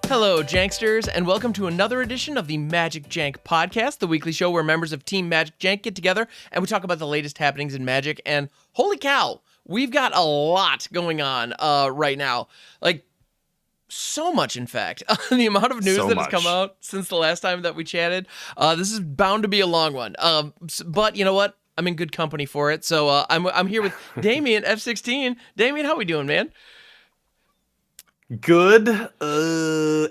Hello, Janksters, and welcome to another edition of the MagicJank podcast, the weekly show where members of Team MagicJank get together and we talk about the latest happenings in Magic. And holy cow, we've got a lot going on right now. Like, so much, in fact. The amount of news that has come out since the last time that we chatted, this is bound to be a long one. But you know what? I'm in good company for it. So I'm here with Damien, F16. Damien, how we doing, man? Good.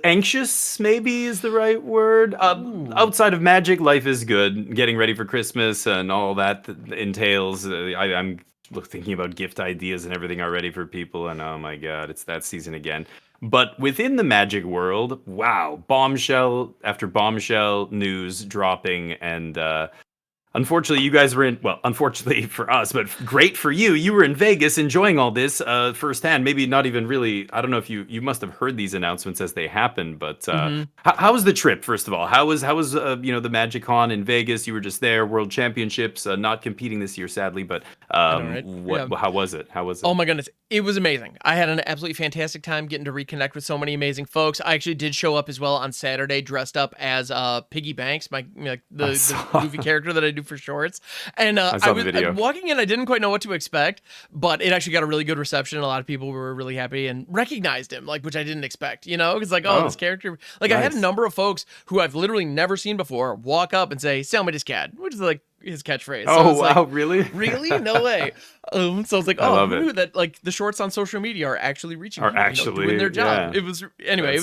Anxious, maybe, is the right word. Outside of Magic, life is good. Getting ready for Christmas and all that entails. I'm thinking about gift ideas and everything already for people, and oh my god, it's that season again. But within the Magic world, wow, bombshell after bombshell news dropping, and unfortunately, you guys were in, well, unfortunately for us, but great for you. You were in Vegas enjoying all this firsthand. Maybe not even really, I don't know if you must have heard these announcements as they happened, but how was the trip, first of all? How was the MagicCon in Vegas? You were just there, World Championships, not competing this year, sadly, but how was it? How was it? Oh my goodness, it was amazing. I had an absolutely fantastic time getting to reconnect with so many amazing folks. I actually did show up as well on Saturday dressed up as Piggy Banks, the goofy character that I do for shorts. And I was walking in, I didn't quite know what to expect, but it actually got a really good reception. A lot of people were really happy and recognized him, which I didn't expect, because this character, nice. I had a number of folks who I've literally never seen before walk up and say, "Sell me this cat," which is like his catchphase. So wow, really? Really? No way. So I was like, who knew that the shorts on social media are actually reaching doing their job. Yeah. It was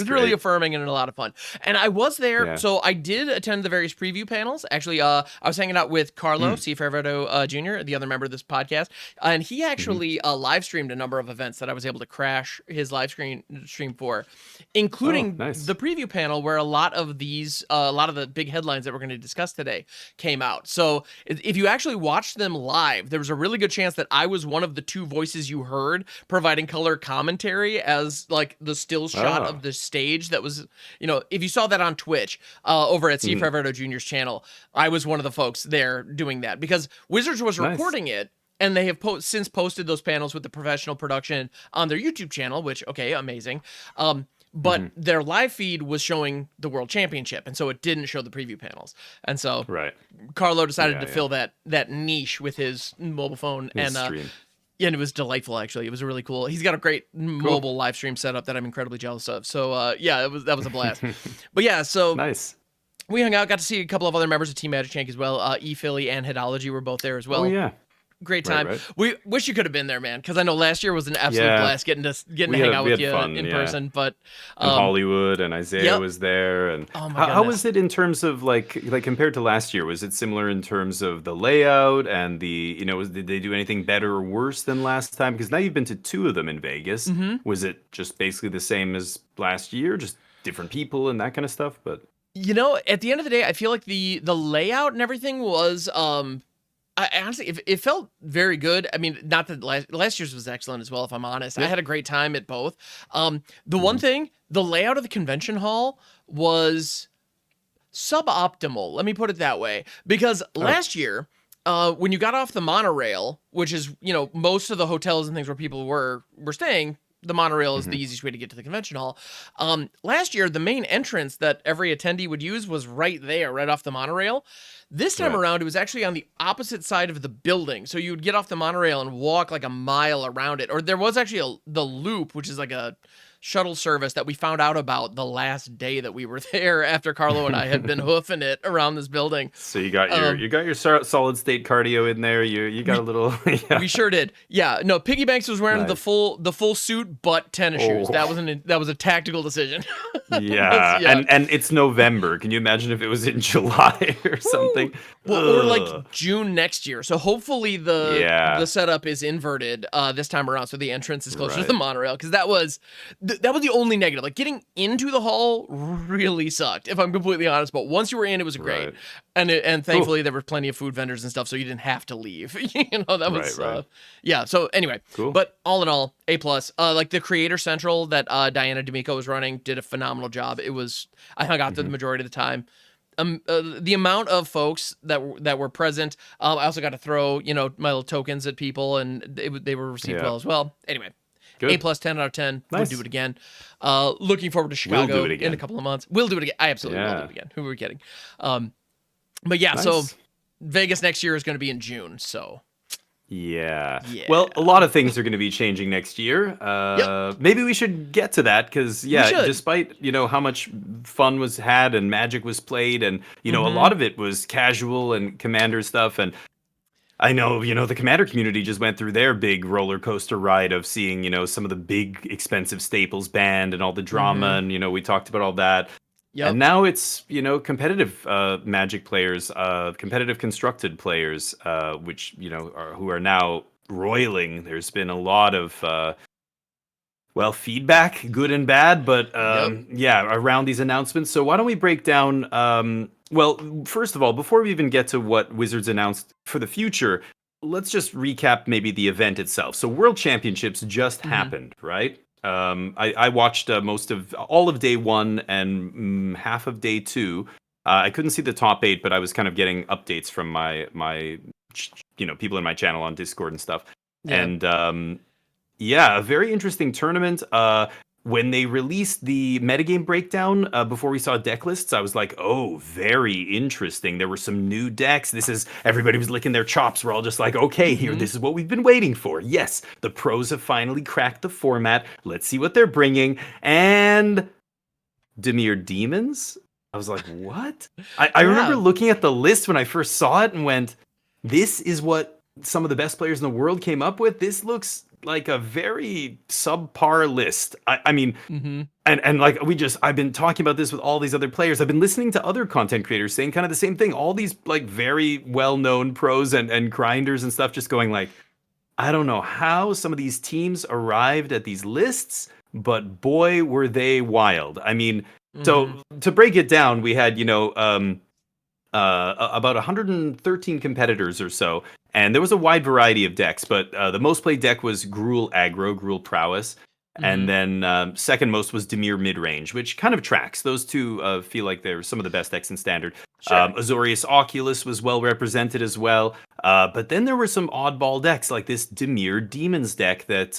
really affirming and a lot of fun. And I was there, so I did attend the various preview panels. Actually, I was hanging out with Carlo Ciferredo Jr., the other member of this podcast, and he actually live streamed a number of events that I was able to crash his live stream for, including the preview panel where a lot of the big headlines that we're going to discuss today came out. So if you actually watched them live, there was a really good chance that I was one of the two voices you heard providing color commentary as the still shot of the stage that was, if you saw that on Twitch over at C. Ferverdo Jr.'s channel, I was one of the folks there doing that because Wizards was recording it. And they have since posted those panels with the professional production on their YouTube channel, which, okay, amazing. But their live feed was showing the World Championship, and so it didn't show the preview panels. And so Carlo decided to fill that niche with his mobile phone. And it was delightful, actually. It was really cool. He's got a great mobile live stream setup that I'm incredibly jealous of. So, that was a blast. But so nice. We hung out, got to see a couple of other members of Team MagicJank as well. E-Philly and Headology were both there as well. Oh, yeah. Great time. Right. We wish you could have been there, man, because I know last year was an absolute blast getting to hang out with you in person. But and Hollywood and Isaiah was there. And how was it in terms of like compared to last year? Was it similar in terms of the layout and did they do anything better or worse than last time? Because now you've been to two of them in Vegas. Was it just basically the same as last year, just different people and that kind of stuff? But at the end of the day, I feel like the layout and everything was I honestly, it felt very good. I mean, not that last year's was excellent as well, if I'm honest. I had a great time at both. The one thing, the layout of the convention hall was suboptimal. Let me put it that way. Because last year, when you got off the monorail, which is, most of the hotels and things where people were staying, the monorail is the easiest way to get to the convention hall. Last year, the main entrance that every attendee would use was right there, right off the monorail. This time around, it was actually on the opposite side of the building. So you would get off the monorail and walk like a mile around it. Or there was actually the loop, which is like a shuttle service that we found out about the last day that we were there after Carlo and I had been hoofing it around this building. So you got your solid state cardio in there. You got a little. We sure did. Yeah. No, Piggy Banks was wearing the full suit but tennis shoes. That was a tactical decision. And it's November. Can you imagine if it was in July or something? Well, or like June next year. So hopefully the setup is inverted this time around, so the entrance is closer to the monorail, because that was the only negative. Like, getting into the hall really sucked, if I'm completely honest. But once you were in, it was great. And thankfully there were plenty of food vendors and stuff, so you didn't have to leave. That was so anyway. But all in all, A+. Like the Creator Central that Diana D'Amico was running did a phenomenal job. I hung out there the majority of the time. The amount of folks that were present. I also got to throw my little tokens at people, and they were received well as well. Anyway, A plus 10 out of 10. Nice. Would do it again. Looking forward to Chicago in a couple of months. We'll do it again. I absolutely will do it again. Who are we kidding? But yeah, so Vegas next year is going to be in June. So yeah. Well, a lot of things are going to be changing next year. Maybe we should get to that because despite how much fun was had and Magic was played, and a lot of it was casual and Commander stuff, and I know the Commander community just went through their big roller coaster ride of seeing some of the big expensive staples banned and all the drama, and we talked about all that. Yep. And now it's competitive Magic players, competitive constructed players, which who are now roiling. There's been a lot of feedback, good and bad, but around these announcements. So why don't we break down? First of all, before we even get to what Wizards announced for the future, let's just recap maybe the event itself. So World Championships just happened, right? I watched all of day 1 and half of day 2. I couldn't see the top 8, but I was kind of getting updates from my people in my channel on Discord and stuff. Yeah. And a very interesting tournament. When they released the metagame breakdown before we saw deck lists, I was like, oh, very interesting. There were some new decks. Everybody was licking their chops. We're all just like, okay, here, this is what we've been waiting for. Yes, the pros have finally cracked the format. Let's see what they're bringing. And Dimir Demons? I was like, what? I remember looking at the list when I first saw it and went, this is what some of the best players in the world came up with. This looks like a very subpar list. I mean, and like I've been talking about this with all these other players. I've been listening to other content creators saying kind of the same thing. All these like very well-known pros and grinders and stuff just going like, I don't know how some of these teams arrived at these lists, but boy, were they wild. I mean, so to break it down, we had, about 113 competitors or so, and there was a wide variety of decks, but the most played deck was Gruul Aggro, Gruul Prowess, and then second most was Dimir Midrange, which kind of tracks. Those two feel like they're some of the best decks in Standard. Sure. Azorius Oculus was well represented as well, but then there were some oddball decks like this Dimir Demons deck that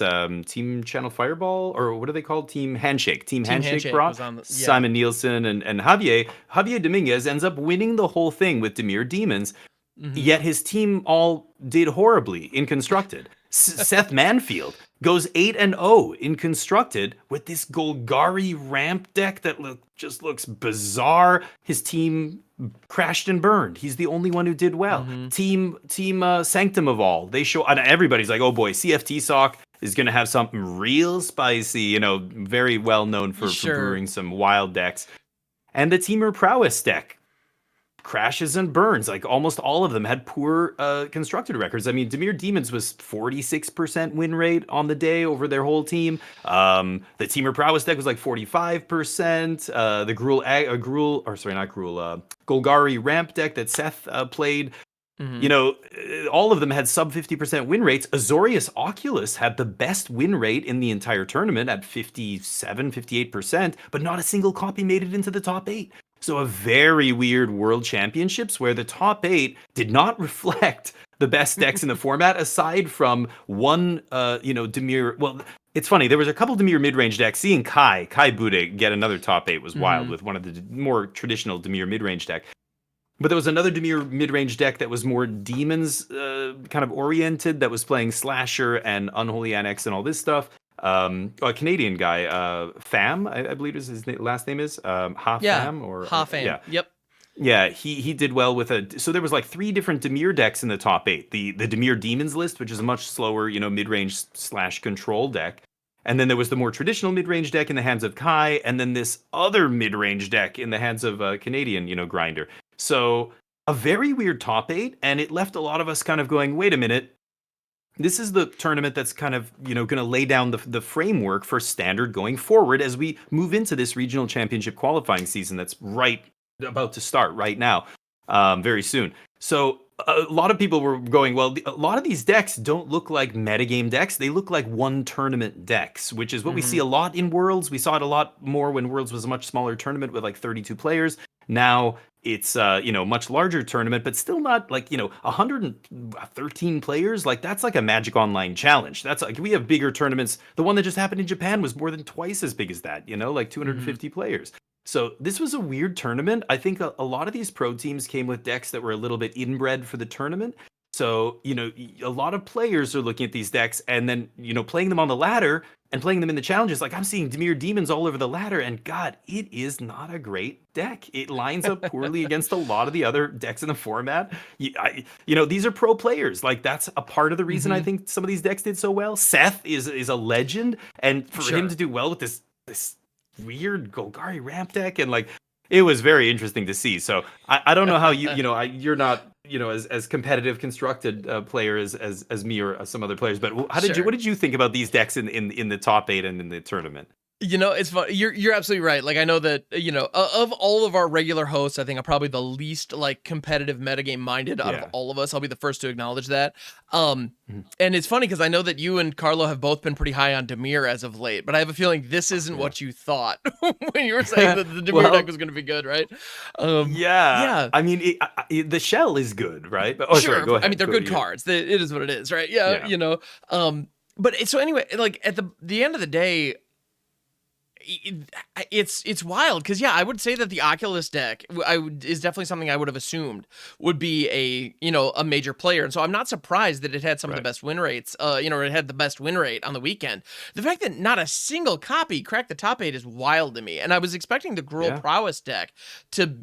Team Channel Fireball, or what are they called? Team Handshake brought. Simon Nielsen and Javier Dominguez ends up winning the whole thing with Dimir Demons. Yet his team all did horribly in Constructed. Seth Manfield goes 8-0 in Constructed with this Golgari ramp deck that just looks bizarre. His team crashed and burned. He's the only one who did well. Team Sanctum of All. They show, and everybody's like, oh boy, CFT Sock is going to have something real spicy. Very well known for brewing some wild decks. And the Teamer Prowess deck crashes and burns. Like almost all of them had poor constructed records. I mean, Dimir Demons was 46% win rate on the day over their whole team. The Teamer Prowess deck was like 45%. The Golgari ramp deck that Seth played. All of them had sub 50% win rates. Azorius Oculus had the best win rate in the entire tournament at 58%, but not a single copy made it into the top 8. So a very weird World Championships where the top 8 did not reflect the best decks in the format, aside from one, Dimir. Well, it's funny. There was a couple Dimir mid-range decks. Seeing Kai Bude get another top 8 was wild with one of the more traditional Dimir mid-range deck. But there was another Dimir mid-range deck that was more Demons kind of oriented, that was playing Slasher and Unholy Annex and all this stuff. A Canadian guy, Pham, I believe his last name is Pham or Pham. Yeah. Yep. Yeah, he did well with so there was like 3 different Dimir decks in the top 8. The Dimir Demons list, which is a much slower, mid-range / control deck. And then there was the more traditional mid-range deck in the hands of Kai, and then this other mid-range deck in the hands of a Canadian, grinder. So a very weird top 8, and it left a lot of us kind of going, wait a minute. This is the tournament that's kind of, going to lay down the framework for Standard going forward as we move into this regional championship qualifying season that's about to start right now, very soon. So a lot of people were going, well, a lot of these decks don't look like metagame decks. They look like one tournament decks, which is what we see a lot in Worlds. We saw it a lot more when Worlds was a much smaller tournament with like 32 players. Now it's much larger tournament, but still not like 113 players. Like that's like a Magic Online challenge. That's like we have bigger tournaments. The one that just happened in Japan was more than twice as big as that. Like 250 players. So this was a weird tournament. I think a lot of these pro teams came with decks that were a little bit inbred for the tournament. So, a lot of players are looking at these decks and then, playing them on the ladder and playing them in the challenges. Like I'm seeing Dimir Demons all over the ladder, and God, it is not a great deck. It lines up poorly against a lot of the other decks in the format. These are pro players. Like that's a part of the reason I think some of these decks did so well. Seth is a legend, and for him to do well with this weird Golgari ramp deck, and like it was very interesting to see. So I don't know how you're not as competitive constructed player as me or some other players, but what did you think about these decks in the top 8 and in the tournament? It's fun. You're absolutely right. Like I know that of all of our regular hosts, I think I'm probably the least like competitive metagame minded out of all of us. I'll be the first to acknowledge that. And it's funny because I know that you and Carlo have both been pretty high on Dimir as of late, but I have a feeling this isn't what you thought when you were saying that the Dimir deck was going to be good, right? Yeah. I mean, the shell is good, right? But, sorry, go ahead. I mean, they're good cards. It is what it is, right? Yeah. But so anyway, like at the end of the day, it's wild because I would say that the Oculus deck is definitely something I would have assumed would be a major player, and so I'm not surprised that it had some of the best win rates. It had the best win rate on the weekend. The fact that not a single copy cracked the top 8 is wild to me, and I was expecting the Gruul Prowess deck to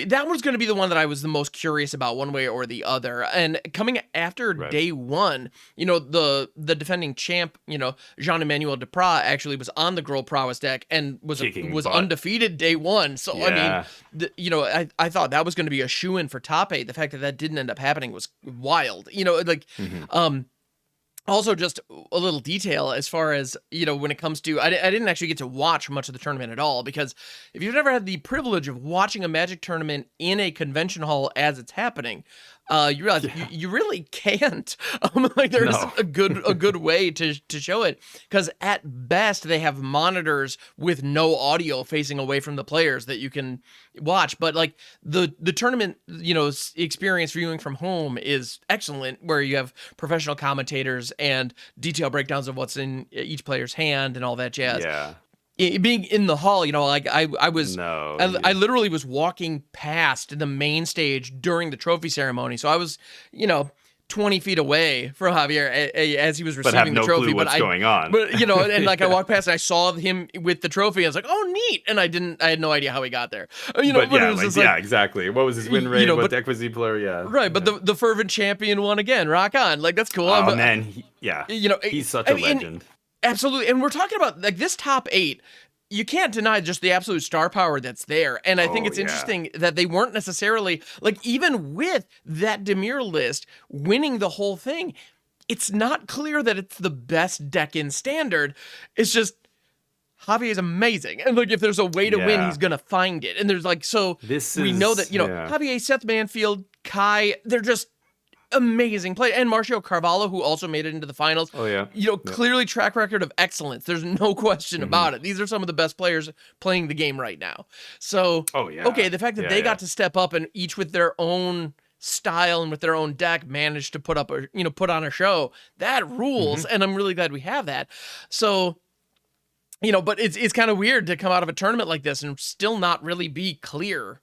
that was going to be the one that I was the most curious about one way or the other. And coming after day one, the defending champ, Jean-Emmanuel Deprat actually was on the Gruul Prowess deck and was undefeated day one. So, I mean, I thought that was going to be a shoo-in for top 8. The fact that didn't end up happening was wild. Also, just a little detail as far as, when it comes to, I didn't actually get to watch much of the tournament at all, because if you've never had the privilege of watching a Magic tournament in a convention hall as it's happening, you realize you really can't. There isn't a good way to show it, because at best they have monitors with no audio facing away from the players that you can watch. But like the tournament, experience viewing from home is excellent, where you have professional commentators and detailed breakdowns of what's in each player's hand and all that jazz. Yeah. Being in the hall, I literally was walking past the main stage during the trophy ceremony. So I was, 20 feet away from Javier as he was receiving the trophy. Clue what's going on. But, and like I walked past and I saw him with the trophy. I was like, oh, neat. And I had no idea how he got there. Exactly. What was his win rate? What deck was he playing? Yeah. Right. But the fervent champion won again. Rock on. Like, that's cool. Oh, man. He's such a legend. Absolutely. And we're talking about like this top 8. You can't deny just the absolute star power that's there. And I think it's interesting that they weren't necessarily, like, even with that Dimir list winning the whole thing, it's not clear that it's the best deck in Standard. It's just Javier is amazing. And like, if there's a way to win, he's going to find it. And there's like, we know that, Javier, Seth Manfield, Kai, they're just amazing play. And Marcio Carvalho, who also made it into the finals. Clearly track record of excellence. There's no question about it. These are some of the best players playing the game right now. So, the fact that they got to step up and each with their own style and with their own deck managed to put on a show, that rules. And I'm really glad we have that. So, but it's kind of weird to come out of a tournament like this and still not really be clear.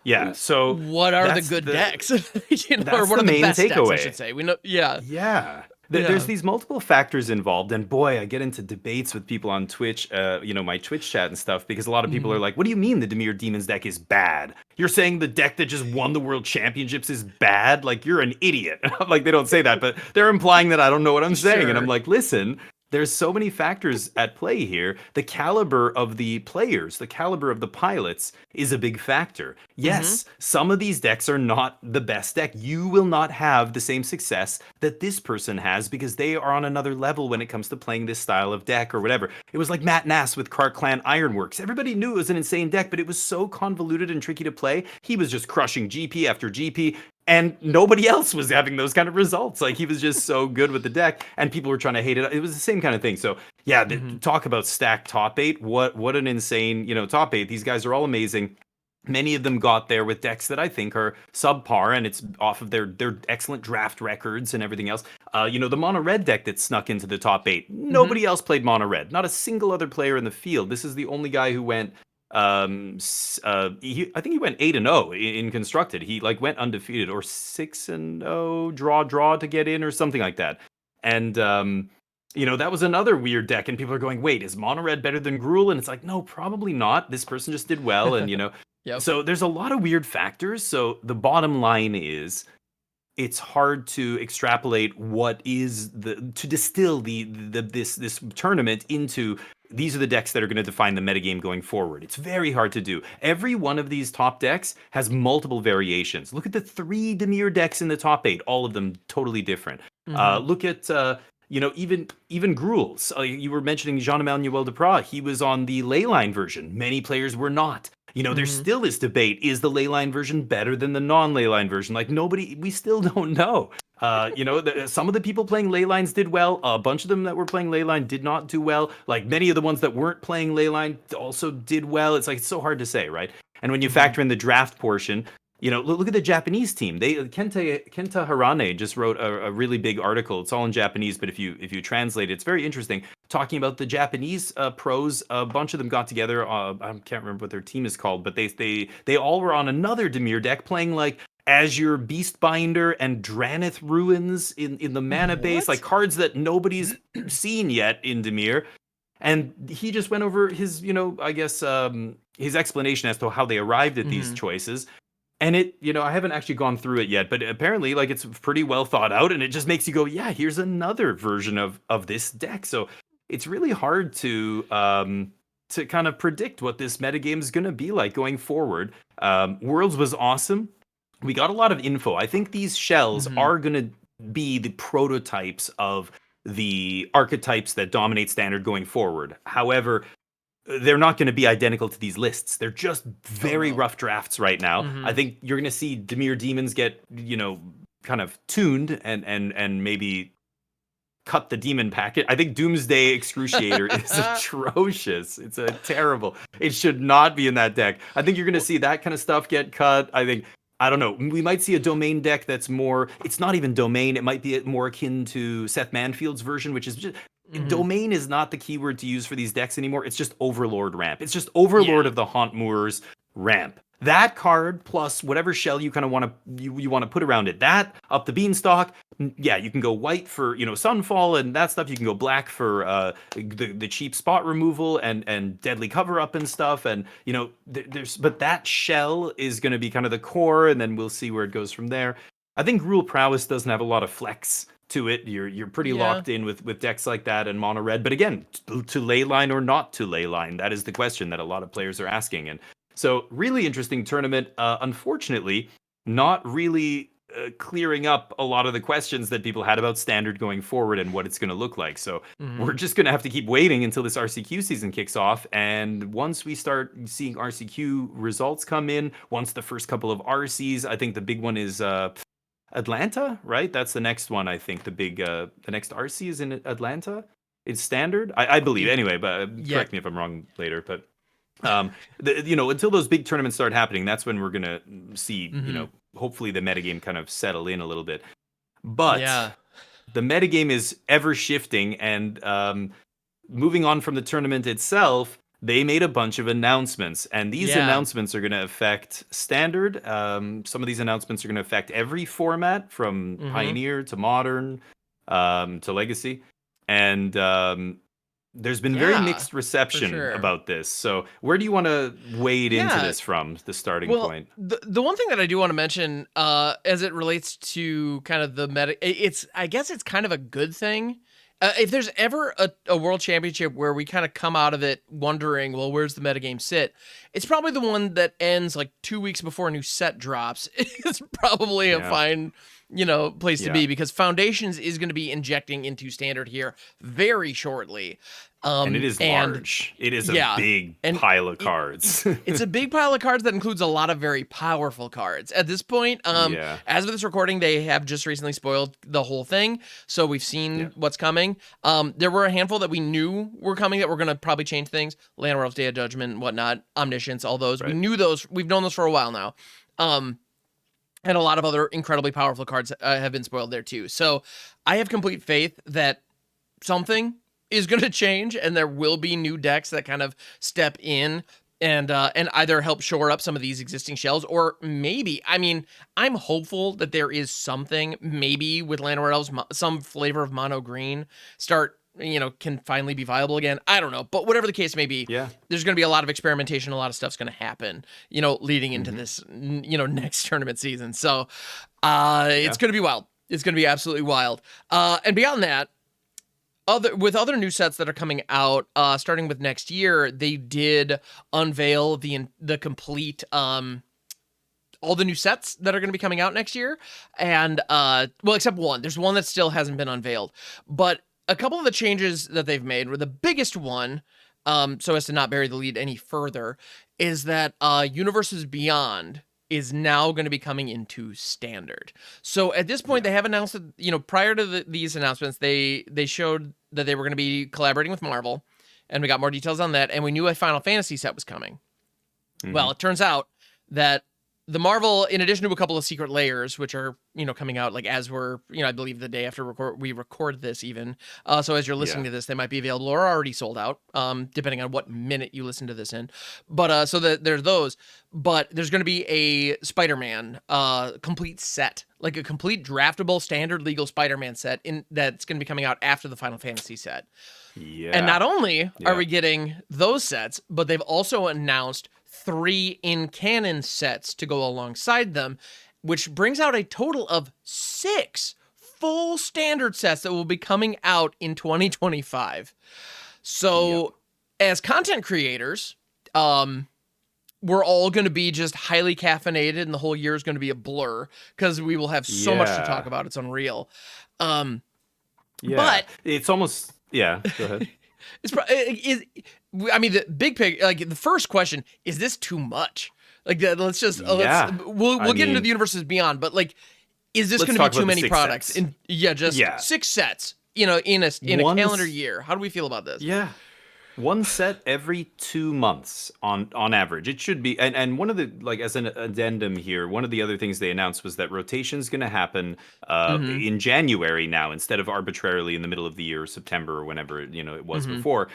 Yeah. So what are the good decks? Or what are the best decks, I should say. We know. Yeah. Yeah. There's these multiple factors involved, and boy, I get into debates with people on Twitch, my Twitch chat and stuff, because a lot of people are like, what do you mean the Dimir Demons deck is bad? You're saying the deck that just won the World Championships is bad? Like, you're an idiot. Like, they don't say that, but they're implying that I don't know what I'm saying. And I'm like, listen, there's so many factors at play here. The caliber of the players, the caliber of the pilots is a big factor. Yes, some of these decks are not the best deck. You will not have the same success that this person has because they are on another level when it comes to playing this style of deck or whatever. It was like Matt Nass with Kark Clan Ironworks. Everybody knew it was an insane deck, but it was so convoluted and tricky to play. He was just crushing GP after GP. And nobody else was having those kind of results. Like, he was just so good with the deck, and people were trying to hate it. It was the same kind of thing. So yeah, talk about stacked top 8. What an insane, top 8. These guys are all amazing. Many of them got there with decks that I think are subpar, and it's off of their excellent draft records and everything else. The mono red deck that snuck into the top 8. Nobody else played mono red. Not a single other player in the field. This is the only guy who went. I think he went 8-0 in constructed. He went undefeated, or 6-0 draw to get in, or something like that. And that was another weird deck, and people are going, wait, is mono red better than Gruul? And it's like, no, probably not. This person just did well, and yep. So there's a lot of weird factors. So the bottom line is, it's hard to extrapolate what is to distill this tournament into. These are the decks that are going to define the metagame going forward. It's very hard to do. Every one of these top decks has multiple variations. Look at the 3 Dimir decks in the top 8. All of them totally different. Look at even Gruul's. You were mentioning Jean-Emmanuel Deprat. He was on the Leyline version. Many players were not. There still is debate. Is the Leyline version better than the non-Leyline version? We still don't know. Some of the people playing Leylines did well. A bunch of them that were playing Leyline did not do well. Many of the ones that weren't playing Leyline also did well. It's so hard to say, right? And when you factor in the draft portion, look at the Japanese team. Kenta Harane just wrote a really big article. It's all in Japanese, but if you translate it, it's very interesting. Talking about the Japanese pros, a bunch of them got together. I can't remember what their team is called, but they all were on another Dimir deck playing Azure Beastbinder and Dranith Ruins in the mana base, cards that nobody's seen yet in Dimir. And he just went over his, his explanation as to how they arrived at these choices. And I haven't actually gone through it yet, but apparently it's pretty well thought out, and it just makes you go, yeah, here's another version of this deck. So it's really hard to kind of predict what this metagame is going to be like going forward. Worlds was awesome. We got a lot of info. I think these shells are going to be the prototypes of the archetypes that dominate Standard going forward. However, they're not going to be identical to these lists. They're just very rough drafts right now. I think you're going to see Dimir Demons get, kind of tuned and maybe cut the demon packet. I think Doomsday Excruciator is atrocious. It's terrible. It should not be in that deck. I think you're going to see that kind of stuff get cut. I don't know. We might see a domain deck that's more. It's not even domain. It might be more akin to Seth Manfield's version, which is just. Domain is not the keyword to use for these decks anymore. It's just Overlord ramp. It's just Overlord of the Haunt Moors ramp. That card plus whatever shell you kind of want to you want to put around it. That up the beanstalk. Yeah, you can go white for Sunfall and that stuff. You can go black for the cheap spot removal and deadly cover up and stuff. And but that shell is going to be kind of the core, and then we'll see where it goes from there. I think Rule Prowess doesn't have a lot of flex to it. You're pretty locked in with decks like that and mono red. But again, to Leyline or not to Leyline, that is the question that a lot of players are asking. And so really interesting tournament. Unfortunately, not really clearing up a lot of the questions that people had about Standard going forward and what it's going to look like. So we're just going to have to keep waiting until this RCQ season kicks off. And once we start seeing RCQ results come in, once the first couple of RCs, I think the big one is Atlanta, right? That's the next one. I think the next RC is in Atlanta. It's Standard, I believe. Anyway, but correct me if I'm wrong later. But until those big tournaments start happening, that's when we're gonna see, hopefully the metagame kind of settle in a little bit. But the metagame is ever shifting, and moving on from the tournament itself, they made a bunch of announcements, and these announcements are going to affect Standard. Some of these announcements are going to affect every format, from Pioneer to Modern to Legacy. And there's been very mixed reception about this. So where do you want to wade into this from, the starting point? The one thing that I do want to mention as it relates to kind of the meta, I guess it's kind of a good thing If there's ever a World Championship where we kind of come out of it wondering, well, where's the metagame sit? It's probably the one that ends like 2 weeks before a new set drops. It's probably a fine, place to be, because Foundations is going to be injecting into Standard here very shortly. And it is large. It is a big pile of cards. It's a big pile of cards that includes a lot of very powerful cards. At this point, as of this recording, they have just recently spoiled the whole thing, so we've seen what's coming. There were a handful that we knew were coming that were going to probably change things. Landworld's Day of Judgment and whatnot, Omniscience, all those. Right. We knew those. We've known those for a while now. And a lot of other incredibly powerful cards have been spoiled there too. So I have complete faith that something is going to change, and there will be new decks that kind of step in and either help shore up some of these existing shells, or maybe, I'm hopeful that there is something, maybe with Landward Elves, some flavor of mono green can finally be viable again. I don't know, but whatever the case may be, there's going to be a lot of experimentation, a lot of stuff's going to happen, leading into this, next tournament season. So it's going to be wild. It's going to be absolutely wild. And beyond that, with other new sets that are coming out, starting with next year, they did unveil the complete all the new sets that are going to be coming out next year, and except one. There's one that still hasn't been unveiled, but a couple of the changes that they've made were the biggest one. So as to not bury the lead any further, is that Universes Beyond is now going to be coming into Standard. So at this point, they have announced that, prior to these announcements, they showed that they were going to be collaborating with Marvel, and we got more details on that, and we knew a Final Fantasy set was coming. Well, it turns out that the Marvel, in addition to a couple of secret layers, which are, coming out, like, as we're, I believe the day after we record this even. So as you're listening to this, they might be available or already sold out, depending on what minute you listen to this in. But so there's those. But there's going to be a Spider-Man complete set, like a complete draftable standard legal Spider-Man set that's going to be coming out after the Final Fantasy set. Yeah. And not only are we getting those sets, but they've also announced 3 in-canon sets to go alongside them, which brings out a total of 6 full standard sets that will be coming out in 2025. So as content creators, we're all going to be just highly caffeinated, and the whole year is going to be a blur because we will have so much to talk about. It's unreal. But it's almost, go ahead. The big picture, like the first question, is this too much? Like, let's just we'll get into the Universes Beyond, but like, is this going to be too many products? And 6 sets, in a calendar year. How do we feel about this? Yeah. One set every 2 months on average. It should be. And one of the, like, as an addendum here, one of the other things they announced was that rotation's going to happen in January now, instead of arbitrarily in the middle of the year, September or whenever, it was before.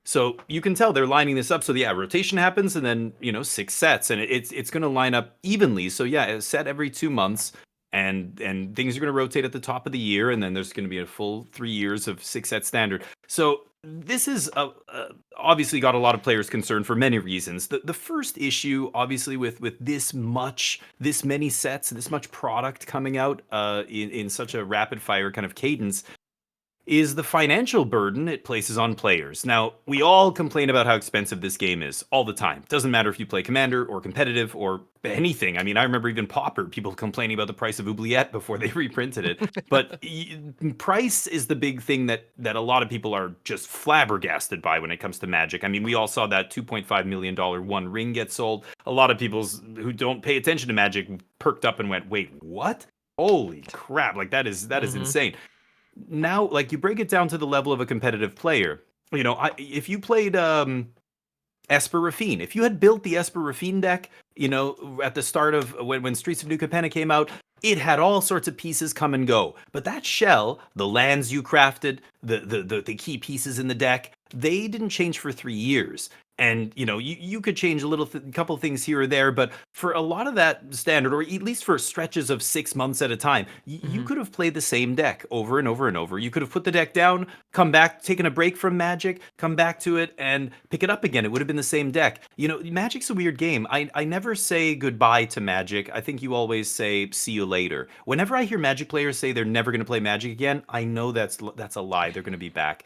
So you can tell they're lining this up. So rotation happens, and then, 6 sets, and it's going to line up evenly. So a set every 2 months. And things are going to rotate at the top of the year, and then there's going to be a full 3 years of 6-set standard. So this is obviously got a lot of players concerned for many reasons. The first issue, obviously, with this many sets, this much product coming out in such a rapid fire kind of cadence, is the financial burden it places on players. Now, we all complain about how expensive this game is all the time. Doesn't matter if you play Commander or competitive or anything. I remember even Pauper, people complaining about the price of Oubliette before they reprinted it. But price is the big thing that a lot of people are just flabbergasted by when it comes to Magic. We all saw that $2.5 million One Ring get sold. A lot of people who don't pay attention to Magic perked up and went, wait, what? Holy crap, like that is insane. Now, like, you break it down to the level of a competitive player. If you played Esper Rafine, if you had built the Esper Rafine deck, at the start of when Streets of New Capenna came out, it had all sorts of pieces come and go. But that shell, the lands you crafted, the key pieces in the deck, they didn't change for 3 years. And you could change a little couple things here or there, but for a lot of that standard, or at least for stretches of 6 months at a time, you could have played the same deck over and over and over. You could have put the deck down, come back, taken a break from Magic, come back to it, and pick it up again. It would have been the same deck. Magic's a weird game. I never say goodbye to Magic. I think you always say see you later. Whenever I hear Magic players say they're never going to play Magic again, I know that's a lie. They're going to be back.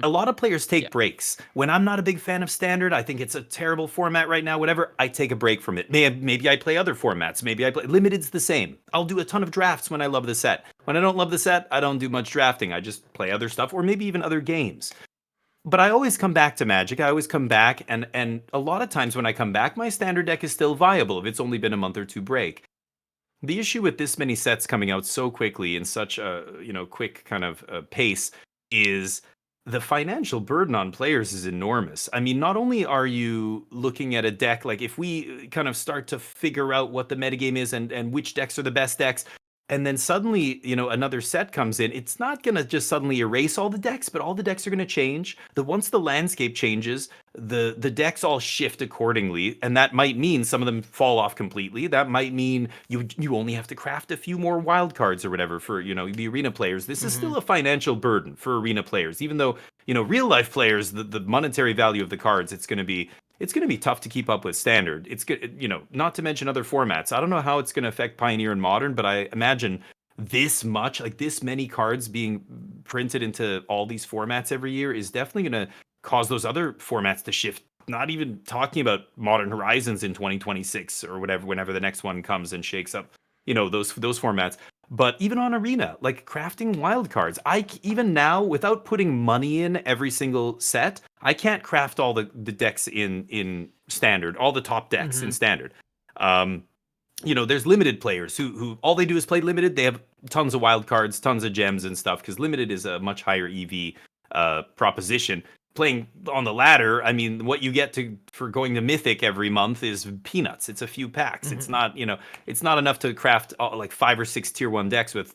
A lot of players take breaks. When I'm not a big fan of Standard, I think it's a terrible format right now, whatever, I take a break from it. Maybe I play other formats. Maybe I play... Limited's the same. I'll do a ton of drafts when I love the set. When I don't love the set, I don't do much drafting. I just play other stuff, or maybe even other games. But I always come back to Magic. I always come back, and a lot of times when I come back, my Standard deck is still viable if it's only been a month or two break. The issue with this many sets coming out so quickly in such a quick kind of pace is... the financial burden on players is enormous. I mean, not only are you looking at a deck, like if we kind of start to figure out what the metagame is and which decks are the best decks, and then suddenly, another set comes in, it's not going to just suddenly erase all the decks, but all the decks are going to change. Once the landscape changes, the decks all shift accordingly, and that might mean some of them fall off completely. That might mean you only have to craft a few more wild cards or whatever for, the arena players. This is still a financial burden for arena players, even though, real life players, the monetary value of the cards, it's going to be tough to keep up with Standard. It's good, not to mention other formats. I don't know how it's going to affect Pioneer and Modern, but I imagine this many cards being printed into all these formats every year is definitely going to cause those other formats to shift. Not even talking about Modern Horizons in 2026 or whatever, whenever the next one comes and shakes up, those formats. But even on Arena, like crafting wildcards, even now, without putting money in every single set, I can't craft all the decks in Standard, all the top decks in Standard. There's Limited players who all they do is play Limited. They have tons of wildcards, tons of gems and stuff, because Limited is a much higher EV proposition. Playing on the ladder, I mean, what you get for going to Mythic every month is peanuts. It's a few packs. It's not, it's not enough to craft like 5 or 6 tier 1 decks with,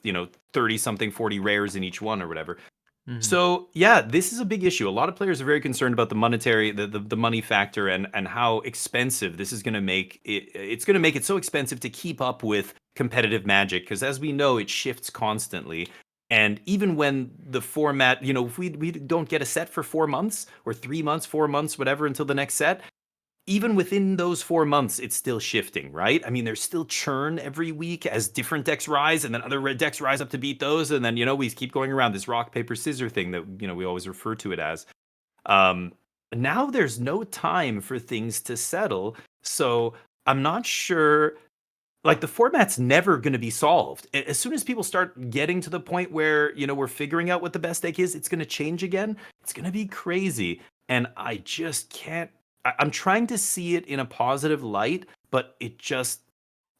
30 something, 40 rares in each one or whatever. So yeah, this is a big issue. A lot of players are very concerned about the monetary, the money factor, and how expensive this is going to make it. It's going to make it so expensive to keep up with competitive Magic, because as we know, it shifts constantly. And even when the format, if we don't get a set for 4 months or 3 months, 4 months, whatever, until the next set, even within those 4 months, it's still shifting, right? I mean, there's still churn every week as different decks rise, and then other red decks rise up to beat those, and then, we keep going around this rock, paper, scissors thing that, we always refer to it as. Now there's no time for things to settle, so I'm not sure... like, the format's never going to be solved. As soon as people start getting to the point where, we're figuring out what the best deck is, it's going to change again. It's going to be crazy. And I just can't... I'm trying to see it in a positive light, but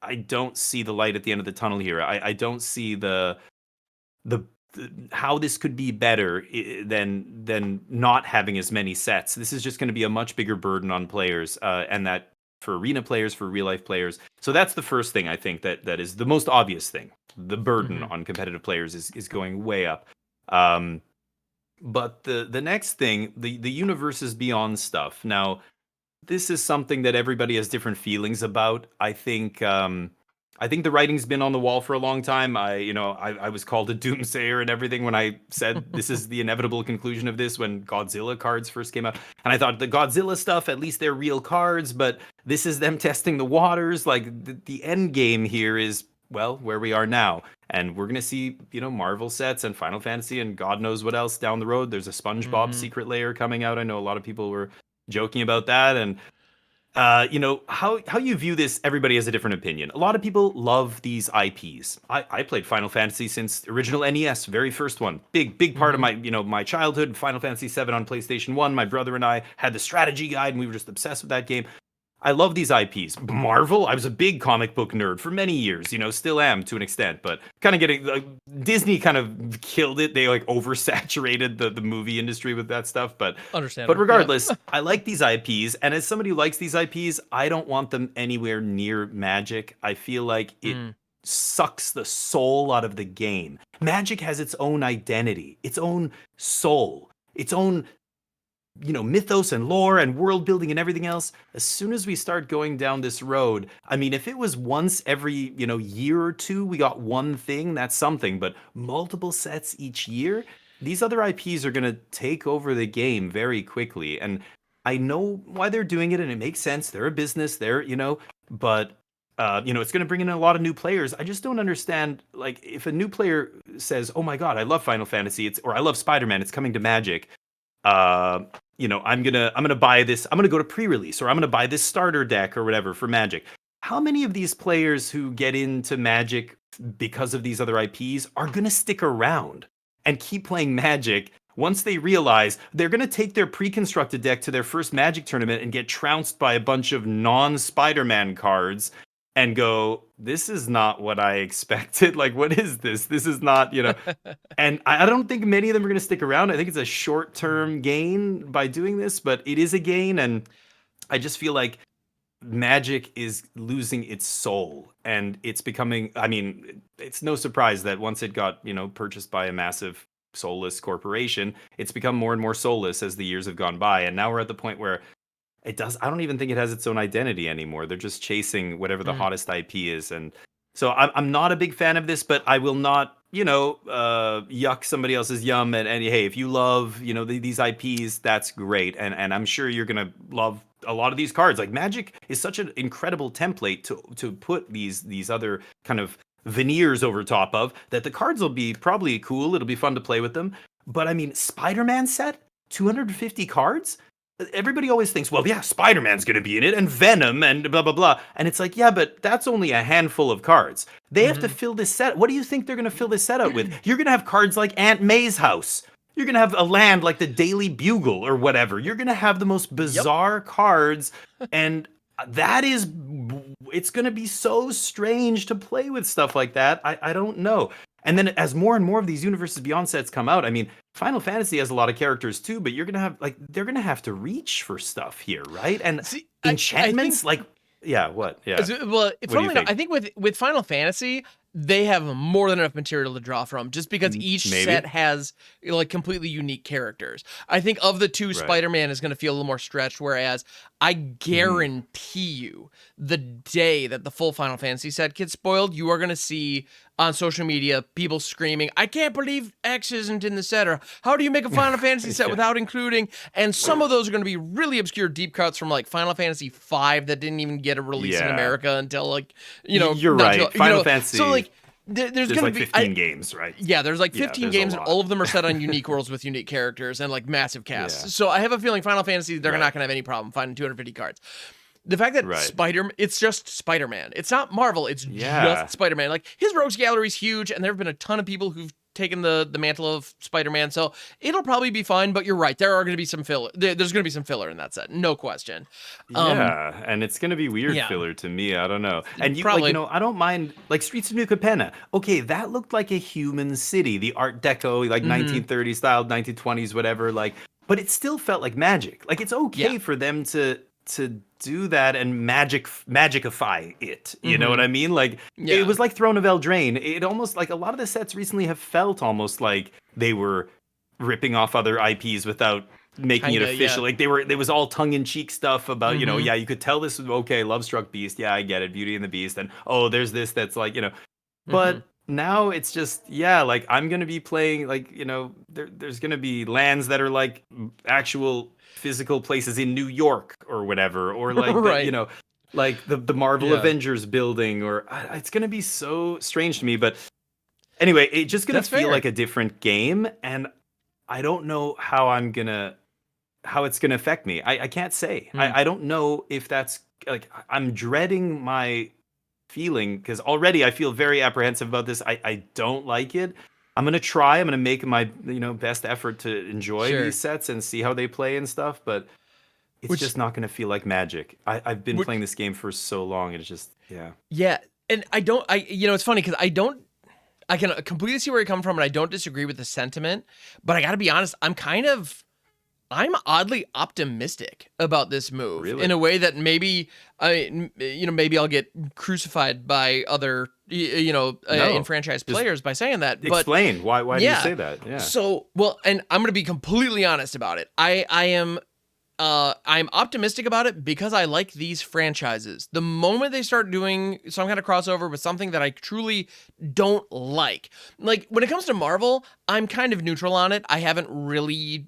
I don't see the light at the end of the tunnel here. I don't see the how this could be better than not having as many sets. This is just going to be a much bigger burden on players, and that for arena players, for real life players. So that's the first thing I think that is the most obvious thing. The burden on competitive players is going way up. But the next thing, the universes beyond stuff. Now, this is something that everybody has different feelings about. I think the writing's been on the wall for a long time. I was called a doomsayer and everything when I said this is the inevitable conclusion of this when Godzilla cards first came out. And I thought the Godzilla stuff, at least they're real cards, but this is them testing the waters. Like the end game here is, well, where we are now. And we're going to see, Marvel sets and Final Fantasy and God knows what else down the road. There's a SpongeBob secret layer coming out. I know a lot of people were joking about that. And how you view this, everybody has a different opinion. A lot of people love these IPs. I played Final Fantasy since original NES, very first one. Big part of my, my childhood. Final Fantasy 7 on PlayStation 1. My brother and I had the strategy guide, and we were just obsessed with that game. I love these IPs. Marvel, I was a big comic book nerd for many years, still am to an extent, but kind of getting, Disney kind of killed it. They oversaturated the movie industry with that stuff, but regardless, I like these IPs, and as somebody who likes these IPs, I don't want them anywhere near Magic. I feel like it sucks the soul out of the game. Magic has its own identity, its own soul, its own mythos and lore and world building and everything else. As soon as we start going down this road, I mean, if it was once every, year or two, we got one thing, that's something, but multiple sets each year, these other IPs are going to take over the game very quickly. And I know why they're doing it, and it makes sense. They're a business, but it's going to bring in a lot of new players. I just don't understand, like, if a new player says, "Oh my God, I love Final Fantasy," or "I love Spider-Man," it's coming to Magic. I'm gonna buy this. I'm gonna go to pre-release, or I'm gonna buy this starter deck or whatever for Magic. How many of these players who get into Magic because of these other IPs are gonna stick around and keep playing Magic once they realize they're gonna take their pre-constructed deck to their first Magic tournament and get trounced by a bunch of non-Spider-Man cards and go, this is not what I expected. Like, what is this? This is not, and I don't think many of them are going to stick around. I think it's a short-term gain by doing this, but it is a gain. And I just feel like Magic is losing its soul, and it's becoming, I mean, it's no surprise that once it got, purchased by a massive soulless corporation, it's become more and more soulless as the years have gone by. And now we're at the point where I don't even think it has its own identity anymore. They're just chasing whatever the hottest IP is. And so I'm not a big fan of this, but I will not, yuck somebody else's yum. And hey, if you love, these IPs, that's great. And I'm sure you're going to love a lot of these cards. Like, Magic is such an incredible template to put these other kind of veneers over top of, that the cards will be probably cool. It'll be fun to play with them. But I mean, Spider-Man set, 250 cards? Everybody always thinks, well, yeah, Spider-Man's going to be in it, and Venom, and blah, blah, blah. And it's like, yeah, but that's only a handful of cards. They have to fill this set. What do you think they're going to fill this set out with? You're going to have cards like Aunt May's house. You're going to have a land like the Daily Bugle or whatever. You're going to have the most bizarre cards, and it's going to be so strange to play with stuff like that. I don't know. And then as more and more of these Universes Beyond sets come out, I mean, Final Fantasy has a lot of characters too, but they're going to have to reach for stuff here, right? And enchantments, what? Yeah. Well, I think with Final Fantasy, they have more than enough material to draw from, just because each set has completely unique characters. I think of the two, Spider-Man is going to feel a little more stretched, whereas I guarantee you, the day that the full Final Fantasy set gets spoiled, you are going to see on social media people screaming, "I can't believe X isn't in the set," or "How do you make a Final Fantasy set without including?" And some of those are going to be really obscure deep cuts from Final Fantasy V that didn't even get a release in America until you're right. Final Fantasy. So there's going to be 15 games, right? Yeah, there's 15 games, and all of them are set on unique worlds with unique characters and massive casts. Yeah. So I have a feeling Final Fantasy, they're not going to have any problem finding 250 cards. The fact that it's just Spider-Man. It's not Marvel. It's just Spider-Man. His rogues gallery is huge, and there have been a ton of people who've taken the mantle of Spider-Man. So it'll probably be fine. But you're right. There are going to be some filler. There's going to be some filler in that set. No question. And it's going to be weird filler to me. I don't know. And I don't mind Streets of New Capenna. Okay, that looked like a human city. The Art Deco, 1930s style, 1920s, whatever. But it still felt like Magic. It's okay for them to do that and magicify it. You know what I mean? It was like Throne of Eldraine. It almost a lot of the sets recently have felt almost like they were ripping off other IPs without making it official. There was all tongue-in-cheek stuff about, you could tell this was okay, Lovestruck Beast, yeah, I get it, Beauty and the Beast, and there's this that's but now it's just, I'm going to be playing, there's going to be lands that are actual physical places in New York or whatever, or the Marvel Avengers building, or it's going to be so strange to me. But anyway, it's just going to feel like a different game, and I don't know how it's going to affect me. I can't say. I don't know if that's I'm dreading my feeling, because already I feel very apprehensive about this. I don't like it. I'm going to try. I'm going to make my best effort to enjoy these sets and see how they play and stuff, but it's just not going to feel like Magic. I've been playing this game for so long, and it's just, Yeah, and it's funny because I can completely see where you're coming from, and I don't disagree with the sentiment, but I got to be honest, I'm oddly optimistic about this move in a way that maybe I'll get crucified by other enfranchised players by saying that. But explain why do you say that? Yeah. So and I'm going to be completely honest about it. I am I'm optimistic about it because I like these franchises. The moment they start doing some kind of crossover with something that I truly don't like when it comes to Marvel, I'm kind of neutral on it. I haven't really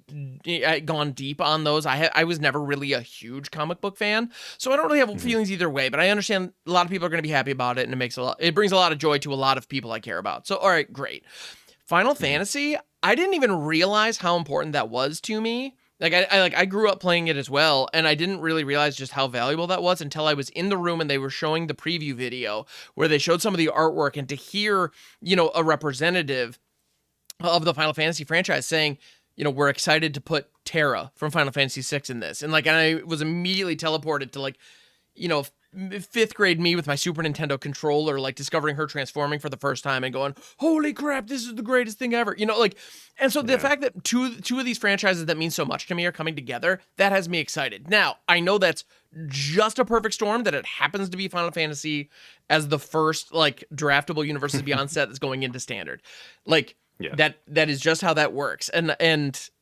gone deep on those. I was never really a huge comic book fan, so I don't really have feelings either way. But I understand a lot of people are going to be happy about it, and it brings a lot of joy to a lot of people I care about. So all right, great. Final Fantasy, I didn't even realize how important that was to me. I grew up playing it as well, and I didn't really realize just how valuable that was until I was in the room and they were showing the preview video where they showed some of the artwork, and to hear, a representative of the Final Fantasy franchise saying, we're excited to put Terra from Final Fantasy VI in this. And I was immediately teleported to fifth grade me with my Super Nintendo controller, discovering her transforming for the first time and going, holy crap, this is the greatest thing ever. And so the fact that two of these franchises that mean so much to me are coming together, that has me excited. Now, I know that's just a perfect storm, that it happens to be Final Fantasy as the first draftable Universes Beyond set that's going into standard. That is just how that works. And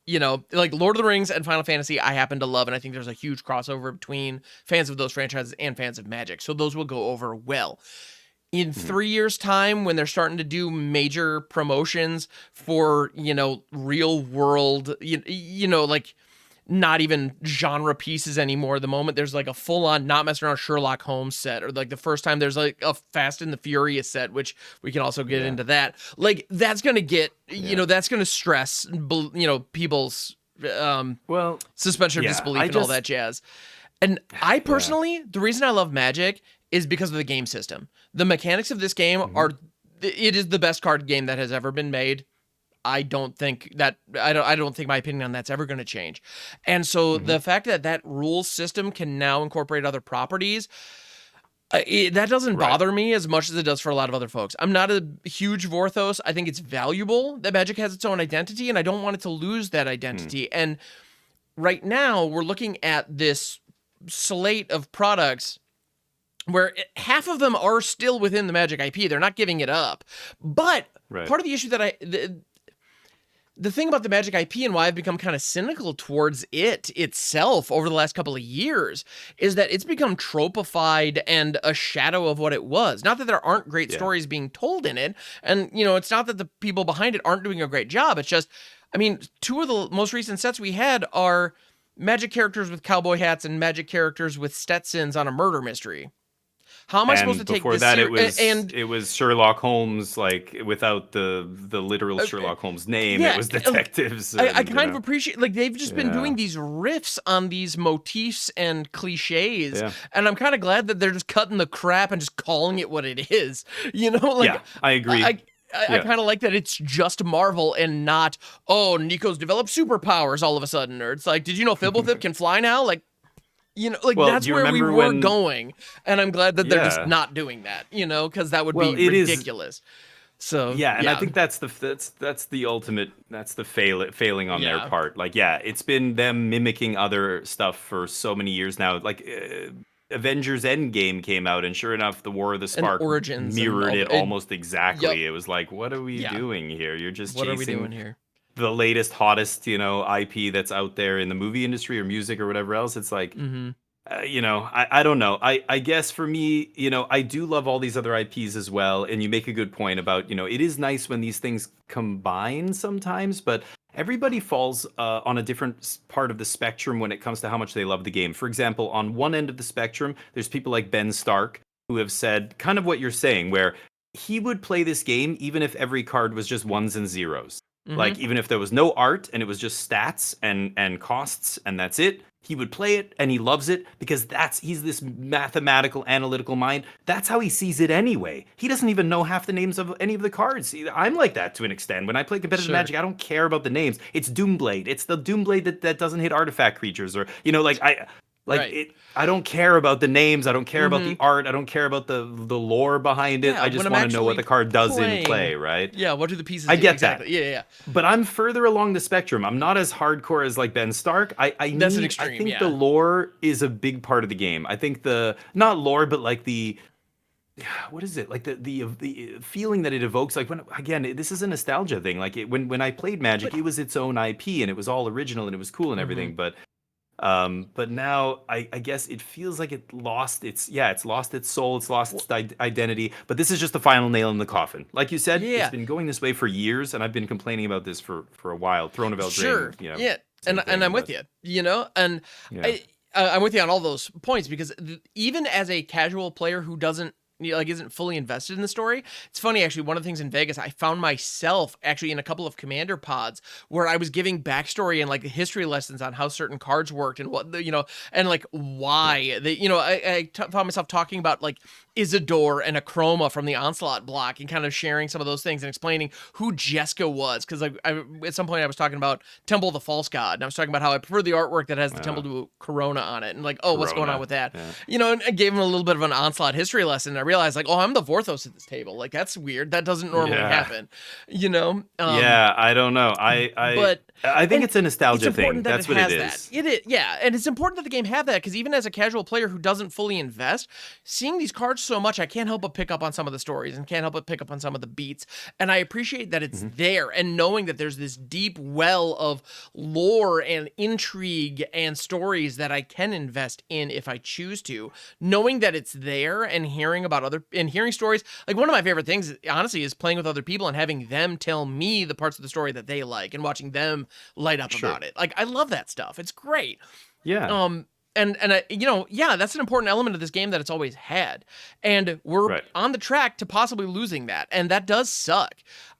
Lord of the Rings and Final Fantasy, I happen to love, and I think there's a huge crossover between fans of those franchises and fans of Magic, so those will go over well. In 3 years' time, when they're starting to do major promotions for, real world, not even genre pieces anymore. The moment there's a full-on not messing around Sherlock Holmes set, or the first time there's a Fast and the Furious set, which we can also get into that. That's gonna get that's gonna stress people's suspension of disbelief and all that jazz. And I personally, the reason I love Magic is because of the game system. The mechanics of this game it is the best card game that has ever been made. I don't think my opinion on that's ever going to change. And so the fact that rules system can now incorporate other properties, that doesn't bother me as much as it does for a lot of other folks. I'm not a huge Vorthos. I think it's valuable that Magic has its own identity, and I don't want it to lose that identity. And right now we're looking at this slate of products where half of them are still within the Magic IP. They're not giving it up. But part of the issue that the thing about the Magic IP and why I've become kind of cynical towards it itself over the last couple of years is that it's become tropified and a shadow of what it was. Not that there aren't great stories being told in it. And, it's not that the people behind it aren't doing a great job. It's just, two of the most recent sets we had are Magic characters with cowboy hats and Magic characters with Stetsons on a murder mystery. How am I supposed to take this? Before that, it was Sherlock Holmes, without the literal Sherlock Holmes name. It was detectives. I kind of appreciate, they've just been doing these riffs on these motifs and cliches, and I'm kind of glad that they're just cutting the crap and just calling it what it is. I agree. I kind of like that it's just Marvel and not, Nico's developed superpowers all of a sudden, or it's did you know Fibblethip can fly now? That's where we were going, and I'm glad that they're just not doing that, because that would be ridiculous. So I think that's the ultimate, that's the failing on their part. It's been them mimicking other stuff for so many years now. Avengers Endgame came out, and sure enough, the War of the Spark mirrored it almost exactly. It was what are we doing here? You're just what chasing are we doing here? The latest, hottest, IP that's out there in the movie industry or music or whatever else. It's I don't know. I guess for me, I do love all these other IPs as well. And you make a good point about, it is nice when these things combine sometimes, but everybody falls on a different part of the spectrum when it comes to how much they love the game. For example, on one end of the spectrum, there's people like Ben Stark who have said kind of what you're saying, where he would play this game even if every card was just ones and zeros. Even if there was no art and it was just stats and costs and that's it, he would play it and he loves it because he's this mathematical, analytical mind. That's how he sees it anyway. He doesn't even know half the names of any of the cards. I'm like that to an extent. When I play competitive Magic, I don't care about the names. It's Doomblade. It's the Doomblade that doesn't hit artifact creatures, or I don't care about the names. I don't care about the art. I don't care about the lore behind it. I just want to know what the card does in play, right? Yeah, what do the pieces do? I get exactly. that. Yeah. But I'm further along the spectrum. I'm not as hardcore as Ben Stark. That's an extreme, I think the lore is a big part of the game. I think not lore, but what is it? The feeling that it evokes, this is a nostalgia thing. When I played Magic, it was its own IP and it was all original and it was cool and everything, but But now I guess it feels like it's lost its soul, it's lost its identity. But this is just the final nail in the coffin. Like you said, it's been going this way for years, and I've been complaining about this for a while. Throne of Eldraine, and I'm with you, and I'm with you on all those points, because even as a casual player who doesn't isn't fully invested in the story. It's funny, actually, one of the things in Vegas, I found myself actually in a couple of commander pods where I was giving backstory and like history lessons on how certain cards worked and what, and like why they, I found myself talking about like Isidore and Akroma from the Onslaught block and kind of sharing some of those things and explaining who Jeska was. Cause I at some point I was talking about Temple of the False God, and I was talking about how I prefer the artwork that has the Temple to Corona on it. And like, oh, what's going on with that? Yeah. And I gave him a little bit of an Onslaught history lesson. And I realized like, oh, I'm the Vorthos at this table. Like, that's weird. That doesn't normally happen, I don't know. I think it's a nostalgia thing. That's what it is. It is, yeah. And it's important that the game have that, because even as a casual player who doesn't fully invest, seeing these cards so much, I can't help but pick up on some of the stories and can't help but pick up on some of the beats. And I appreciate that it's there, and knowing that there's this deep well of lore and intrigue and stories that I can invest in if I choose to. Knowing that it's there and hearing stories. Like, one of my favorite things, honestly, is playing with other people and having them tell me the parts of the story that they like and watching them light up about it. Like, I love that stuff. It's great. Yeah. And that's an important element of this game that it's always had. And we're on the track to possibly losing that. And that does suck.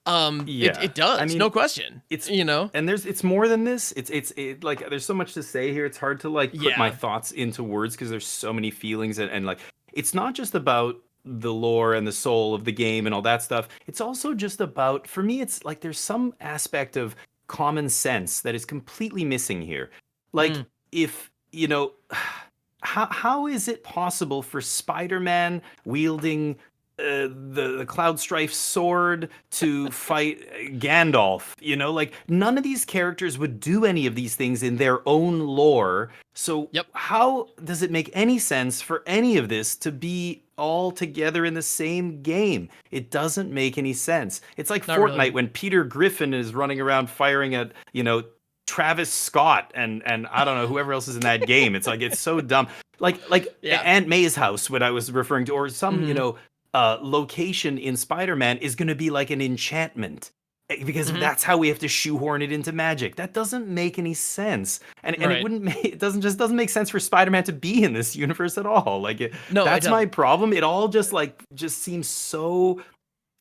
It does. I mean, no question. It's, and it's more than this. It's like, there's so much to say here. It's hard to like put my thoughts into words, because there's so many feelings, and like, it's not just about the lore and the soul of the game and all that stuff. It's also just about, for me, it's like there's some aspect of common sense that is completely missing here. Like, if, how is it possible for Spider-Man wielding the Cloud Strife sword to fight Gandalf? Like, none of these characters would do any of these things in their own lore. So how does it make any sense for any of this to be all together in the same game? It doesn't make any sense. It's like Not Fortnite really. When Peter Griffin is running around firing at, Travis Scott and I don't know, whoever else is in that game. It's like, it's so dumb. Like Aunt May's house, what I was referring to, or some, location in Spider-Man is going to be like an enchantment, because that's how we have to shoehorn it into Magic. That doesn't make any sense, and it doesn't make sense for Spider-Man to be in this universe at all. Like, that's my problem. It all just seems so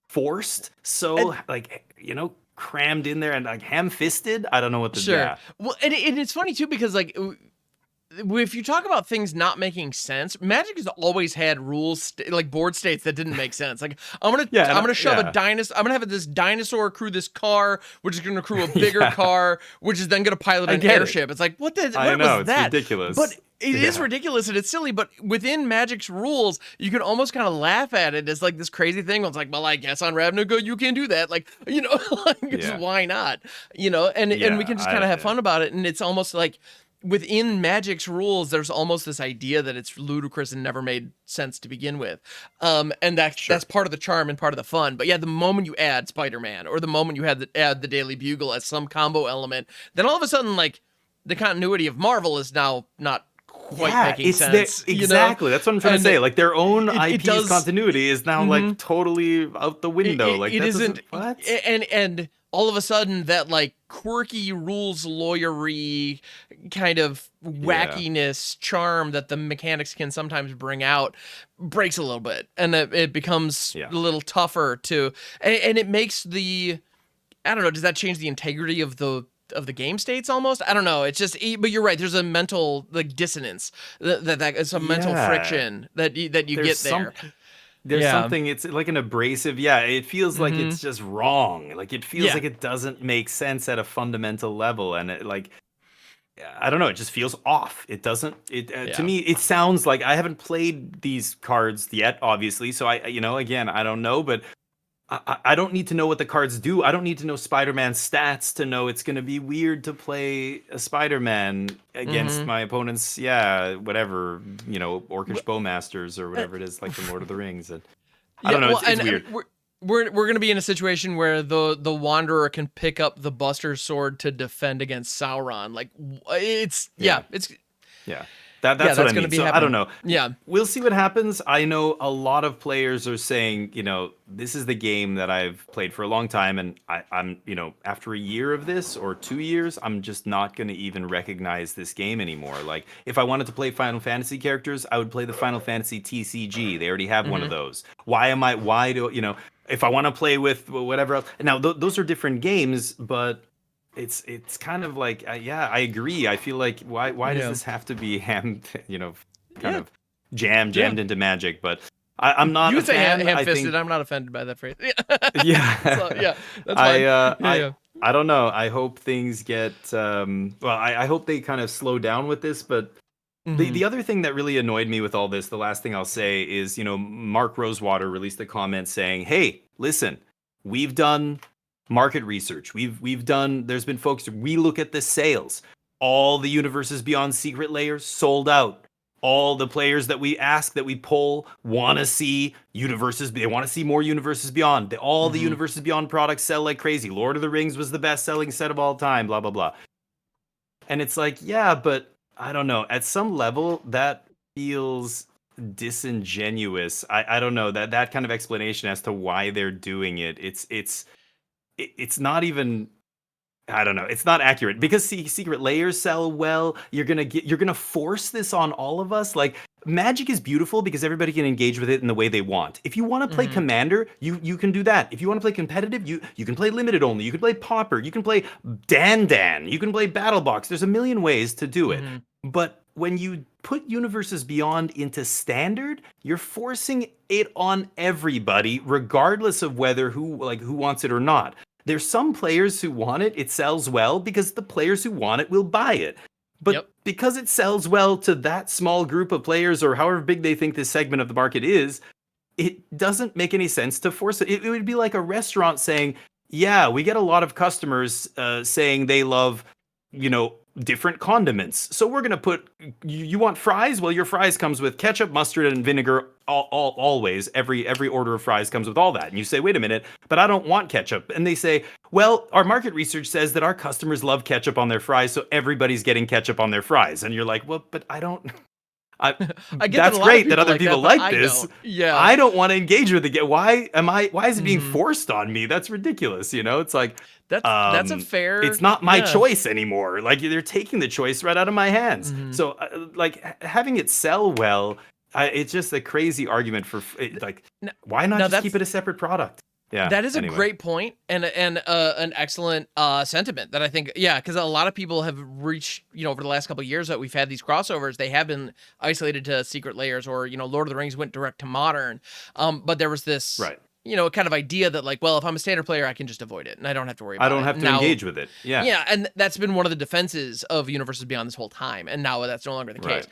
forced, so crammed in there and like ham-fisted. I don't know what to do. Well, and it's funny too, because like, if you talk about things not making sense, Magic has always had rules, like board states that didn't make sense. Like, I'm gonna shove a dinosaur. I'm gonna have this dinosaur crew this car, which is gonna crew a bigger car, which is then gonna pilot an airship. It's like, what was that? It's ridiculous. But it is ridiculous, and it's silly. But within Magic's rules, you can almost kind of laugh at it as like this crazy thing. It's like, well, I guess on Ravnica you can do that. Like, why not? And we can just kind of have fun about it. And it's almost like, within Magic's rules, there's almost this idea that it's ludicrous and never made sense to begin with. And that's part of the charm and part of the fun. But yeah, the moment you add Spider-Man, or the moment you add the Daily Bugle as some combo element, then all of a sudden, like, the continuity of Marvel is now not quite making sense. Exactly. That's what I'm trying to say. Like, their own IP's continuity is now like totally out the window. It isn't. What? And all of a sudden, that like quirky rules lawyery kind of wackiness charm that the mechanics can sometimes bring out breaks a little bit, and it becomes a little tougher to, and it makes I don't know, does that change the integrity of the game states almost? I don't know. It's just, but you're right. There's a mental like dissonance that it's a mental friction that you get there. There's something, it's like an abrasive, it feels like it's just wrong. Like, it feels like it doesn't make sense at a fundamental level. And it, like, I don't know, it just feels off. It doesn't, to me, it sounds like, I haven't played these cards yet, obviously. So again, I don't know, but I don't need to know what the cards do. I don't need to know Spider-Man's stats to know it's going to be weird to play a Spider-Man against my opponent's, whatever, Orcish Bowmasters or whatever it is, like the Lord of the Rings. And I don't know, it's weird. We're going to be in a situation where the Wanderer can pick up the Buster Sword to defend against Sauron. Like, it's Yeah. That's what I mean. So I don't know. Yeah. We'll see what happens. I know a lot of players are saying, this is the game that I've played for a long time. And I'm, after a year of this or 2 years, I'm just not going to even recognize this game anymore. Like, if I wanted to play Final Fantasy characters, I would play the Final Fantasy TCG. They already have one of those. If I want to play with whatever else. Now, those are different games, but it's kind of like, I agree. I feel like why does this have to be jammed into Magic? But I'm not. You a say fan. ham-fisted. I'm not offended by that phrase. Yeah. So, that's fine. I don't know. I hope things get. I hope they kind of slow down with this. But the other thing that really annoyed me with all this, the last thing I'll say is, Mark Rosewater released a comment saying, "Hey, listen, we've done market research. There's been folks, we look at the sales. All the Universes Beyond Secret Layers sold out. All the players that we ask, that we poll, want to see Universes. They want to see more Universes Beyond. All the Universes Beyond products sell like crazy. Lord of the Rings was the best-selling set of all time, blah, blah, blah." And it's like, yeah, but I don't know. At some level, that feels disingenuous. I don't know. That kind of explanation as to why they're doing it. It's not even, I don't know. It's not accurate because Secret Layers sell well. You're gonna force this on all of us. Like, Magic is beautiful because everybody can engage with it in the way they want. If you want to play Commander, you can do that. If you want to play competitive, you can play limited only. You can play Pauper. You can play Dan. You can play Battle Box. There's a million ways to do it. But when you put Universes Beyond into Standard, you're forcing it on everybody, regardless of who wants it or not. There's some players who want it. It sells well because the players who want it will buy it. But because it sells well to that small group of players, or however big they think this segment of the market is, it doesn't make any sense to force it. It would be like a restaurant saying, yeah, we get a lot of customers saying they love, different condiments. So we're going to put, you want fries? Well, your fries comes with ketchup, mustard, and vinegar. Always, every order of fries comes with all that. And you say, wait a minute, but I don't want ketchup. And they say, well, our market research says that our customers love ketchup on their fries, so everybody's getting ketchup on their fries. And you're like, well, but I don't. I get that's great that other people like this. Yeah, I don't want to engage with it. Why is it being forced on me? That's ridiculous. It's like, that's a fair. It's not my choice anymore. Like, they're taking the choice right out of my hands. So having it sell well, it's just a crazy argument for why not just keep it a separate product? Yeah, that is a great point and an excellent sentiment that I think, because a lot of people have reached, over the last couple of years that we've had these crossovers, they have been isolated to Secret Layers, or, Lord of the Rings went direct to Modern. But there was this, kind of idea that, like, well, if I'm a Standard player, I can just avoid it and I don't have to worry about it. I don't have to engage with it. Yeah. Yeah, and that's been one of the defenses of Universes Beyond this whole time, and now that's no longer the case.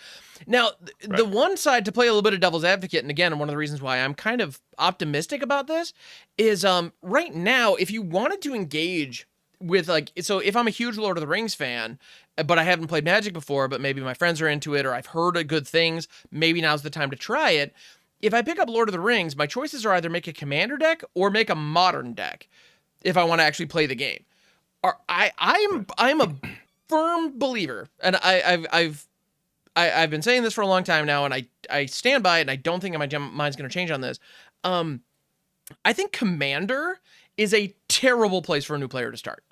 Now, the one side, to play a little bit of devil's advocate, and again, one of the reasons why I'm kind of optimistic about this is right now, if you wanted to engage with, so if I'm a huge Lord of the Rings fan, but I haven't played Magic before, but maybe my friends are into it, or I've heard good things, maybe now's the time to try it. If I pick up Lord of the Rings, my choices are either make a Commander deck or make a Modern deck if I want to actually play the game. I'm a firm believer, and I've been saying this for a long time now, and I stand by it, and I don't think my mind's going to change on this. I think Commander is a terrible place for a new player to start.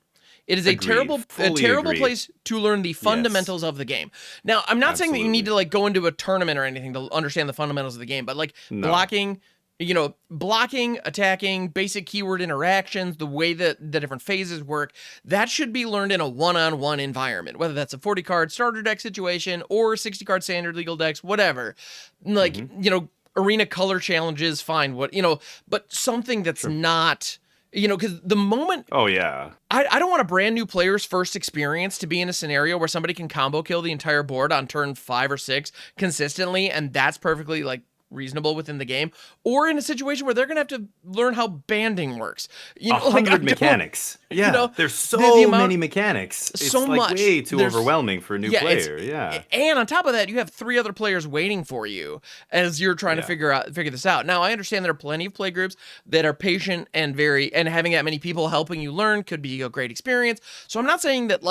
It is a terrible place to learn the fundamentals of the game. Now, I'm not saying that you need to go into a tournament or anything to understand the fundamentals of the game, but blocking, attacking, basic keyword interactions, the way that the different phases work, that should be learned in a one-on-one environment, whether that's a 40-card starter deck situation or 60-card standard legal decks, whatever. Arena color challenges, fine, but something that's not... because the moment... Oh, yeah. I don't want a brand new player's first experience to be in a scenario where somebody can combo kill the entire board on turn 5 or 6 consistently, and that's perfectly, reasonable within the game, or in a situation where they're going to have to learn how banding works. 100 mechanics. Yeah, there's so many mechanics. It's so much. Way too overwhelming for a new player. Yeah. And on top of that, you have 3 other players waiting for you as you're trying to figure this out. Now, I understand there are plenty of play groups that are patient and having that many people helping you learn could be a great experience. So I'm not saying that,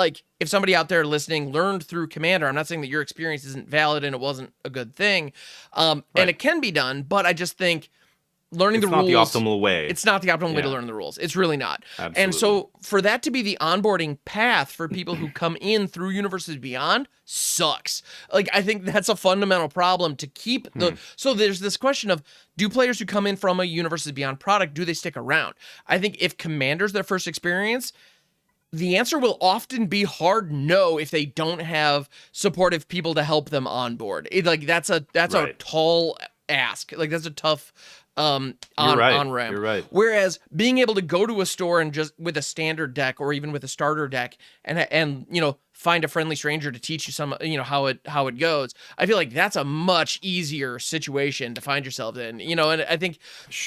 if somebody out there listening learned through Commander, I'm not saying that your experience isn't valid and it wasn't a good thing, and it can be done, but I just think learning the rules. It's not the optimal way. It's not the optimal way to learn the rules. It's really not. Absolutely. And so for that to be the onboarding path for people who come in through Universes Beyond sucks. Like, I think that's a fundamental problem to keep the... So there's this question of, do players who come in from a Universes Beyond product, do they stick around? I think if Commander's their first experience, the answer will often be hard no if they don't have supportive people to help them onboard. That's a tall ask. Like, that's a tough... on ramp. You're right. Whereas being able to go to a store and just with a standard deck or even with a starter deck and find a friendly stranger to teach you some how it goes, I feel like that's a much easier situation to find yourself in. And I think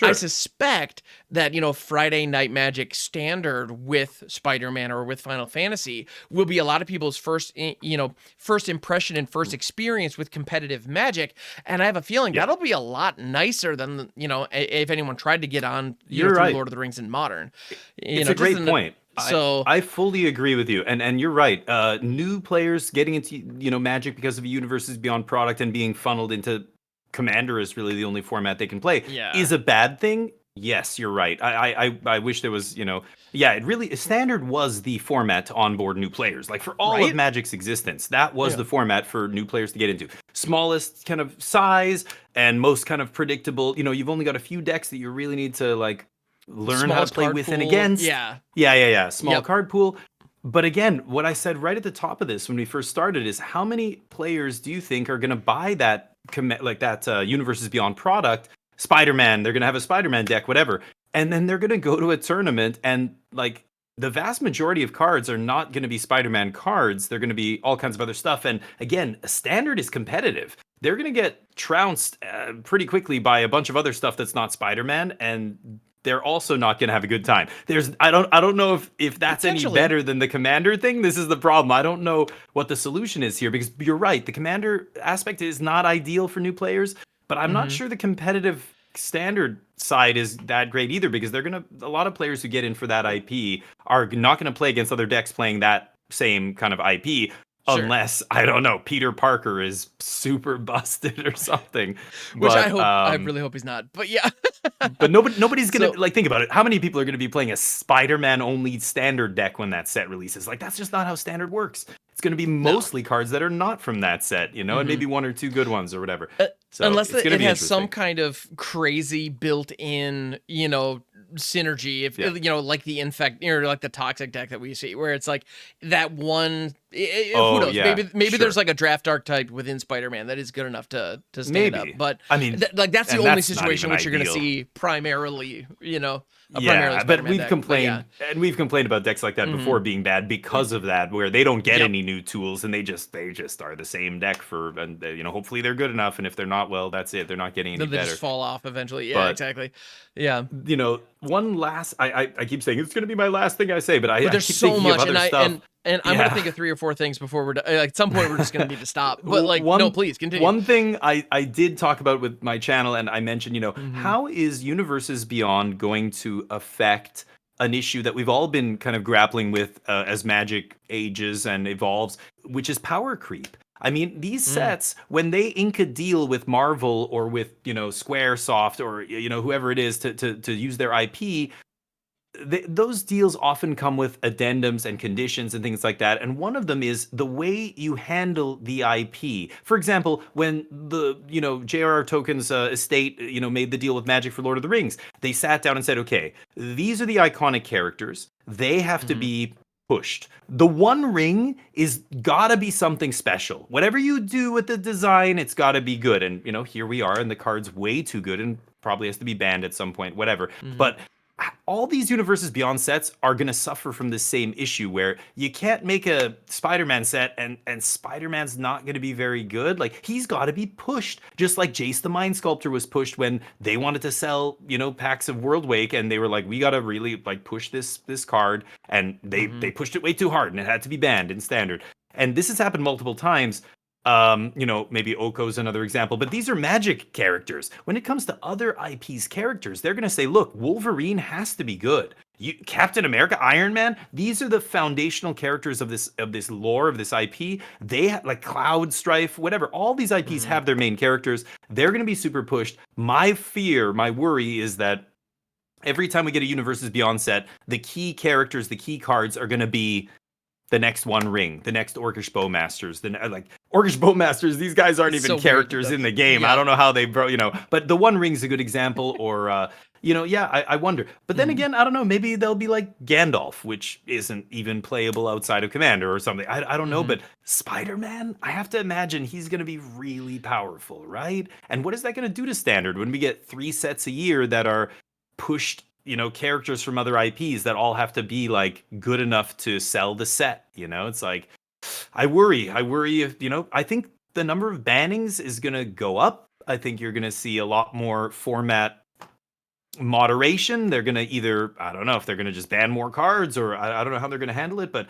I suspect that Friday Night Magic standard with Spider-Man or with Final Fantasy will be a lot of people's first impression and first experience with competitive Magic, and I have a feeling that'll be a lot nicer than if anyone tried to get on through Lord of the Rings in Modern. It's a great point. So I fully agree with you, and you're right. New players getting into Magic because of a Universes Beyond product and being funneled into Commander is really the only format they can play. Is a bad thing. Yes, you're right. I wish there was Standard was the format to onboard new players. Like for all of Magic's existence, that was the format for new players to get into. Smallest kind of size and most kind of predictable. You've only got a few decks that you really need to learn how to play with and against. Small card pool. But again, what I said right at the top of this when we first started is, how many players do you think are going to buy that Universes Beyond product? Spider-Man, they're going to have a Spider-Man deck, whatever. And then they're going to go to a tournament and the vast majority of cards are not going to be Spider-Man cards. They're going to be all kinds of other stuff. And again, a standard is competitive. They're going to get trounced pretty quickly by a bunch of other stuff that's not Spider-Man, and they're also not going to have a good time. I don't know if that's any better than the Commander thing. This is the problem. I don't know what the solution is here, because you're right. The Commander aspect is not ideal for new players, but I'm not sure the competitive standard side is that great either, because a lot of players who get in for that IP are not going to play against other decks playing that same kind of IP. Unless, I don't know, Peter Parker is super busted or something. Which I really hope he's not. But yeah. But nobody's going to, think about it. How many people are going to be playing a Spider-Man only standard deck when that set releases? That's just not how standard works. It's going to be mostly cards that are not from that set, and maybe one or two good ones or whatever. Unless it has some kind of crazy built-in, synergy, if like the infect or like the toxic deck that we see, where it's like that one. Who knows? Maybe there's like a draft archetype within Spider-Man that is good enough to stand up. But I mean, that's the only situation which you're going to see primarily. But we've complained and we've complained about decks like that before being bad because of that, where they don't get any new tools and they just are the same deck and hopefully they're good enough, and if they're not, well, that's it. They're not getting any better. They just fall off eventually. Yeah, exactly. Yeah. One last. I keep saying it's going to be my last thing I say, but there's keep so much, of other stuff. And I'm going to think of 3 or 4 things before we're done. At some point, we're just going to need to stop. But no, please continue. One thing I did talk about with my channel, and I mentioned, how is Universes Beyond going to affect an issue that we've all been kind of grappling with as Magic ages and evolves, which is power creep. I mean, these sets, when they ink a deal with Marvel or with, Squaresoft or, whoever it is to use their IP, those deals often come with addendums and conditions and things like that. And one of them is the way you handle the IP. For example, when the, J.R.R. Tolkien's estate, made the deal with Magic for Lord of the Rings, they sat down and said, okay, these are the iconic characters. They have to be pushed. The One Ring is gotta be something special. Whatever you do with the design, it's gotta be good. And, here we are, and the card's way too good and probably has to be banned at some point, whatever. But all these Universes Beyond sets are going to suffer from the same issue, where you can't make a Spider-Man set and Spider-Man's not going to be very good. He's got to be pushed, just like Jace the Mind Sculptor was pushed when they wanted to sell, packs of World Wake, and they were like, we got to really push this card, and they pushed it way too hard, and it had to be banned in Standard. And this has happened multiple times. Maybe Oko's another example, but these are Magic characters. When it comes to other IP's characters, they're going to say, look, Wolverine has to be good. Captain America, Iron Man, these are the foundational characters of this lore, of this IP. They like Cloud, Strife, whatever. All these IPs have their main characters. They're going to be super pushed. My worry is that every time we get a Universes Beyond set, the key characters, the key cards are going to be the next One Ring, the next Orcish Bowmasters, Orcish Bowmasters. These guys aren't even characters in the game. Yeah. I don't know how they but the One Ring's a good example. Or I wonder. But then again, I don't know. Maybe they'll be like Gandalf, which isn't even playable outside of Commander or something. I don't know. But Spider-Man, I have to imagine he's going to be really powerful, right? And what is that going to do to Standard when we get 3 sets a year that are pushed? Characters from other IPs that all have to be like good enough to sell the set. It's like, I worry if, I think the number of bannings is going to go up. I think you're going to see a lot more format moderation. They're going to either, I don't know if they're going to just ban more cards, or I don't know how they're going to handle it, but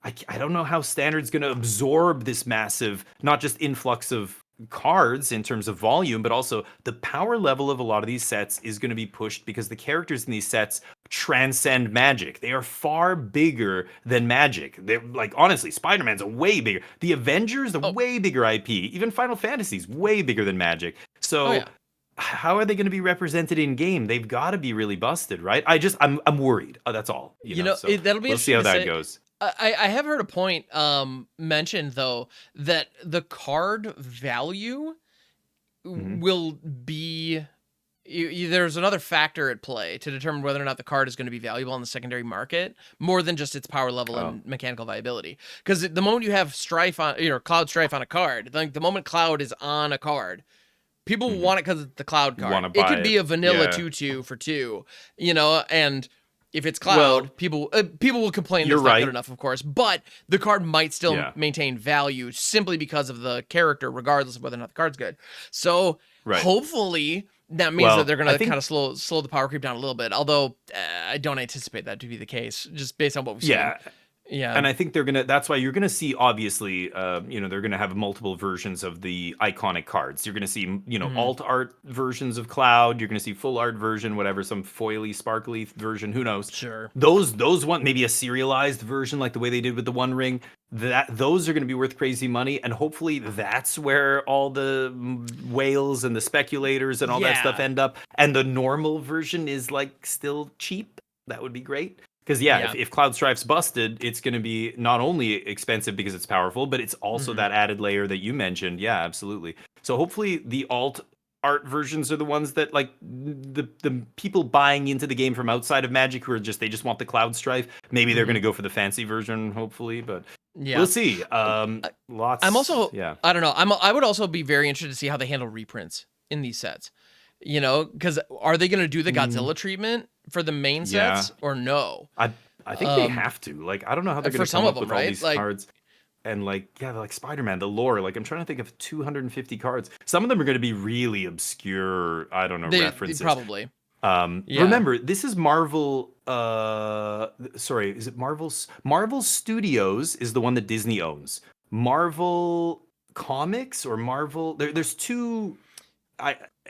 I don't know how Standard's going to absorb this massive, not just influx of cards in terms of volume, but also the power level of a lot of these sets is going to be pushed because the characters in these sets transcend Magic. They are far bigger than Magic. They're like, honestly, Spider-Man's a way bigger. The Avengers, way bigger IP. Even Final Fantasy's way bigger than Magic. So how are they going to be represented in game? They've got to be really busted, right? I'm worried. That's all. That'll be we'll see how that goes. I have heard a point mentioned, though, that the card value will be... there's another factor at play to determine whether or not the card is going to be valuable on the secondary market, more than just its power level and mechanical viability. Because the moment you have Strife on, Cloud Strife on a card, like the moment Cloud is on a card, people want it because it's the Cloud card. It could be a vanilla 2/2 for 2, and... if it's Cloud, people will complain that's not good enough, of course. But the card might still maintain value simply because of the character, regardless of whether or not the card's good. So hopefully that means that they're going to kind of slow the power creep down a little bit. Although I don't anticipate that to be the case, just based on what we've seen. Yeah. And I think that's why you're going to see, obviously, they're going to have multiple versions of the iconic cards. You're going to see, alt art versions of Cloud. You're going to see full art version, whatever, some foily, sparkly version. Who knows? Sure. Those one, maybe a serialized version like the way they did with the One Ring. Those are going to be worth crazy money. And hopefully that's where all the whales and the speculators and all that stuff end up. And the normal version is like still cheap. That would be great. Because if Cloud Strife's busted, it's going to be not only expensive because it's powerful, but it's also that added layer that you mentioned. Yeah, absolutely. So hopefully the alt art versions are the ones that like the people buying into the game from outside of Magic who are they just want the Cloud Strife. Maybe they're going to go for the fancy version, hopefully, but we'll see. Lots. I'm also I don't know. I would also be very interested to see how they handle reprints in these sets. Because are they going to do the Godzilla treatment for the main sets or no? I think they have to. Like, I don't know how they're going to come up with all these cards. And like Spider-Man, the lore. Like, I'm trying to think of 250 cards. Some of them are going to be really obscure. I don't know, references. Probably. Remember, this is Marvel. Sorry, is it Marvel's? Marvel Studios is the one that Disney owns. Marvel Comics or Marvel. There's two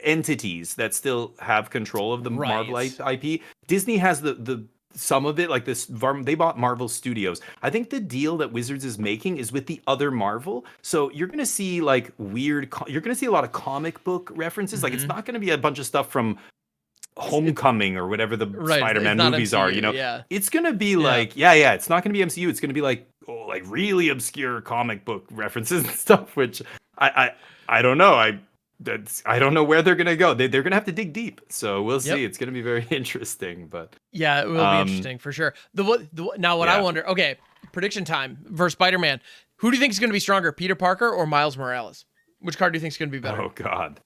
entities that still have control of the Marvel IP. Disney has the some of it, like this. They bought Marvel Studios. I think the deal that Wizards is making is with the other Marvel. So you're gonna see like weird. You're gonna see a lot of comic book references. Like it's not gonna be a bunch of stuff from Homecoming or whatever the Spider-Man movies MCU, are. It's gonna be like it's not gonna be MCU. It's gonna be like really obscure comic book references and stuff. Which I don't know. I don't know where they're going to go. They're going to have to dig deep. So we'll see. It's going to be very interesting. But yeah, it will be interesting for sure. Now, what I wonder, okay, prediction time versus Spider-Man. Who do you think is going to be stronger, Peter Parker or Miles Morales? Which card do you think is going to be better? Oh, God.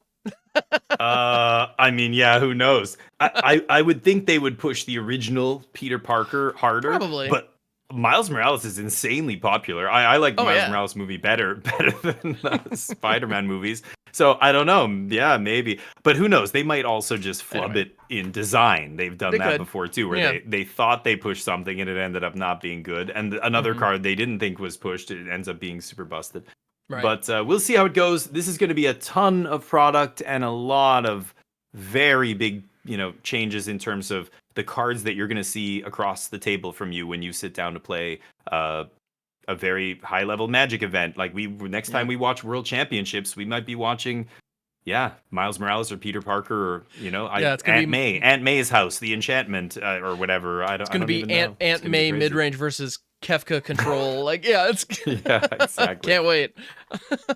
I mean, who knows? I would think they would push the original Peter Parker harder. Probably. But Miles Morales is insanely popular. I like the Miles Morales movie better than the Spider-Man movies. So I don't know. Yeah, maybe. But who knows? They might also just flub it in design. They've done that before too, where they thought they pushed something and it ended up not being good. And another card they didn't think was pushed, it ends up being super busted. Right. But we'll see how it goes. This is going to be a ton of product and a lot of very big, changes in terms of the cards that you're going to see across the table from you when you sit down to play a very high level Magic event. Like next time we watch World Championships, we might be watching Miles Morales or Peter Parker, or Aunt May's house, the enchantment or whatever. It's going to be Aunt May mid range versus Kefka control. It's exactly. Can't wait.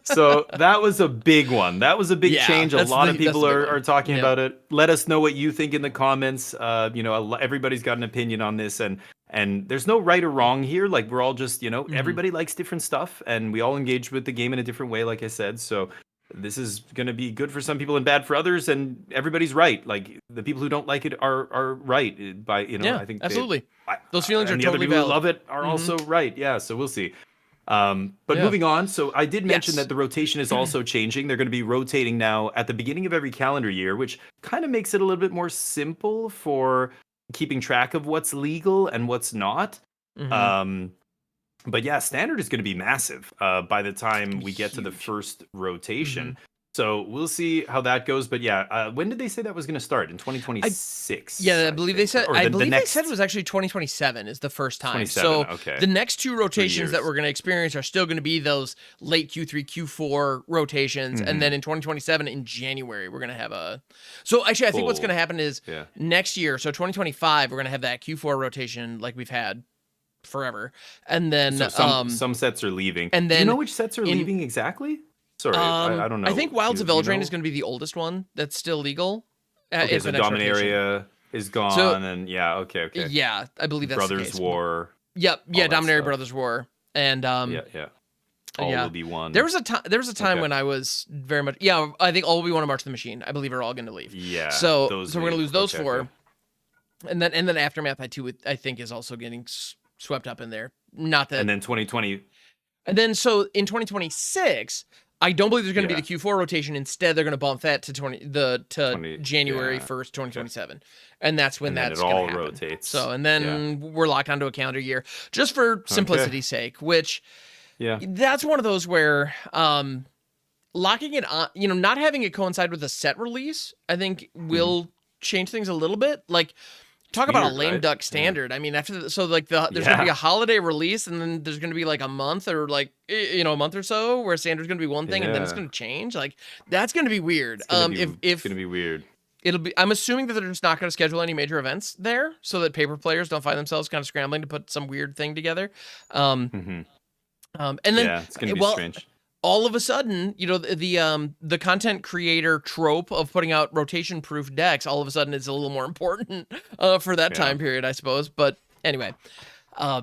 So that was a big one. That was a big change. A lot of people are talking about it. Let us know what you think in the comments. Everybody's got an opinion on this, and there's no right or wrong here. Like, we're all just everybody likes different stuff, and we all engage with the game in a different way, like I said. So this is going to be good for some people and bad for others, and everybody's right. Like, the people who don't like it are right. I think absolutely. Those feelings are totally valid. The other people who love it are also right. Yeah, so we'll see. But moving on, so I did mention that the rotation is also changing. They're going to be rotating now at the beginning of every calendar year, which kind of makes it a little bit more simple for keeping track of what's legal and what's not. But yeah, standard is going to be massive by the time we get to the first rotation. So we'll see how that goes. But yeah, when did they say that was going to start? In 2026? I believe they said. They said it was actually 2027 is the first time. So the next two rotations that we're going to experience are still going to be those late Q3, Q4 rotations, and then in 2027 in January we're going to have a. So actually, I think what's going to happen is next year. So 2025 we're going to have that Q4 rotation like we've had forever, and then some sets are leaving. And then, do you know which sets are leaving exactly? Sorry, I don't know. I think Wilds of Eldraine is going to be the oldest one that's still legal. Okay, so Dominaria is gone, and okay. Yeah, I believe that's Brothers the case. War. Yep, Dominaria, Brothers War, and all will be one. There was a time when I was very much I think all will be one of March of the Machine. I believe are all going to leave. Yeah. So we're going to lose those four, and then Aftermath I think is also getting swept up in there. Not that. And then 2020. And then so in 2026. I don't believe there's going to be the Q4 rotation. Instead, they're going to bump that to January 1st, 2027, and that's when that's going to happen. Rotates. So, and then we're locked onto a calendar year, just for simplicity's sake. Which, that's one of those where locking it on, not having it coincide with a set release, I think will change things a little bit. Like. Talk about a lame duck standard. I mean, after there's going to be a holiday release, and then there's going to be like a month or a month or so where standard's going to be one thing, and then it's going to change. Like, that's going to be weird. It's going to be weird. I'm assuming that they're just not going to schedule any major events there, so that paper players don't find themselves kind of scrambling to put some weird thing together. And then it's going to be strange. All of a sudden, the content creator trope of putting out rotation-proof decks all of a sudden is a little more important for that time period, I suppose. But anyway, so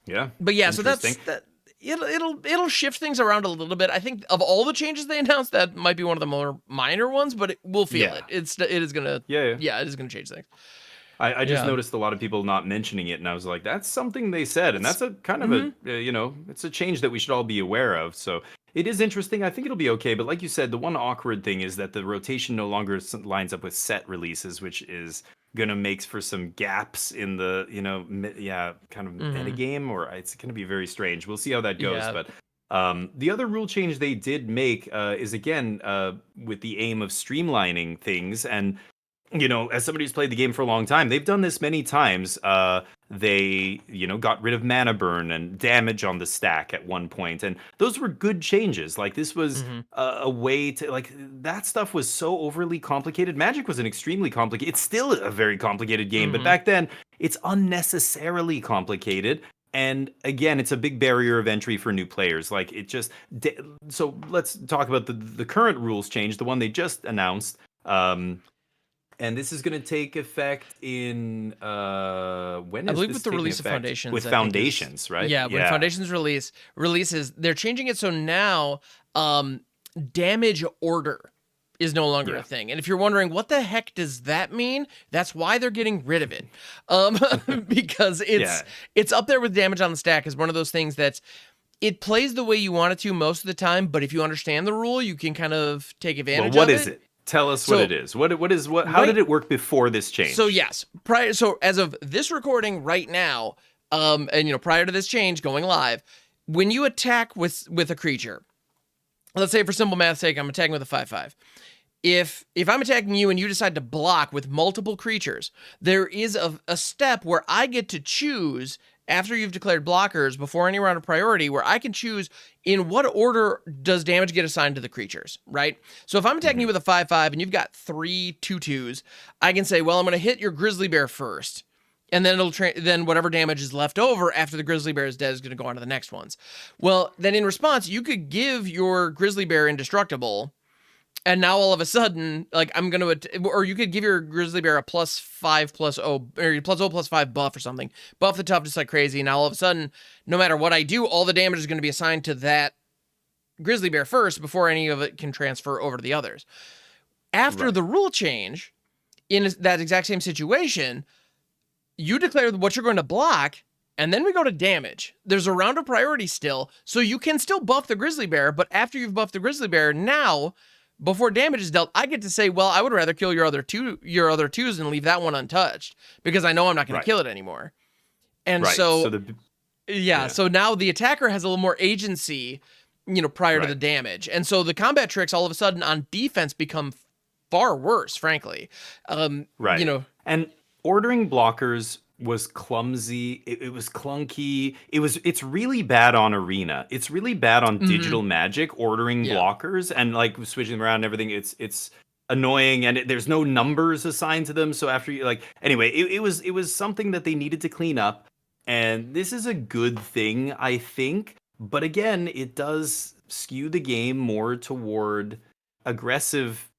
that. It'll shift things around a little bit. I think of all the changes they announced, that might be one of the more minor ones, but we'll feel it. It is gonna it is gonna change things. I just noticed a lot of people not mentioning it, and I was like, that's something they said, and that's a kind of it's a change that we should all be aware of. So it is interesting. I think it'll be okay, but like you said, the one awkward thing is that the rotation no longer lines up with set releases, which is gonna make for some gaps in the kind of metagame, or it's gonna be very strange. We'll see how that goes. But the other rule change they did make is again with the aim of streamlining things. And as somebody who's played the game for a long time, they've done this many times. They, got rid of mana burn and damage on the stack at one point, and those were good changes. Like, this was a way to, that stuff was so overly complicated. Magic was an extremely complicated. It's still a very complicated game, but back then it's unnecessarily complicated. And again, it's a big barrier of entry for new players. Like, it just. So let's talk about the current rules change, the one they just announced. And this is going to take effect in when is I believe this with the release effect? of Foundations. With Foundations, right? Yeah, when Foundations releases, they're changing it so now damage order is no longer a thing. And if you're wondering what the heck does that mean, that's why they're getting rid of it. Because it's up there with damage on the stack is one of those things that's it plays the way you want it to most of the time, but if you understand the rule, you can kind of take advantage of it. What is it? Tell us what it is. How did it work before this change? So yes, so as of this recording right now, and prior to this change going live, when you attack with a creature, let's say for simple math's sake, I'm attacking with a 5/5. if I'm attacking you and you decide to block with multiple creatures, there is a step where I get to choose after you've declared blockers before any round of priority, where I can choose in what order does damage get assigned to the creatures, right? So if I'm attacking you with a 5/5 and you've got 3 2/2s, I can say, well, I'm going to hit your Grizzly Bear first. And then then whatever damage is left over after the Grizzly Bear is dead is going to go on to the next ones. Well, then in response, you could give your Grizzly Bear indestructible, and now all of a sudden, like or you could give your Grizzly Bear a +5/+0, or +0/+5 buff or something. Buff the toughness like crazy, and now all of a sudden, no matter what I do, all the damage is going to be assigned to that Grizzly Bear first before any of it can transfer over to the others. After the rule change, in that exact same situation, you declare what you're going to block, and then we go to damage. There's a round of priority still, so you can still buff the Grizzly Bear, but after you've buffed the Grizzly Bear, now, before damage is dealt, I get to say, well, I would rather kill your other twos and leave that one untouched, because I know I'm not going to kill it anymore. And so now the attacker has a little more agency, prior to the damage. And so the combat tricks all of a sudden on defense become far worse, frankly. And ordering blockers was clumsy. It was clunky. It's really bad on Arena. It's really bad on digital Magic, ordering blockers and like switching them around and everything. It's annoying, and there's no numbers assigned to them. So after you anyway, it was something that they needed to clean up. And this is a good thing, I think. But again, it does skew the game more toward aggressive,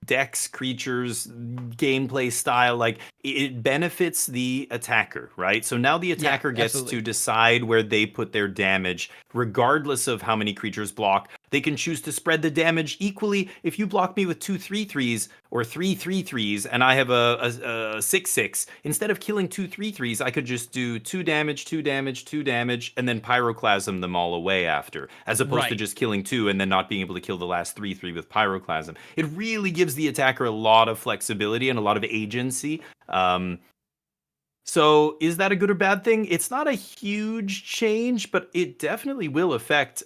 decks, creatures, gameplay style. Like, it benefits the attacker, right? So now the attacker gets to decide where they put their damage, regardless of how many creatures block. They can choose to spread the damage equally. If you block me with 2 3/3s or 3 3/3s, and I have a 6/6, instead of killing 2 3/3s, I could just do 2 damage, 2 damage, 2 damage, and then pyroclasm them all away after, as opposed to just killing 2 and then not being able to kill the last 3/3 with pyroclasm. It really gives the attacker a lot of flexibility and a lot of agency. So is that a good or bad thing? It's not a huge change, but it definitely will affect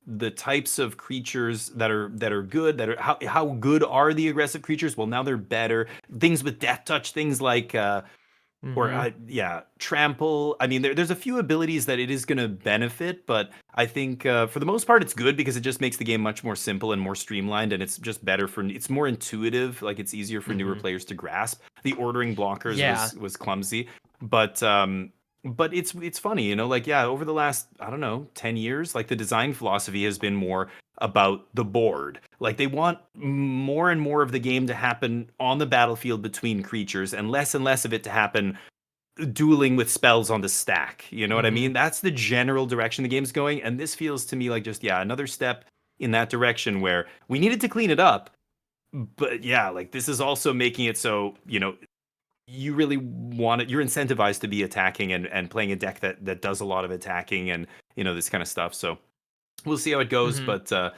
the types of creatures that are good. How good are the aggressive creatures? Well, now they're better. Things with death touch, things like trample. I mean, there's a few abilities that it is going to benefit, but I think for the most part, it's good because it just makes the game much more simple and more streamlined, and it's just better it's more intuitive. Like, it's easier for newer players to grasp. The ordering blockers was clumsy, but it's funny, over the last, I don't know, 10 years, like, the design philosophy has been more about the board. Like, they want more and more of the game to happen on the battlefield between creatures, and less of it to happen dueling with spells on the stack. You know what I mean? That's the general direction the game's going, and this feels to me like just another step in that direction, where we needed to clean it up, but this is also making it so you really want it. You're incentivized to be attacking and playing a deck that does a lot of attacking and this kind of stuff. So we'll see how it goes, but I'm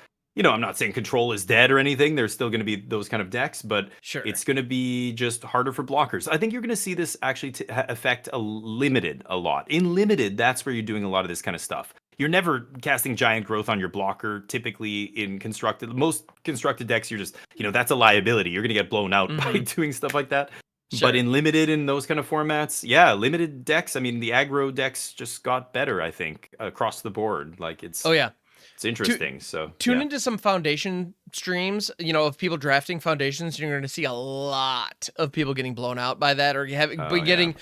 not saying control is dead or anything. There's still going to be those kind of decks, but it's going to be just harder for blockers. I think you're going to see this actually affect limited a lot. In limited, that's where you're doing a lot of this kind of stuff. You're never casting giant growth on your blocker. Typically in most constructed decks, you're just, that's a liability. You're going to get blown out by doing stuff like that. Sure. But in limited, in those kind of formats, limited decks. I mean, the aggro decks just got better, I think, across the board. Like, it's it's interesting. Tune into some Foundation streams, of people drafting Foundations. You're going to see a lot of people getting blown out by that, or choosing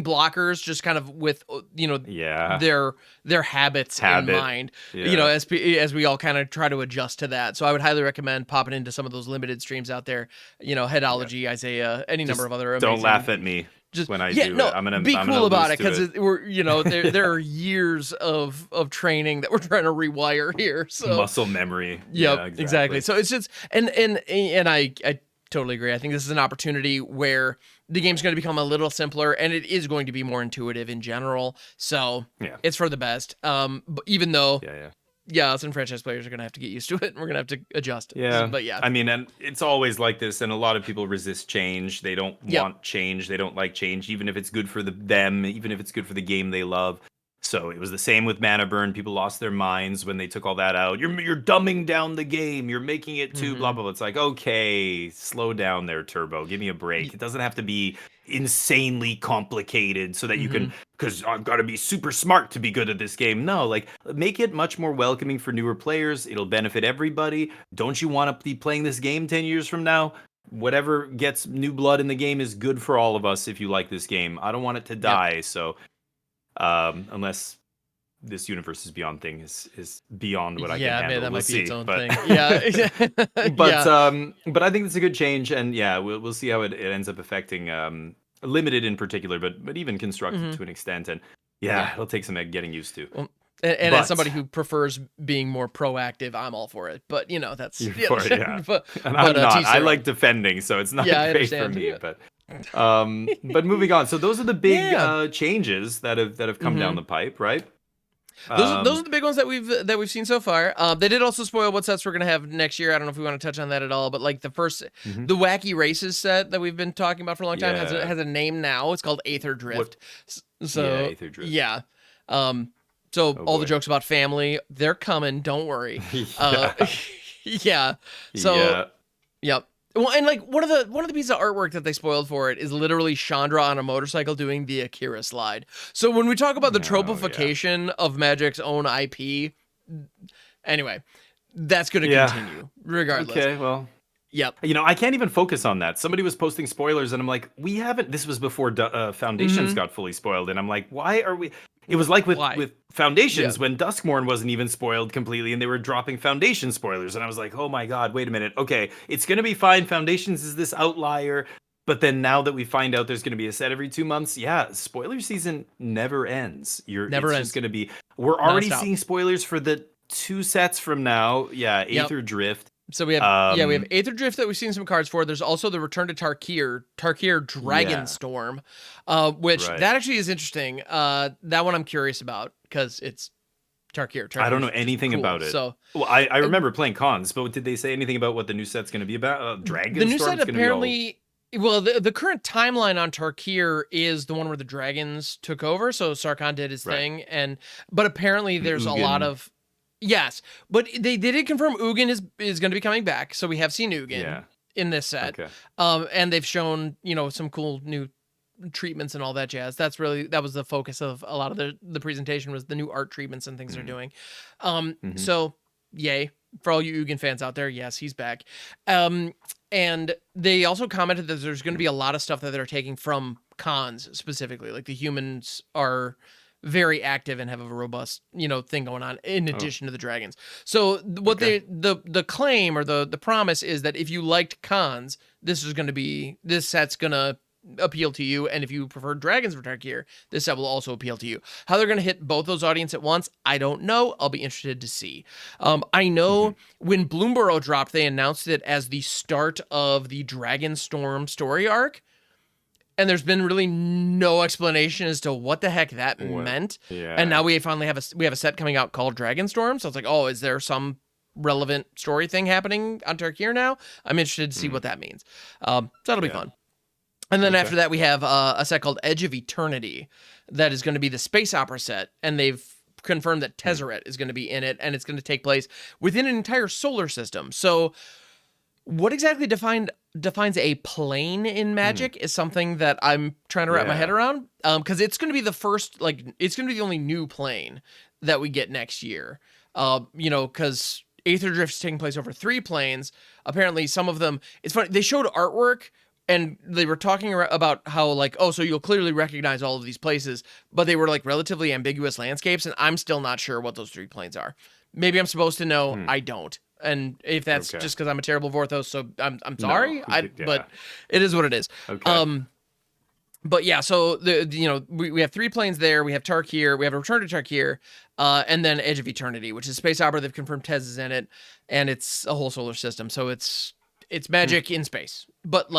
blockers just kind of with their habits in mind. As we all kind of try to adjust to that. So I would highly recommend popping into some of those limited streams out there. Headology, Isaiah, any number of other amazing. Don't laugh at me. When I do it, I'm gonna be cool about it, because there are years of training that we're trying to rewire here. So muscle memory. Yep, exactly. So it's just and I totally agree. I think this is an opportunity where the game's going to become a little simpler, and it is going to be more intuitive in general. So it's for the best. But even though us and franchise players are going to have to get used to it, and we're going to have to adjust. Yeah. But I mean, and it's always like this, and a lot of people resist change. They don't want change. They don't like change, even if it's good for them, even if it's good for the game they love. So it was the same with Mana Burn. People lost their minds when they took all that out. You're dumbing down the game. You're making it too blah blah blah. It's like, okay, slow down there, Turbo. Give me a break. It doesn't have to be insanely complicated so that you can, because I've got to be super smart to be good at this game. No, like, make it much more welcoming for newer players. It'll benefit everybody. Don't you want to be playing this game 10 years from now? Whatever gets new blood in the game is good for all of us if you like this game. I don't want it to die. So unless this Universe is Beyond thing is beyond what I can handle. That might be its own thing. But I think it's a good change, and we'll see how it ends up affecting limited in particular, but even constructed to an extent, and it'll take some getting used to. Well, and as somebody who prefers being more proactive, I'm all for it. But that's you're for it, yeah. And I'm not. I like defending, so it's not great for me. But moving on. So those are the big changes that have come down the pipe, right? Those are the big ones that we've seen so far. They did also spoil what sets we're gonna have next year. I don't know if we want to touch on that at all, but like the first, the Wacky Races set that we've been talking about for a long time has a name now. It's called Aether Drift. Aether Drift. Yeah. So all the jokes about family, they're coming. Don't worry. So, yep. Well, and like one of the pieces of artwork that they spoiled for it is literally Chandra on a motorcycle doing the Akira slide. So when we talk about the tropification of Magic's own IP, anyway, that's going to continue regardless. Okay, well. Yep. I can't even focus on that. Somebody was posting spoilers, and I'm like, we haven't. This was before Foundations got fully spoiled, and I'm like, why are we? It was like with Foundations when Duskmorn wasn't even spoiled completely, and they were dropping Foundation spoilers, and I was like, oh my god, wait a minute. Okay, it's gonna be fine. Foundations is this outlier, but then now that we find out there's gonna be a set every 2 months, spoiler season never ends. It's just gonna be. We're already seeing spoilers for the 2 sets from now. Yeah, Aether Drift. So we have we have Aether Drift that we've seen some cards for. There's also the Return to Tarkir Dragonstorm, which that actually is interesting. That one I'm curious about because it's Tarkir. I don't know anything about it. So I remember playing cons, but did they say anything about what the new set's going to be about? Dragonstorm's the new set apparently. Well, the current timeline on Tarkir is the one where the dragons took over. So Sarkhan did his thing, but apparently there's a lot of. Yes, but they did confirm Ugin is going to be coming back, so we have seen Ugin in this set. Okay. And they've shown some cool new treatments and all that jazz. That was the focus of a lot of the presentation was the new art treatments and things they're doing. So yay for all you Ugin fans out there. Yes, he's back. And they also commented that there's going to be a lot of stuff that they're taking from cons specifically, like the humans are very active and have a robust, thing going on in addition to the dragons. So what the claim or the promise is that if you liked cons, this set's going to appeal to you. And if you prefer dragons for Tarkir, this set will also appeal to you. How they're going to hit both those audiences at once, I don't know. I'll be interested to see. I know when Bloomborough dropped, they announced it as the start of the Dragonstorm story arc. And there's been really no explanation as to what the heck that meant. Yeah. And now we finally have a set coming out called Dragonstorm. So it's like, is there some relevant story thing happening on Tarkir now? I'm interested to see what that means. So that'll be fun. And then after that, we have a set called Edge of Eternity that is going to be the space opera set. And they've confirmed that Tezzeret is going to be in it. And it's going to take place within an entire solar system. So what exactly defines a plane in Magic is something that I'm trying to wrap my head around. Because it's going to be the first, it's going to be the only new plane that we get next year. Because Aether Drift is taking place over 3 planes. Apparently, some of them, it's funny, they showed artwork and they were talking about how, so you'll clearly recognize all of these places, but they were relatively ambiguous landscapes, and I'm still not sure what those 3 planes are. Maybe I'm supposed to know. I don't. And if that's just because I'm a terrible Vorthos, so I'm sorry. But it is what it is. Okay. But yeah, so we have 3 planes there. We have Tarkir. We have a Return to Tarkir, and then Edge of Eternity, which is space opera. They've confirmed Tez is in it, and it's a whole solar system. So it's Magic in space, but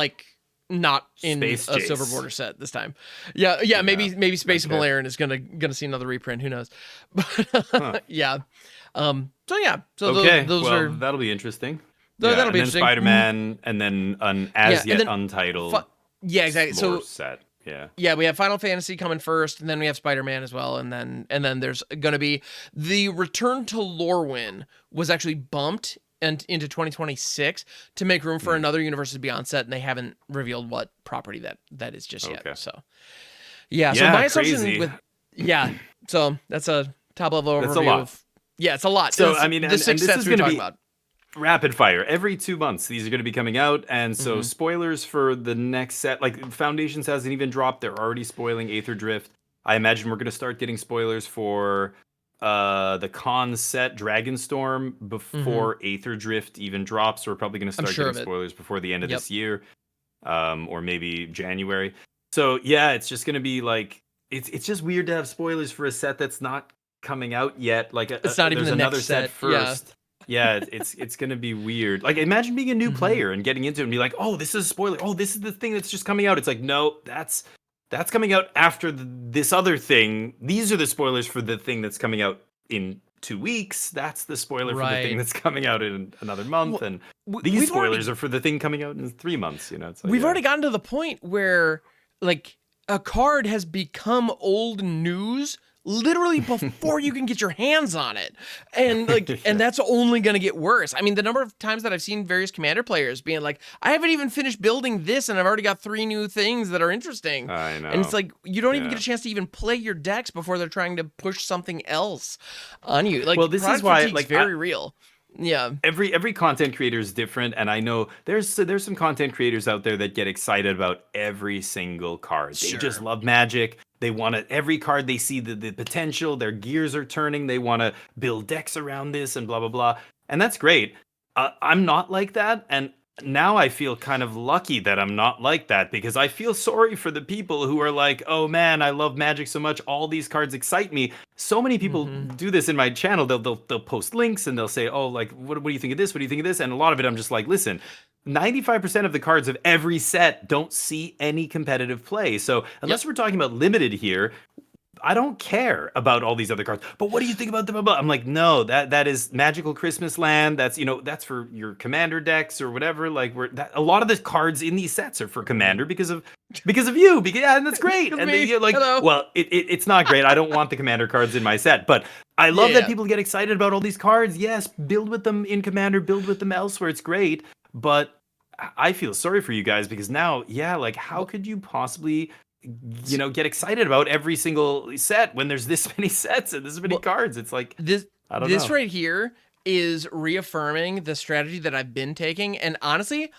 not in Space a Jace. silver border set this time. Yeah. Maybe Space Malaran is gonna see another reprint. Who knows? But yeah. So those are that'll be interesting. That'll be interesting. Spider-Man, and then an untitled exactly. set. Yeah, we have Final Fantasy coming first, and then we have Spider-Man as well, and then there's gonna be the Return to Lorwyn was actually bumped and into 2026 to make room for another Universes Beyond set, and they haven't revealed what property that is just yet. So so my assumption with so that's a top level overview. That's a lot. It's a lot. So I mean, the six this sets is we're going to talking be about. Rapid fire every 2 months. These are going to be coming out, and so spoilers for the next set. Like Foundations hasn't even dropped. They're already spoiling Aether Drift. I imagine we're going to start getting spoilers for the con set Dragonstorm before Aether Drift even drops. So we're probably going to start getting spoilers before the end of this year, or maybe January. So yeah, it's just going to be like it's just weird to have spoilers for a set that's not coming out yet. Like it's not even there's the another next set first. Yeah, it's gonna be weird. Like imagine being a new player and getting into it and be like, oh, this is a spoiler. Oh, this is the thing that's just coming out. It's like, no, that's coming out after this other thing. These are the spoilers for the thing that's coming out in 2 weeks. That's the spoiler for the thing that's coming out in another month. And these spoilers are for the thing coming out in 3 months. You know, it's like, we've already gotten to the point where like a card has become old news literally before you can get your hands on it. And like and that's only going to get worse. I mean, the number of times that I've seen various Commander players being like, I haven't even finished building this and I've already got 3 new things that are interesting. I know. And it's like you don't even get a chance to even play your decks before they're trying to push something else on you. Like, well, this is why like very real. Yeah. Every content creator is different, and I know there's some content creators out there that get excited about every single card. They just love Magic. They want to, every card they see the potential, their gears are turning. They want to build decks around this and blah, blah, blah. And that's great. I'm not like that. And now I feel kind of lucky that I'm not like that, because I feel sorry for the people who are like, oh man, I love Magic so much. All these cards excite me. So many people do this in my channel. They'll post links and they'll say, oh, like, what do you think of this? What do you think of this? And a lot of it, I'm just like, listen, 95% of the cards of every set don't see any competitive play. So unless we're talking about limited here, I don't care about all these other cards. But what do you think about them? I'm like, no, that is Magical Christmas Land. That's, you know, that's for your Commander decks or whatever. Like a lot of the cards in these sets are for Commander because of you. And that's great. And you're like, well, it's not great. I don't want the Commander cards in my set, but I love that people get excited about all these cards. Yes, build with them in Commander, build with them elsewhere. It's great. But I feel sorry for you guys, because now, like, how could you possibly, you know, get excited about every single set when there's this many sets and this many cards? It's like, I don't know. This right here is reaffirming the strategy that I've been taking. And honestly,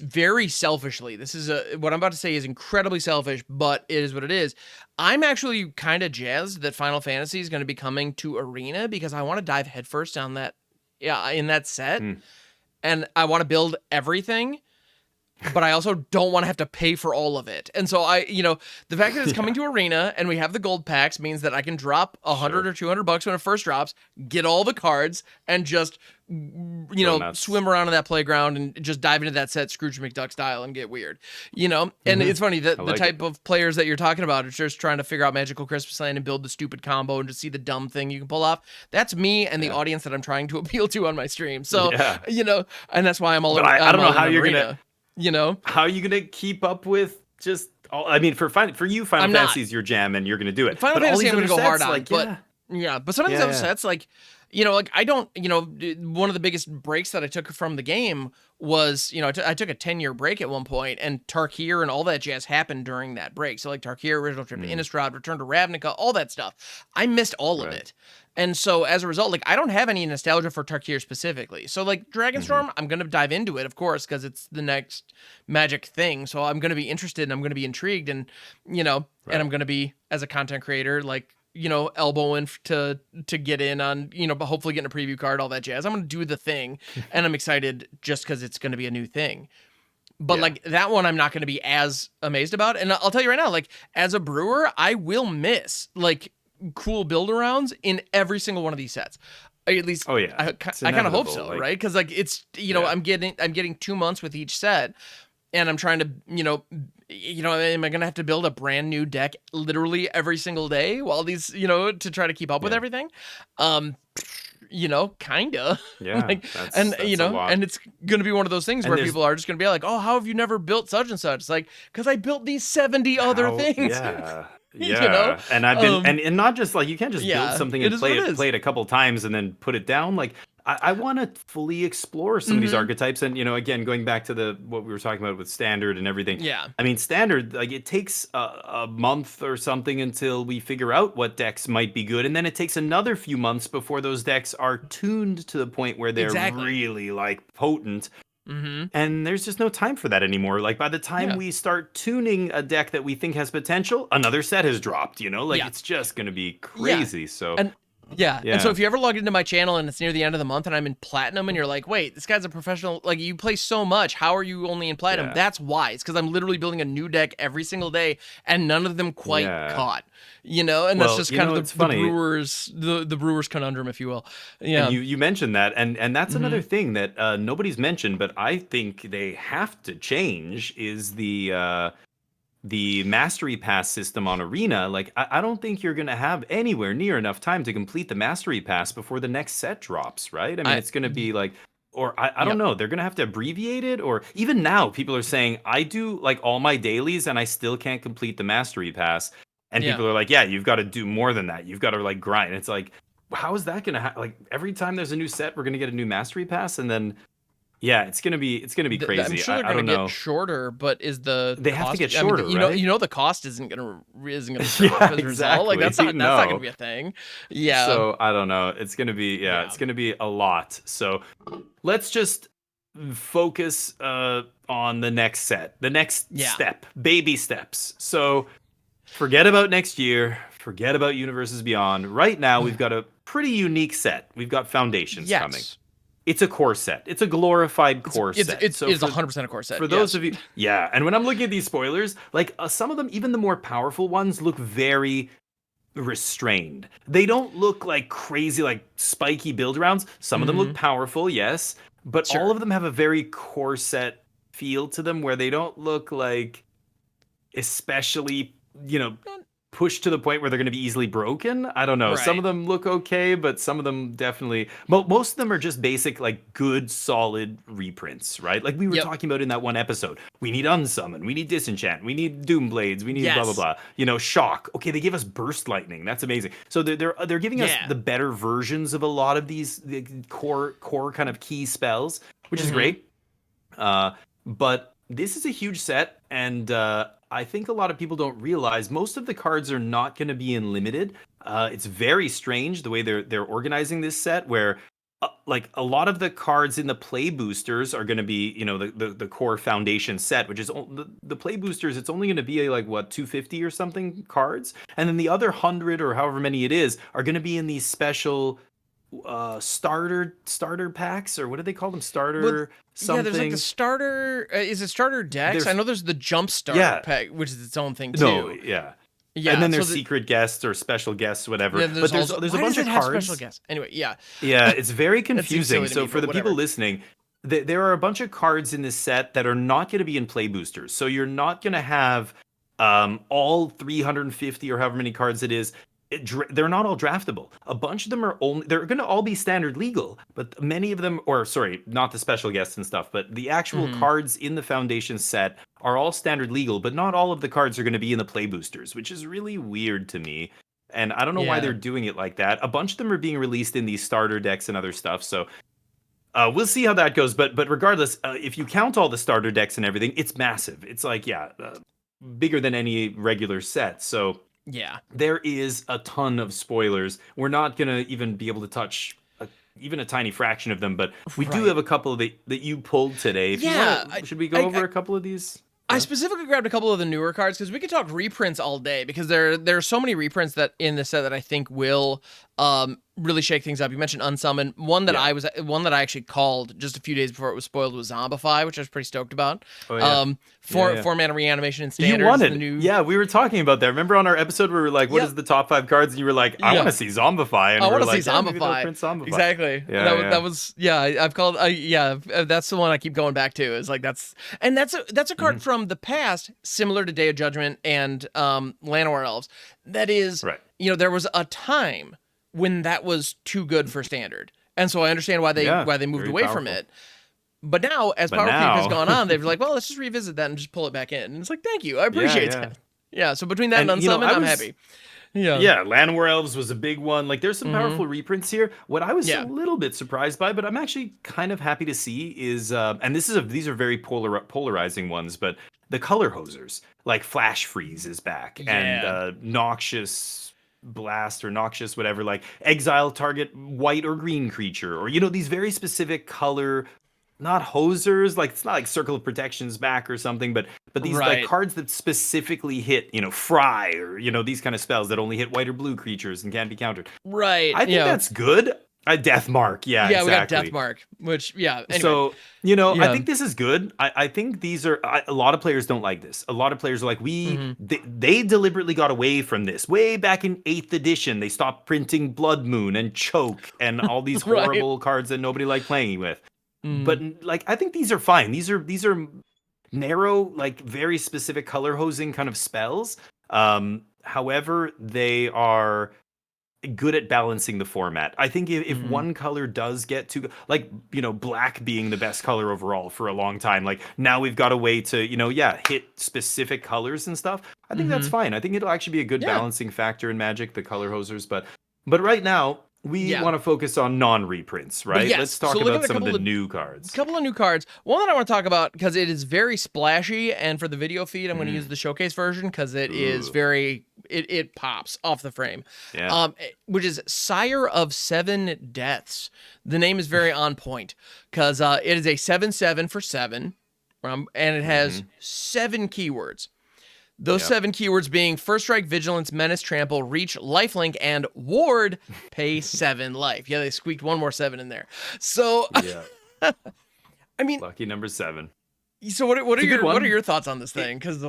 very selfishly, this is what I'm about to say is incredibly selfish, but it is what it is. I'm actually kind of jazzed that Final Fantasy is going to be coming to Arena, because I want to dive headfirst down that, in that set. And I want to build everything, but I also don't want to have to pay for all of it. And so the fact that it's coming to Arena and we have the gold packs means that I can drop $100 or $200 when it first drops, get all the cards, and just, swim around in that playground and just dive into that set Scrooge McDuck style and get weird, And it's funny that the type of players that you're talking about are just trying to figure out Magical Christmas Land and build the stupid combo and to see the dumb thing you can pull off. That's me and the audience that I'm trying to appeal to on my stream. So, and that's why I'm all. But I don't know how you're Arena. How are you gonna keep up with just all, I mean, for you, Final Fantasy is your jam and you're gonna do it. Final Fantasy I'm gonna go hard on, like, but some of these other sets, like, I don't, one of the biggest breaks that I took from the game was, I took a 10-year break at one point, and Tarkir and all that jazz happened during that break. So like Tarkir, Original Trip to Innistrad, Return to Ravnica, all that stuff. I missed all of it. And so as a result, like, I don't have any nostalgia for Tarkir specifically. So like Dragonstorm, I'm going to dive into it, of course, because it's the next Magic thing. So I'm going to be interested and I'm going to be intrigued, and, and I'm going to be, as a content creator, like, elbowing to get in on, but hopefully getting a preview card, all that jazz. I'm going to do the thing, and I'm excited just because it's going to be a new thing. But like that one, I'm not going to be as amazed about. And I'll tell you right now, like, as a brewer, I will miss like cool build arounds in every single one of these sets. At least, I kind of hope so, like, right? Because like it's, I'm getting 2 months with each set. And I'm trying to, am I going to have to build a brand new deck literally every single day while these, to try to keep up with everything? kinda. Yeah, Like, that's and a lot. and it's gonna be one of those things And where people are just gonna be like, oh, how have you never built such and such? It's like, because I built these 70 other things. Yeah. You know? And I've been and not just like, you can't just build something and it is what it is. play it a couple times and then put it down. Like, I want to fully explore some of these archetypes. And, again, going back to what we were talking about with standard and everything. Yeah. I mean, standard, like, it takes a month or something until we figure out what decks might be good. And then it takes another few months before those decks are tuned to the point where they're really, like, potent. And there's just no time for that anymore. Like, by the time we start tuning a deck that we think has potential, another set has dropped, like it's just going to be crazy. So and so if you ever log into my channel and it's near the end of the month and I'm in platinum and you're like, wait, this guy's a professional, like, you play so much, how are you only in platinum? That's why. It's because I'm literally building a new deck every single day and none of them quite caught, and that's just kind of the Brewers conundrum, if you will. Yeah. And you mentioned that, and that's another thing that nobody's mentioned, but I think they have to change is the mastery pass system on Arena. Like, I don't think you're going to have anywhere near enough time to complete the mastery pass before the next set drops, right? I mean, it's going to be like, or I don't know, they're going to have to abbreviate it, or even now people are saying, I do like all my dailies and I still can't complete the mastery pass. And people are like, yeah, you've got to do more than that. You've got to like grind. It's like, how is that going to happen? Like, every time there's a new set, we're going to get a new mastery pass, and then it's gonna be crazy. I'm sure they're gonna get shorter, but is they have to get shorter? The cost isn't gonna drop as a result. Like, that's not gonna be a thing. Yeah. So I don't know. It's gonna be it's gonna be a lot. So let's just focus on the next set, the next step, baby steps. So forget about next year. Forget about Universes Beyond. Right now, we've got a pretty unique set. We've got Foundations coming. It's a core set. It's a glorified core set. It's 100% a core set. For those of you, and when I'm looking at these spoilers, like some of them, even the more powerful ones, look very restrained. They don't look like crazy, like spiky build rounds. Some of them look powerful, yes, but all of them have a very core set feel to them, where they don't look like especially, pushed to the point where they're going to be easily broken. I don't know. Right. Some of them look okay, but some of them definitely, most of them are just basic, like, good, solid reprints, right? Like we were talking about in that one episode. We need Unsummon, we need Disenchant, we need Doom Blades, we need blah, blah, blah. Shock. Okay, they gave us Burst Lightning. That's amazing. So they're giving us the better versions of a lot of these core kind of key spells, which is great. But this is a huge set, and I think a lot of people don't realize most of the cards are not going to be in limited. It's very strange the way they're organizing this set, where like a lot of the cards in the play boosters are going to be, the core foundation set, which is the play boosters. It's only going to be like 250 or something cards, and then the other 100 or however many it is are going to be in these special starter packs, or what do they call them? Something. Yeah, there's like the starter. Is it starter decks? I know there's the jump start pack, which is its own thing too. No, yeah. And then there's secret guests or special guests, whatever. Yeah, there's a bunch of cards. Special guests? Anyway, yeah. Yeah, it's very confusing. So for the people listening, there are a bunch of cards in this set that are not going to be in play boosters. So you're not going to have all 350 or however many cards it is. They're not all draftable. A bunch of them they're going to all be standard legal, but many of them, or sorry, not the special guests and stuff, but the actual cards in the foundation set are all standard legal, but not all of the cards are going to be in the play boosters, which is really weird to me. And I don't know why they're doing it like that. A bunch of them are being released in these starter decks and other stuff. So we'll see how that goes. But regardless, if you count all the starter decks and everything, it's massive. It's like, bigger than any regular set. So there is a ton of spoilers. We're not going to even be able to touch even a tiny fraction of them, but we do have a couple that you pulled today. Should we go over a couple of these? I specifically grabbed a couple of the newer cards because we could talk reprints all day, because there are so many reprints that in the set that I think will really shake things up. You mentioned Unsummon. One that I actually called just a few days before it was spoiled was Zombify, which I was pretty stoked about. Four mana reanimation in standards. You wanted. We were talking about that. Remember on our episode where we were like, what is the top 5 cards? And you were like, I want to see Zombify. And I want to see Zombify. Exactly. I've called that's the one I keep going back to. Is like that's a card from the past, similar to Day of Judgment and Llanowar Elves. That is, there was a time when that was too good for standard. And so I understand why they moved away from it. But now, as Power Creep has gone on, they've like, well, let's just revisit that and just pull it back in. And it's like, thank you, I appreciate that. Yeah, so between that and Unsummon, I'm happy. Yeah, Llanowar Elves was a big one. Like, there's some powerful reprints here. What I was a little bit surprised by, but I'm actually kind of happy to see is, and these are very polarizing ones, but the color hosers, like Flash Freeze is back, and Noxious Blast or Noxious whatever, like exile target white or green creature, or these very specific color. Not hosers, like it's not like Circle of Protection's back or something, but these like cards that specifically hit, Fry or these kind of spells that only hit white or blue creatures and can't be countered. Right. I think that's good. Deathmark, exactly. We got Deathmark, which anyway. So I think this is good. I think these are a lot of players don't like this. A lot of players are like they deliberately got away from this way back in 8th edition. They stopped printing Blood Moon and Choke and all these horrible cards that nobody liked playing with. But like, I think these are fine. These are narrow, like very specific color hosing kind of spells. However, they are good at balancing the format. I think if one color does get too, like, black being the best color overall for a long time, like now we've got a way to, hit specific colors and stuff. I think that's fine. I think it'll actually be a good balancing factor in Magic, the color hosers. But right now, we want to focus on non-reprints, right? Let's talk about some of the new cards. A couple of new cards. One that I want to talk about, because it is very splashy, and for the video feed, I'm going to use the showcase version, because it is very... It pops off the frame. Yeah. Which is Sire of 7 Deaths. The name is very on point, because it is a 7/7 for 7, and it has 7 keywords. Those 7 keywords being First Strike, Vigilance, Menace, Trample, Reach, Lifelink, and Ward. Pay 7 life. Yeah, they squeaked one more 7 in there. So, I mean, lucky number 7. So, what are your thoughts on this thing? Because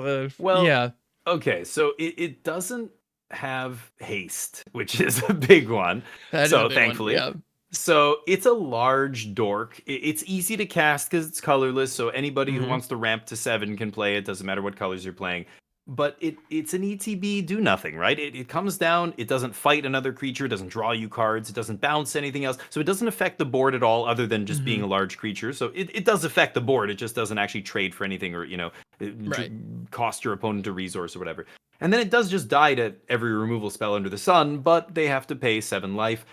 okay, so it doesn't have haste, which is a big one. Thankfully. One. Yeah. So it's a large dork. It's easy to cast because it's colorless. So anybody who wants to ramp to 7 can play it. Doesn't matter what colors you're playing. But it's an ETB do nothing, right? It comes down, it doesn't fight another creature, it doesn't draw you cards, it doesn't bounce anything else. So it doesn't affect the board at all other than just being a large creature. So it does affect the board, it just doesn't actually trade for anything or, cost your opponent a resource or whatever. And then it does just die to every removal spell under the sun, but they have to pay 7 life.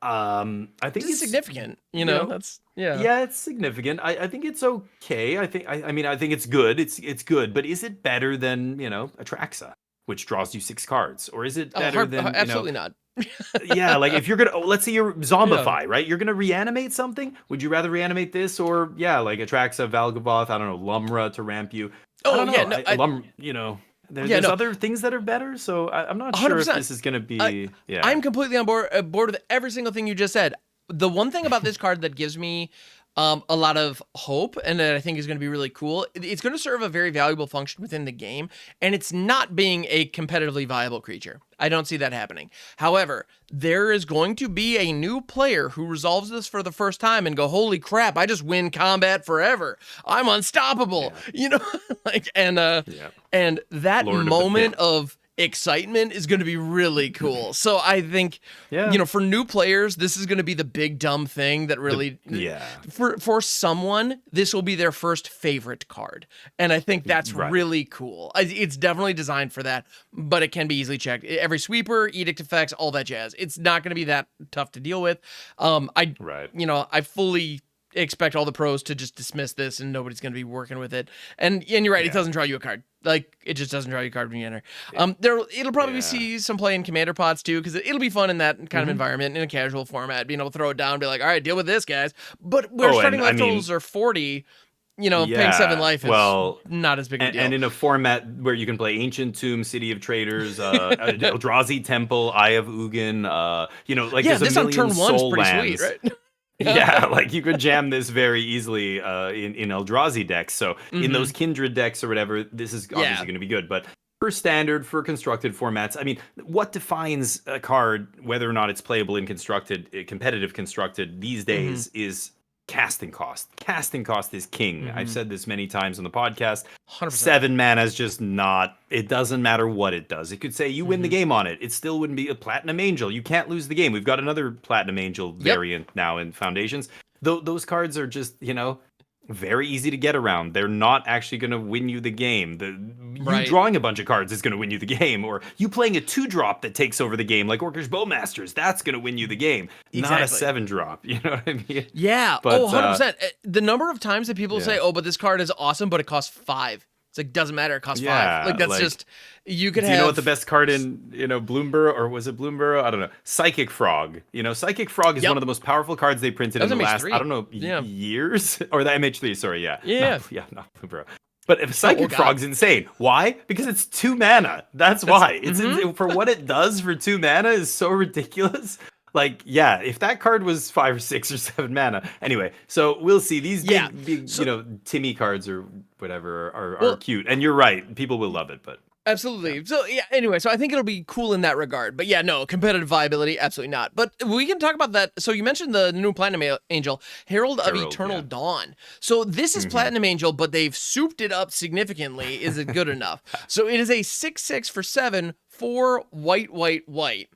I think it's significant, that's it's significant. I think it's okay. I think it's good. It's good, but is it better than Atraxa, which draws you 6 cards, or is it better than absolutely not? Like if you're gonna let's say you're zombify, right? You're gonna reanimate something. Would you rather reanimate this or like Atraxa, Valgavoth, I don't know, Lumra to ramp you? There's other things that are better, so I'm not sure 100%. If this is going to be... I'm completely on board with every single thing you just said. The one thing about this card that gives me a lot of hope, and that I think is going to be really cool, it's going to serve a very valuable function within the game, and it's not being a competitively viable creature. I don't see that happening. However, there is going to be a new player who resolves this for the first time and go, holy crap, I just win combat forever. I'm unstoppable. And that Lord moment of excitement is going to be really cool. So I think, for new players, this is going to be the big dumb thing that really, for someone, this will be their first favorite card. And I think that's really cool. It's definitely designed for that, but it can be easily checked. Every sweeper, edict effects, all that jazz. It's not going to be that tough to deal with. I fully expect all the pros to just dismiss this and nobody's going to be working with it. And you're right, it doesn't draw you a card. Like, it just doesn't draw you a card when you enter. It'll probably see some play in commander pots too, because it'll be fun in that kind of environment, in a casual format, being able to throw it down and be like, all right, deal with this, guys. But where starting leftovers are 40, paying 7 life is not as big a deal. And in a format where you can play Ancient Tomb, City of Traders, Eldrazi Temple, Eye of Ugin, there's this a on million turn 1's soul pretty lands. sweet, right? Like you could jam this very easily in Eldrazi decks. So in those Kindred decks or whatever, this is obviously going to be good. But for standard, for constructed formats, I mean, what defines a card, whether or not it's playable in competitive constructed these days, is casting cost. Casting cost is king. I've said this many times on the podcast. 100%. 7 mana is just not, it doesn't matter what it does. It could say you win the game on it. It still wouldn't be a Platinum Angel. You can't lose the game. We've got another Platinum Angel variant now in Foundations. Those cards are just, very easy to get around. They're not actually going to win you the game. You drawing a bunch of cards is going to win you the game, or you playing a 2-drop that takes over the game, like Orcish Bowmasters. That's going to win you the game, not a 7-drop. You know what I mean? Yeah. But, 100%. The number of times that people say, "Oh, but this card is awesome, but it costs 5." It's like, doesn't matter. It costs 5. Like, that's just, you could have. Do you know what the best card in, Bloomburrow, or was it Bloomburrow? I don't know. Psychic Frog. Psychic Frog is one of the most powerful cards they printed in the last, I don't know, years? Or the MH3, sorry, yeah. Yeah. Not Bloomburrow. But if Psychic Frog's insane. Why? Because it's 2 mana. That's why. It's for what it does for 2 mana is so ridiculous. Like, yeah, if that card was 5 or 6 or 7 mana. Anyway, so we'll see. These big Timmy cards or whatever are cute. And you're right. People will love it, but. Absolutely. Yeah. So, anyway, so I think it'll be cool in that regard. But yeah, no, competitive viability, absolutely not. But we can talk about that. So you mentioned the new Platinum Angel, Herald of Eternal Dawn. So this is Platinum Angel, but they've souped it up significantly. Is it good enough? So it is a 6/6 for 7 for white.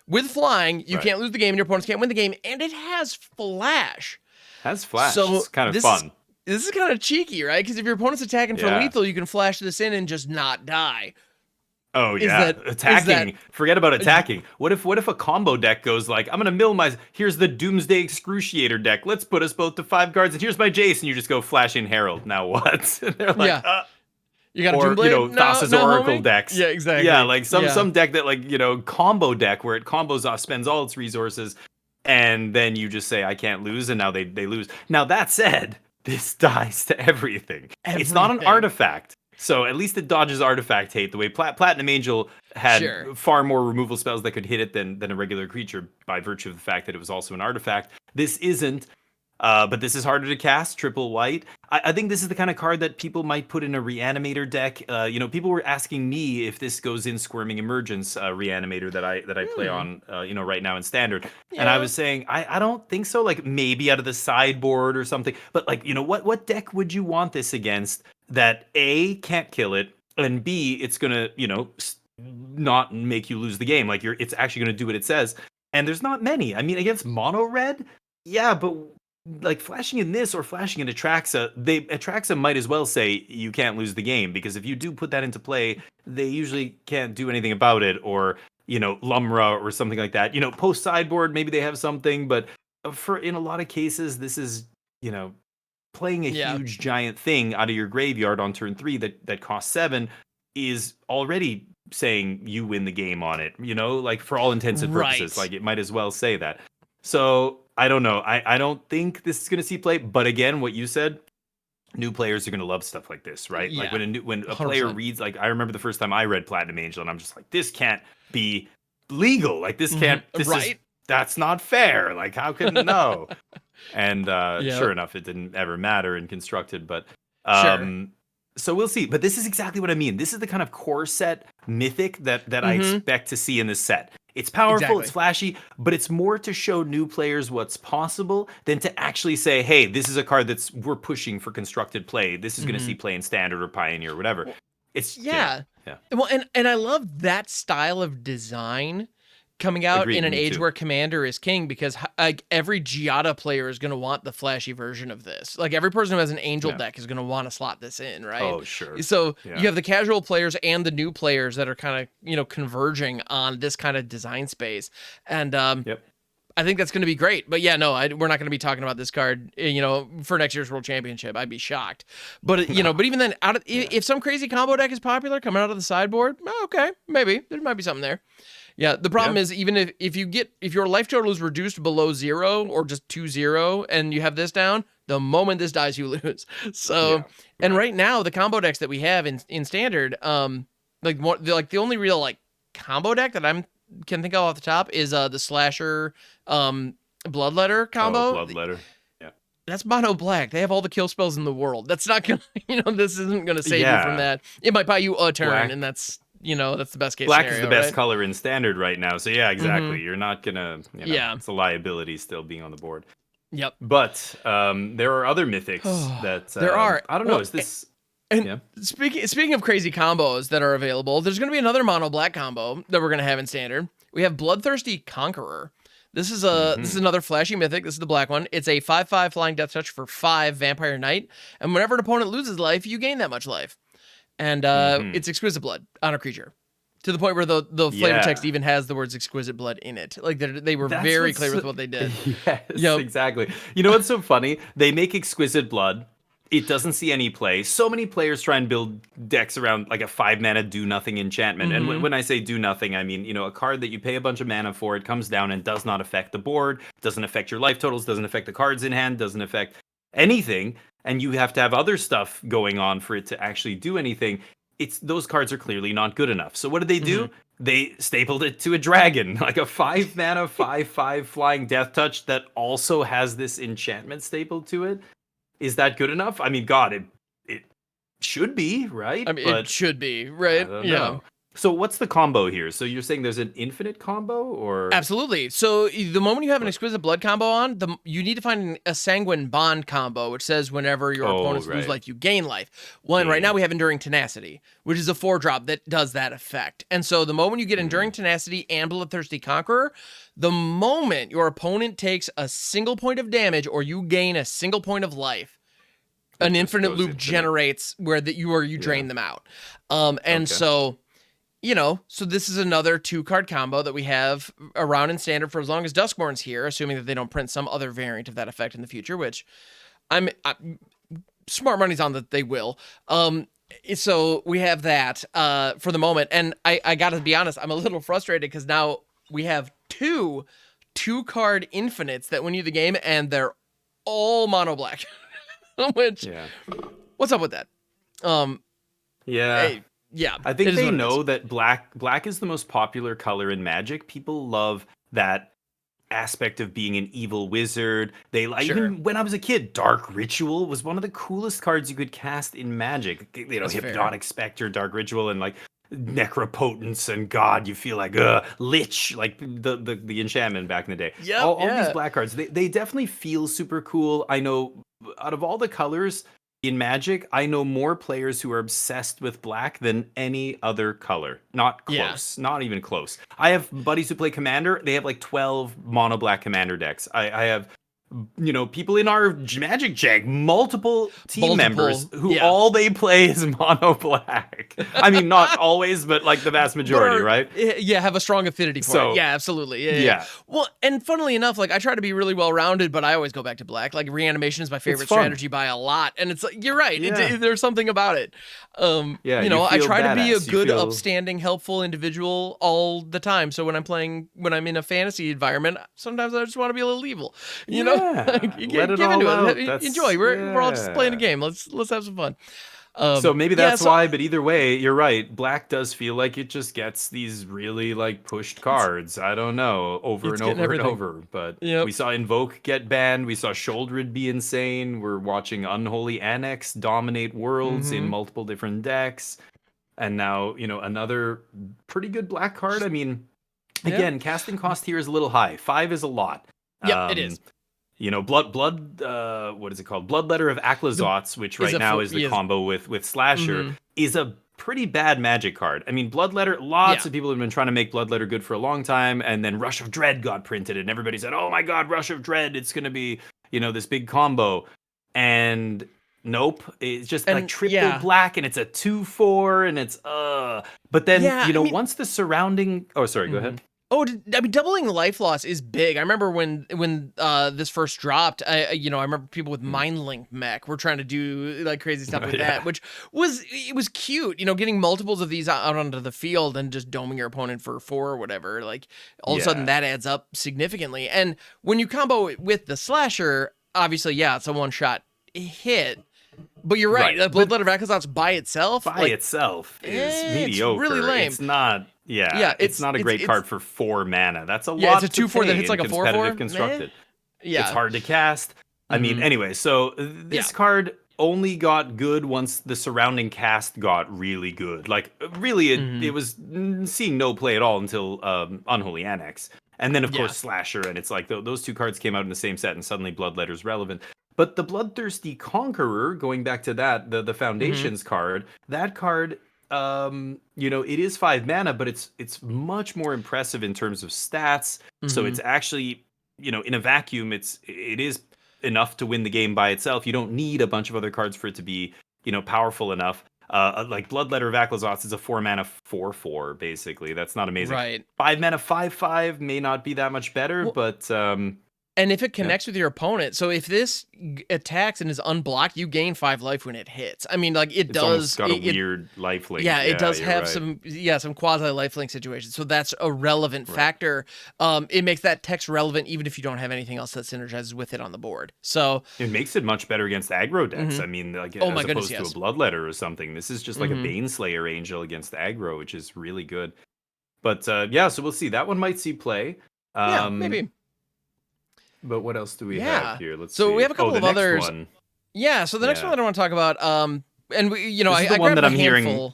With flying, you can't lose the game and your opponents can't win the game, and it has flash. So it's kind of fun. This is kind of cheeky, right? Because if your opponent's attacking for lethal, you can flash this in and just not die. Oh, yeah. Attacking. Forget about attacking. What if a combo deck goes like, I'm going to mill here's the Doomsday Excruciator deck. Let's put us both to 5 cards, and here's my Jace, and you just go flash in Herald. Now what? And they're like, You got a Doomblade? Thassa's Oracle decks. Yeah, exactly. Yeah, like some deck that combo deck where it combos off, spends all its resources, and then you just say, I can't lose, and now they lose. Now, that said, this dies to everything. It's not an artifact. So at least it dodges artifact hate the way Platinum Angel had far more removal spells that could hit it than a regular creature by virtue of the fact that it was also an artifact. This isn't. But this is harder to cast, triple white. I think this is the kind of card that people might put in a Reanimator deck. People were asking me if this goes in Squirming Emergence Reanimator that I play on, right now in Standard. Yeah. And I was saying, I don't think so. Like maybe out of the sideboard or something. But what deck would you want this against that A, can't kill it, and B, it's gonna, not make you lose the game. Like it's actually gonna do what it says. And there's not many. I mean, against mono red, yeah, but like flashing in this or flashing in Atraxa, Atraxa might as well say you can't lose the game, because if you do put that into play, they usually can't do anything about it, or Lumra or something like that. Post sideboard, maybe they have something, but in a lot of cases, this is playing a huge giant thing out of your graveyard on turn 3 that costs 7 is already saying you win the game on it. Like for all intents and purposes, like it might as well say that. So I don't know. I don't think this is going to see play. But again, what you said, new players are going to love stuff like this, right? Yeah. Like when a player reads, like I remember the first time I read Platinum Angel, and I'm just like, this can't be legal. Like this can't. That's not fair. Like how can no? And sure enough, it didn't ever matter in Constructed. But so we'll see. But this is exactly what I mean. This is the kind of core set mythic that I expect to see in this set. It's powerful, it's flashy, but it's more to show new players what's possible than to actually say, hey, this is a card we're pushing for Constructed play. This is going to see play in Standard or Pioneer or whatever. It's Well, and I love that style of design coming out in an age where Commander is king, because every Giada player is going to want the flashy version of this. Like every person who has an Angel deck is going to want to slot this in, right? Oh, sure. So you have the casual players and the new players that are kind of, converging on this kind of design space. And I think that's going to be great. But yeah, no, we're not going to be talking about this card, for next year's World Championship. I'd be shocked. But, but even then, if some crazy combo deck is popular coming out of the sideboard, okay, maybe. There might be something there. Yeah, the problem is even if your life total is reduced below 0 or just 2-0 and you have this down, the moment this dies, you lose. So, and right now the combo decks that we have in Standard, the only real combo deck that can think of off the top is the Slasher Bloodletter combo. Oh, Bloodletter. Yeah. That's mono black. They have all the kill spells in the world. That's not gonna, this isn't gonna save you from that. It might buy you a turn, and that's the best case Black scenario, is the best color in Standard right now. So yeah, exactly. You're not gonna, it's a liability still being on the board. Yep. But there are other mythics that there are. I don't know. Is this? And speaking of crazy combos that are available, there's going to be another mono black combo that we're going to have in standard. We have Bloodthirsty Conqueror. This is another flashy mythic. This is the black one. It's a 5/5 flying death touch for 5 Vampire Knight, and whenever an opponent loses life, you gain that much life. And it's exquisite blood on a creature, to the point where the flavor text even has the words exquisite blood in it. Like they were very clear with what they did. Yes, exactly. You know what's so funny? They make exquisite blood. It doesn't see any play. So many players try and build decks around like a 5-mana do-nothing enchantment. And when I say do-nothing, I mean, a card that you pay a bunch of mana for, it comes down and does not affect the board, doesn't affect your life totals, doesn't affect the cards in hand, doesn't affect anything. And you have to have other stuff going on for it to actually do anything. Those cards are clearly not good enough. So what did they do? They stapled it to a dragon, like a 5-mana, 5/5 flying death touch that also has this enchantment stapled to it. Is that good enough? I mean, God, it should be, right? I mean, it should be, right? I don't know. So what's the combo here? So you're saying there's an infinite combo, or? Absolutely. So the moment you have an exquisite blood combo on, you need to find a sanguine bond combo, which says whenever your opponents lose life, you gain life. Well, and right now we have enduring tenacity, which is a 4-drop that does that effect. And so the moment you get enduring tenacity and bloodthirsty conqueror, the moment your opponent takes a single point of damage or you gain a single point of life, an infinite loop generates where you drain them out. So, so this is another 2-card combo that we have around in standard for as long as Duskmourn's here, assuming that they don't print some other variant of that effect in the future, which I'm smart money's on that they will. So we have that for the moment. And I got to be honest, I'm a little frustrated because now we have 2-card infinites that win you the game, and they're all mono black. Which, what's up with that? Hey, yeah, I think they know that black is the most popular color in Magic. People love that aspect of being an evil wizard. They like, even when I was a kid, Dark Ritual was one of the coolest cards you could cast in Magic. Hypnotic Spectre, Dark Ritual, and like Necropotence, and God, you feel like Lich, like the enchantment back in the day. All these black cards, they definitely feel super cool. I know out of all the colors in Magic, I know more players who are obsessed with black than any other color. Not close. Not even close. I have buddies who play Commander. They have like 12 mono black Commander decks. I have people in our MagicJank, multiple team members who all they play is mono black. I mean, not always, but like the vast majority, right? Yeah, have a strong affinity for it. Yeah, absolutely. Yeah. Well, and funnily enough, like I try to be really well-rounded, but I always go back to black. Like Reanimation is my favorite strategy by a lot, and it's like you're right. There's something about it. I try to be a good, upstanding, helpful individual all the time. So when I'm in a fantasy environment, sometimes I just want to be a little evil. Let it all out. Enjoy. We're all just playing a game. Let's have some fun. So maybe that's why, but either way, you're right. Black does feel like it just gets these really like pushed cards. I don't know, over and over and over. But we saw Invoke get banned. We saw Shouldered be insane. We're watching Unholy Annex dominate worlds in multiple different decks. And now, another pretty good black card. I mean, again, casting cost here is a little high. 5 is a lot. Yeah, it is. What is it called? Bloodletter of Akhlazotz, which right now is the combo with Slasher, is a pretty bad Magic card. I mean, Bloodletter, lots of people have been trying to make Bloodletter good for a long time, and then Rush of Dread got printed, and everybody said, oh my god, Rush of Dread, it's going to be, this big combo. And nope, it's just like triple black, and it's a 2/4, and it's, But then, once the surrounding... Oh, sorry, go ahead. Oh, I mean, doubling life loss is big. I remember when this first dropped. I remember people with Mindlink mech were trying to do like crazy stuff with that, which was cute. Getting multiples of these out onto the field and just doming your opponent for 4 or whatever. Like all of a sudden that adds up significantly. And when you combo it with the Slasher, obviously, it's a one-shot hit. But you're right. Bloodletter of Akhlazotz by itself is mediocre. It's really lame. It's not. It's not a great card for 4 mana. That's a lot. It's a 2/4 that hits like a 4/4. Constructed. It's hard to cast. I mean, anyway. So this card only got good once the surrounding cast got really good. Like really, it was seeing no play at all until Unholy Annex. And then, of course, Slasher, and it's like those two cards came out in the same set, and suddenly Bloodletter's relevant. But the Bloodthirsty Conqueror, going back to that, the Foundations card, that card, it is 5 mana, but it's much more impressive in terms of stats. So it's actually, in a vacuum, it is enough to win the game by itself. You don't need a bunch of other cards for it to be, powerful enough. Like Bloodletter of Aklazoth is a 4 mana 4/4, basically. That's not amazing. Right. 5 mana 5/5 may not be that much better, but and if it connects with your opponent, so if this attacks and is unblocked, you gain 5 life when it hits. I mean, like it does. Got a weird lifelink. Yeah, it does have some quasi lifelink situations. So that's a relevant factor. It makes that text relevant even if you don't have anything else that synergizes with it on the board. So it makes it much better against aggro decks. I mean, like as opposed to a Bloodletter or something. This is just like a Baneslayer Angel against aggro, which is really good. But so we'll see. That one might see play. Maybe. But what else do we have here? Let's see. We have a couple of others. One. Yeah, so the next one that I want to talk about, and we, I one that I'm hearing.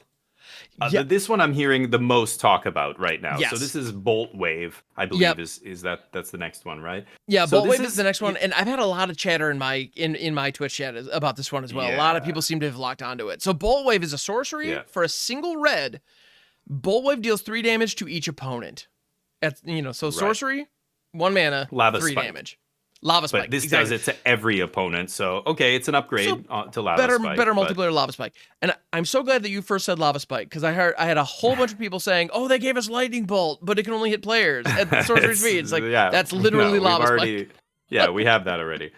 This one I'm hearing the most talk about right now. Yes. So this is Bolt Wave, I believe that's the next one, right? Yeah, Bolt Wave is the next one, and I've had a lot of chatter in my Twitch chat about this one as well. A lot of people seem to have locked onto it. So Bolt Wave is a sorcery for a single red. Bolt Wave deals 3 damage to each opponent. Sorcery, 1 mana, Lava 3 Spike. damage. Lava Spike. But this does it to every opponent, so it's an upgrade to Lava Spike. Better multiplayer Lava Spike. And I'm so glad that you first said Lava Spike, because I had a whole bunch of people saying, "Oh, they gave us Lightning Bolt, but it can only hit players at sorcery speed." It's like that's literally Lava Spike. Yeah, we have that already.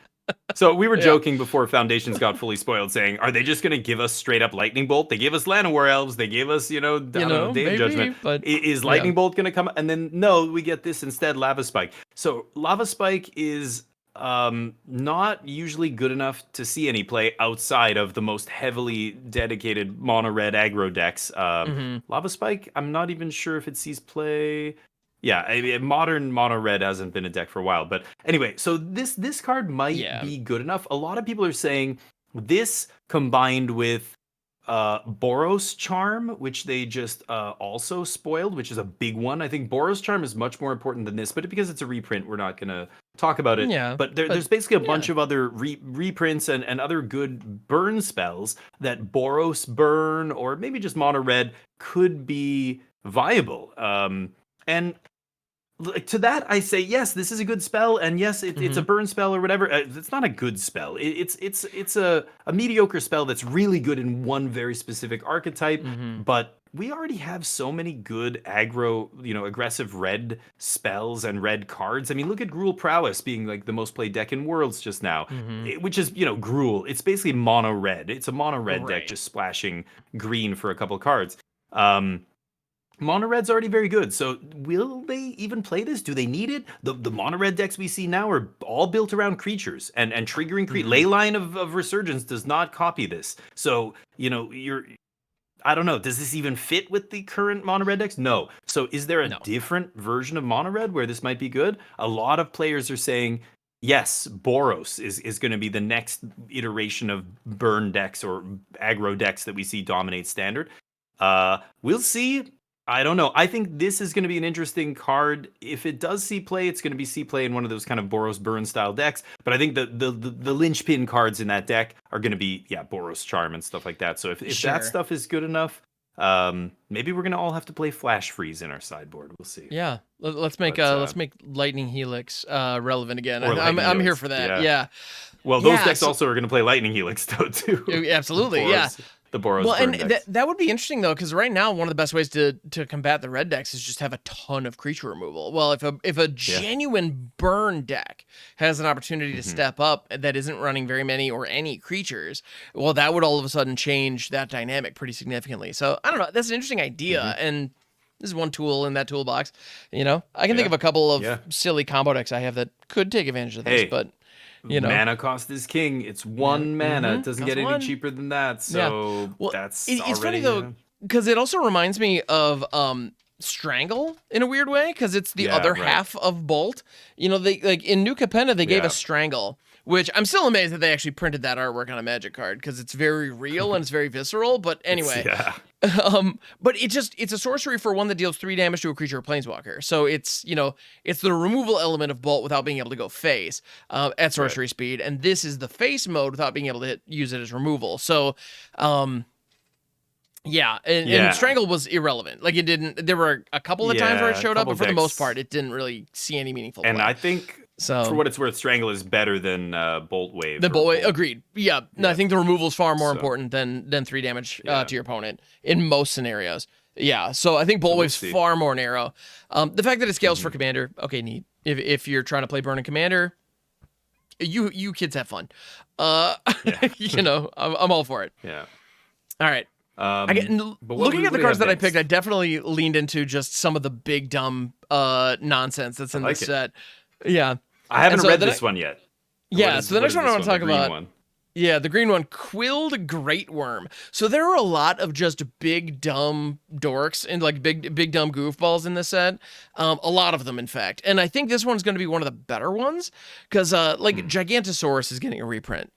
So we were joking before Foundations got fully spoiled, saying, "Are they just going to give us straight up Lightning Bolt? They gave us Llanowar Elves. They gave us, Day of Judgment. But is Lightning Bolt going to come?" And then no, we get this instead, Lava Spike. So Lava Spike is not usually good enough to see any play outside of the most heavily dedicated mono red aggro decks. Lava Spike, I'm not even sure if it sees play. Yeah, modern mono red hasn't been a deck for a while, but anyway, so this card might be good enough. A lot of people are saying this combined with Boros Charm, which they just also spoiled, which is a big one. I think Boros Charm is much more important than this, but because it's a reprint, we're not going to talk about it. Yeah, but there's basically a bunch of other reprints and other good burn spells that Boros burn, or maybe just mono red, could be viable. And to that, I say, yes, this is a good spell, and yes, it's a burn spell or whatever. It's not a good spell. It's a mediocre spell that's really good in one very specific archetype, but we already have so many good aggro, aggressive red spells and red cards. I mean, look at Gruul Prowess being like the most played deck in Worlds just now, which is, Gruul. It's basically mono red. It's a mono red deck just splashing green for a couple cards. Mono red's already very good, so will they even play this? Do they need it? The mono red decks we see now are all built around creatures and triggering Leyline of Resurgence does not copy this. So I don't know. Does this even fit with the current mono red decks? No. So is there a different version of mono red where this might be good? A lot of players are saying, yes, Boros is going to be the next iteration of burn decks or aggro decks that we see dominate standard. We'll see. I don't know. I think this is going to be an interesting card. If it does see play, it's going to be see play in one of those kind of Boros burn style decks. But I think the linchpin cards in that deck are going to be Boros Charm and stuff like that. So if that stuff is good enough, maybe we're going to all have to play Flash Freeze in our sideboard. We'll see. Yeah, let's make Lightning Helix relevant again. I'm here for that. Yeah. Well, those decks also are going to play Lightning Helix though too. Absolutely. Boros. The Boros and decks. that would be interesting though, because right now one of the best ways to combat the red decks is just have a ton of creature removal. Well, if a genuine burn deck has an opportunity to step up that isn't running very many or any creatures, well, that would all of a sudden change that dynamic pretty significantly. So I don't know. That's an interesting idea, and this is one tool in that toolbox. I can think of a couple of silly combo decks I have that could take advantage of this, but. Mana cost is king. It's 1 mana. It doesn't get any cheaper than that. So that's it's funny though, because it also reminds me of Strangle in a weird way, because it's the other half of Bolt. They in New Capenna they gave us Strangle, which I'm still amazed that they actually printed that artwork on a Magic card, because it's very real and it's very visceral. But anyway, But it's a sorcery for one that deals 3 damage to a creature or planeswalker. So it's the removal element of Bolt without being able to go face at sorcery speed, and this is the face mode without being able to use it as removal. So and Strangle was irrelevant. Like, it didn't. There were a couple of times where it showed up, but for the most part, it didn't really see any meaningful play. And I think, for what it's worth, Strangle is better than Bolt Wave. The Bolt Wave, agreed. Yeah, no, I think the removal is far more important than 3 damage to your opponent in most scenarios. Yeah, so I think Bolt Wave's far more narrow. The fact that it scales for Commander, okay, neat. If you're trying to play Burning Commander, you kids have fun. I'm all for it. Yeah. All right. Looking at the cards that I picked, I definitely leaned into just some of the big dumb nonsense that's in this set. Yeah, I haven't read this one yet. So the next one I want to talk about, the green one, Quilled Great Worm. So there are a lot of just big dumb dorks and like big dumb goofballs in this set. A lot of them, in fact, and I think this one's going to be one of the better ones because Gigantosaurus is getting a reprint.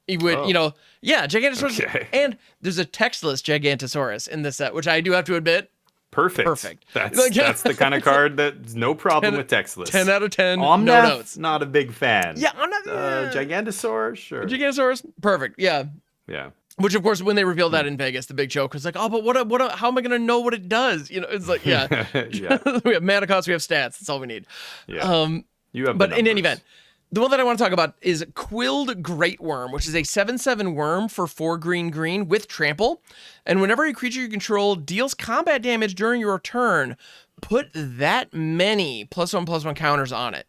He would, Gigantosaurus, and there's a textless Gigantosaurus in this set, which I do have to admit, perfect. That's the kind of card that's no problem with textless. 10 out of 10. No notes. Not a big fan. Yeah, I'm not. Gigantosaurus, sure. Gigantosaurus, perfect. Yeah. Which, of course, when they revealed that in Vegas, the big joke was like, oh, but how am I gonna know what it does? It's like, we have mana cost, we have stats. That's all we need. Yeah. You have. But in any event. The one that I want to talk about is Quilled Great Worm, which is a 7/7 worm for 4 green with trample. And whenever a creature you control deals combat damage during your turn, put that many +1/+1 counters on it.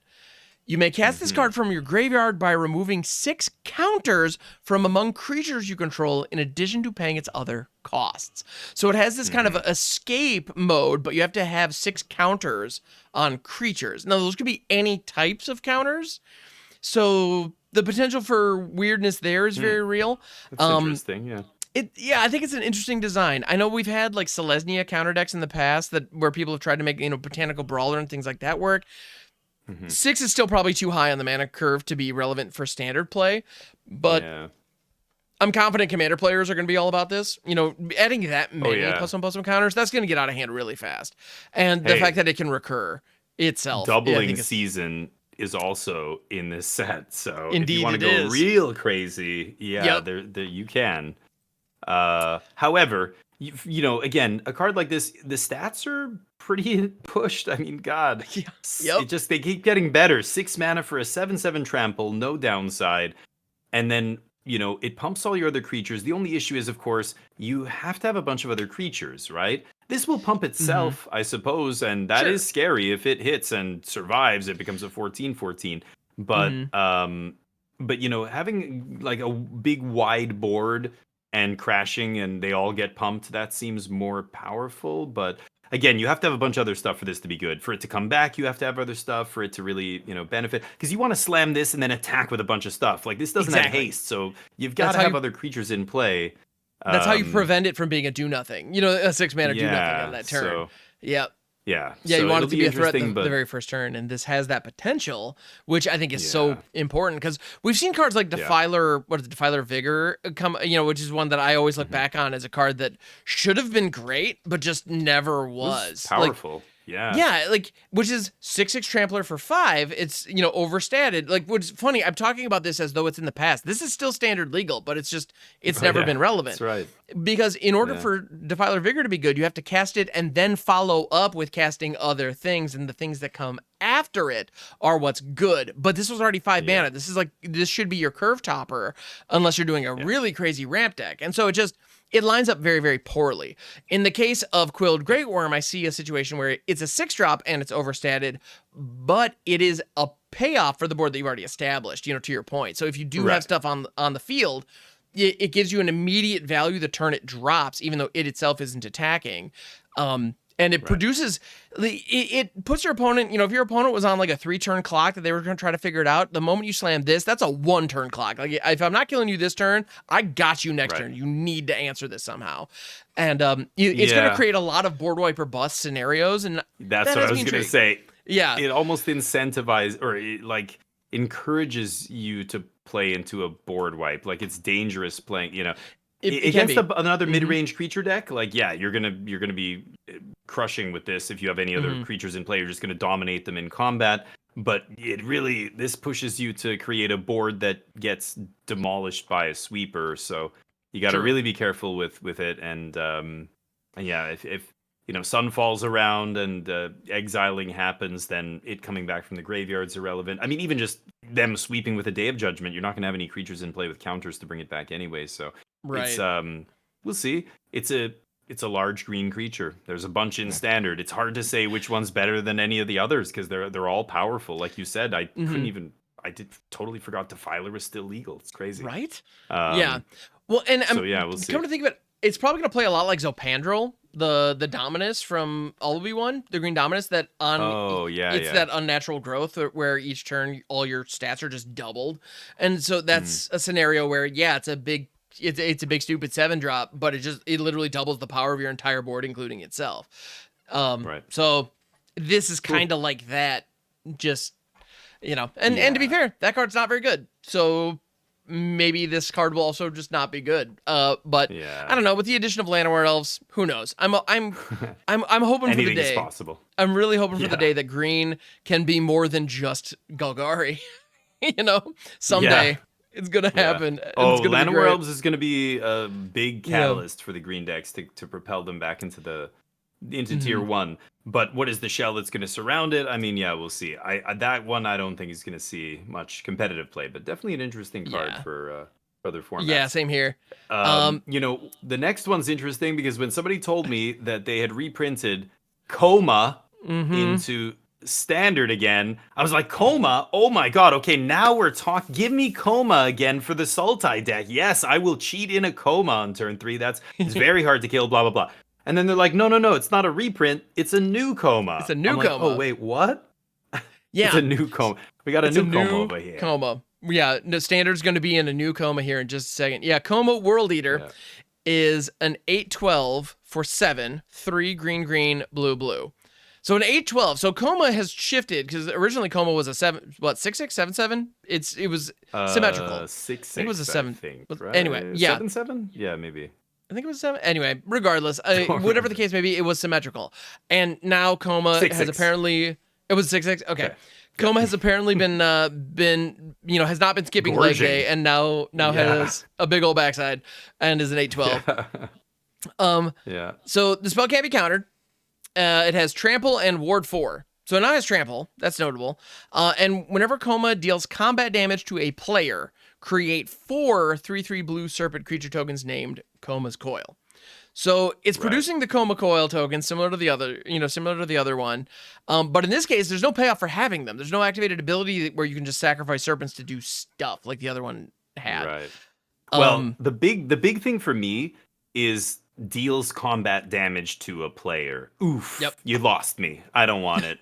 You may cast this card from your graveyard by removing 6 counters from among creatures you control in addition to paying its other costs. So it has this kind of escape mode, but you have to have 6 counters on creatures. Now, those could be any types of counters. So the potential for weirdness there is very real. That's interesting, yeah. I think it's an interesting design. I know we've had like Selesnya counter decks in the past where people have tried to make Botanical Brawler and things like that work. 6 is still probably too high on the mana curve to be relevant for standard play, but I'm confident Commander players are going to be all about this. Adding that many +1/+1 counters, that's going to get out of hand really fast. And the fact that it can recur itself, doubling season is also in this set, so indeed, if you want to go real crazy, there you can. However, again, a card like this, the stats are pretty pushed. I mean, God, they keep getting better. 6 mana for a 7/7 trample, no downside, and then it pumps all your other creatures. The only issue is, of course, you have to have a bunch of other creatures, right? This will pump itself, I suppose, and that is scary. If it hits and survives, it becomes a 14/14. But having like a big wide board and crashing and they all get pumped, that seems more powerful. But again, you have to have a bunch of other stuff for this to be good. For it to come back, you have to have other stuff for it to really, benefit. Because you want to slam this and then attack with a bunch of stuff. Like, this doesn't have haste, so you've got to have other creatures in play. That's how you prevent it from being a do-nothing. A 6 mana do-nothing on that turn. So, Yeah, so you want it to be a threat the very first turn, and this has that potential, which I think is so important, because we've seen cards like Defiler, Defiler Vigor come, which is one that I always look back on as a card that should have been great, but just never was. Powerful. Which is 6/6 trampler for 5. It's, overstated. Like, what's funny, I'm talking about this as though it's in the past. This is still standard legal, but it's never been relevant. That's right. Because in order for Defiler Vigor to be good, you have to cast it and then follow up with casting other things, and the things that come after it are what's good. But this was already 5 mana. This should be your curve topper, unless you're doing a really crazy ramp deck. And so it lines up very, very poorly. In the case of Quilled Great Worm, I see a situation where it's a 6-drop and it's overstated, but it is a payoff for the board that you've already established, to your point. So if you do have stuff on the field, it gives you an immediate value the turn it drops, even though it itself isn't attacking. And it produces, it puts your opponent, if your opponent was on like a 3-turn clock that they were going to try to figure it out, the moment you slam this, that's a 1-turn clock. Like, if I'm not killing you this turn, I got you next turn. You need to answer this somehow. And it's going to create a lot of board wiper bust scenarios. And that's what I was going to say. Yeah. It almost incentivizes, or it encourages you to play into a board wipe. Like, it's dangerous playing, against another mid-range creature deck, like you're gonna be crushing with this. If you have any other creatures in play, you're just gonna dominate them in combat. But this pushes you to create a board that gets demolished by a sweeper. So you got to really be careful with it. And if Sun falls around and exiling happens, then it coming back from the graveyard's irrelevant. I mean, even just them sweeping with a Day of Judgment, you're not gonna have any creatures in play with counters to bring it back anyway. So it's we'll see. It's a large green creature. There's a bunch in standard. It's hard to say which one's better than any of the others because they're all powerful. Like you said, I totally forgot Defiler was still legal. It's crazy. Right? Yeah. Well, and we'll see. Come to think of it, it's probably going to play a lot like Zopandrel, the Dominus from All-of-One, the green Dominus that that unnatural growth where each turn all your stats are just doubled. And so that's a scenario where it's a big stupid 7-drop, but it literally doubles the power of your entire board, including itself. Right. So this is kind of like that, just and to be fair, that card's not very good. So maybe this card will also just not be good. But I don't know. With the addition of Llanowar Elves, who knows? I'm hoping for the day. Anything is possible. I'm really hoping for the day that green can be more than just Golgari. Someday. Yeah. It's going to happen. Llanowar Elves is going to be a big catalyst for the green decks to propel them back into tier 1. But what is the shell that's going to surround it? I mean, we'll see. That one I don't think is going to see much competitive play, but definitely an interesting card for other formats. Yeah, same here. The next one's interesting because when somebody told me that they had reprinted Coma into standard again, I was like, Coma? Oh my god, okay, now we're talking. Give me Coma again for the Sultai deck. Yes, I will cheat in a Coma on turn 3. It's very hard to kill, blah, blah, blah. And then they're like, no, it's not a reprint. It's a new Coma. It's a new Coma. Oh, wait, what? Yeah. It's a new Coma. We got a new Coma over here. Coma. Yeah, the standard's going to be in a new Coma here in just a second. Yeah, Coma World Eater is an 8/12 for 7, 3 green, blue. So an 8/12. So Coma has shifted because originally Coma was a 6/6, 7/7. It was symmetrical. 6/6. It was a 7. Right? Anyway, 7/7. Yeah, maybe. I think it was 7. Anyway, regardless, whatever the case may be, it was symmetrical. And now Coma has apparently it was 6/6. Okay. Coma has apparently been has not been skipping leg day and now has a big old backside and is an 8/12. So the spell can't be countered. It has Trample and Ward 4. So it now has Trample. That's notable. And whenever Coma deals combat damage to a player, create 4 3/3 blue serpent creature tokens named Coma's Coil. So it's producing the Coma Coil token similar to the other one. But in this case, there's no payoff for having them. There's no activated ability where you can just sacrifice serpents to do stuff like the other one had. Right. Well, the big thing for me is deals combat damage to a player. Oof. Yep. You lost me. I don't want it.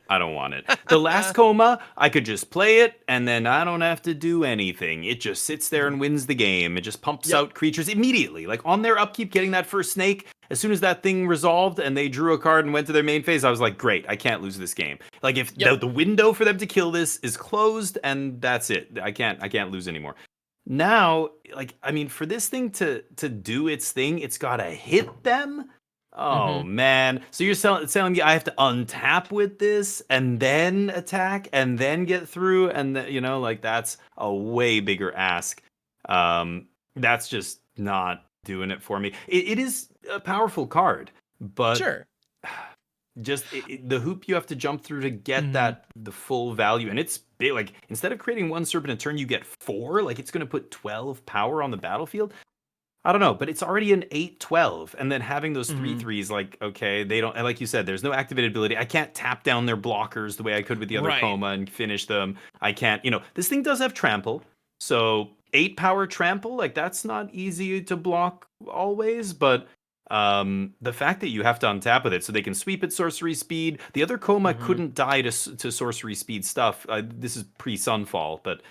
The last Coma, I could just play it and then I don't have to do anything. It just sits there and wins the game. It just pumps out creatures immediately. Like on their upkeep, getting that first snake, as soon as that thing resolved and they drew a card and went to their main phase, I was like, great, I can't lose this game. Like if the window for them to kill this is closed and that's it. I can't lose anymore. Now, for this thing to do its thing, it's gotta hit them. Oh man! So you're telling me I have to untap with this and then attack and then get through, and that's a way bigger ask. That's just not doing it for me. It is a powerful card, but sure. Just the hoop you have to jump through to get the full value, and it's big. Like instead of creating 1 serpent a turn, you get 4. Like it's going to put 12 power on the battlefield. I don't know, but it's already an 8/12, and then having those 3/3s, like okay, they don't. Like you said, there's no activated ability. I can't tap down their blockers the way I could with the other Coma and finish them. I can't. This thing does have trample, so 8 power trample. Like that's not easy to block always, but. The fact that you have to untap with it so they can sweep at sorcery speed. The other Coma couldn't die to sorcery speed stuff. This is pre-Sunfall, but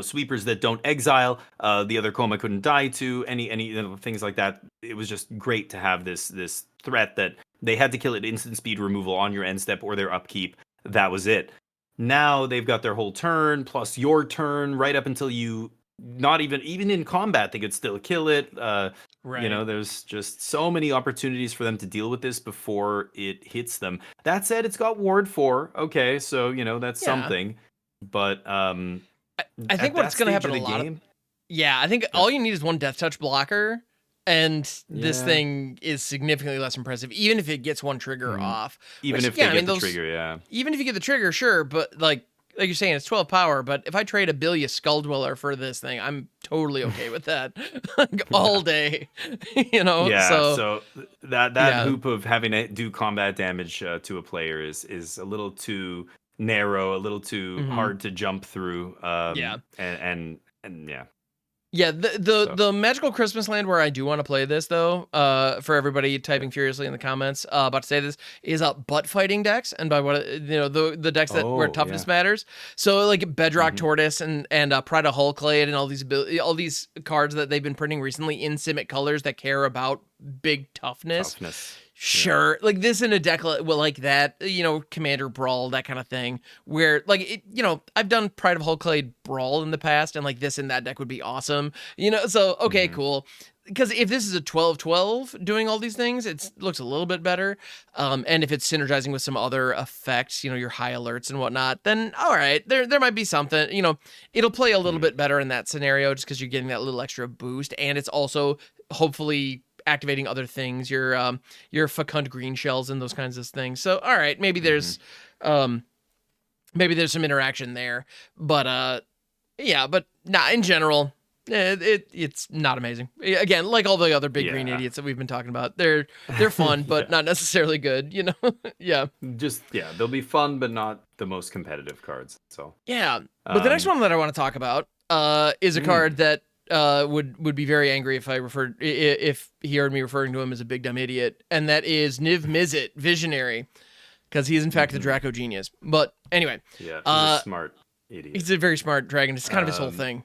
sweepers that don't exile, the other Coma couldn't die to. Any things like that. It was just great to have this threat that they had to kill at instant speed removal on your end step or their upkeep. That was it. Now they've got their whole turn plus your turn right up until you not even in combat, they could still kill it. Right. You know, there's just so many opportunities for them to deal with this before it hits them. That said, it's got Ward 4. Okay, so, you know, that's something. But I think what's going to happen a lot I think all you need is one Death Touch blocker, and this thing is significantly less impressive, even if it gets one trigger off. Even if they get the trigger, Even if you get the trigger, sure, but like you're saying, it's 12 power, but if I trade a Billia Skull Dweller for this thing, I'm totally okay with that. All day, you know? Yeah, so that hoop of having to do combat damage to a player is a little too narrow, a little too hard to jump through. And yeah. Yeah, the Magical Christmas Land where I do want to play this, though, for everybody typing furiously in the comments, about to say this, is butt fighting decks, and by what, you know, the decks where toughness matters. So like Bedrock Tortoise and Pride of Hulklade and all these cards that they've been printing recently in Simic colors that care about big toughness. Sure, like this in a deck like that, you know, Commander Brawl, that kind of thing, where like it, you know, I've done Pride of Hulklade Brawl in the past, and like this in that deck would be awesome, you know. So okay, cool. Because if this is a 12/12 doing all these things, it looks a little bit better. And if it's synergizing with some other effects, you know, your high alerts and whatnot, then all right, there might be something. You know, it'll play a little bit better in that scenario, just because you're getting that little extra boost, and it's also hopefully activating other things, your fecund green shells and those kinds of things. So all right, maybe there's some interaction there, but but in general, it's not amazing. Again, like all the other big green idiots that we've been talking about, they're fun, but not necessarily good, you know. They'll be fun, but not the most competitive cards. So but the next one that I want to talk about is a card that would be very angry if he heard me referring to him as a big dumb idiot, and that is Niv Mizzet, Visionary, because he is in fact the Draco Genius. But anyway, he's a smart idiot. He's a very smart dragon. It's kind of his whole thing.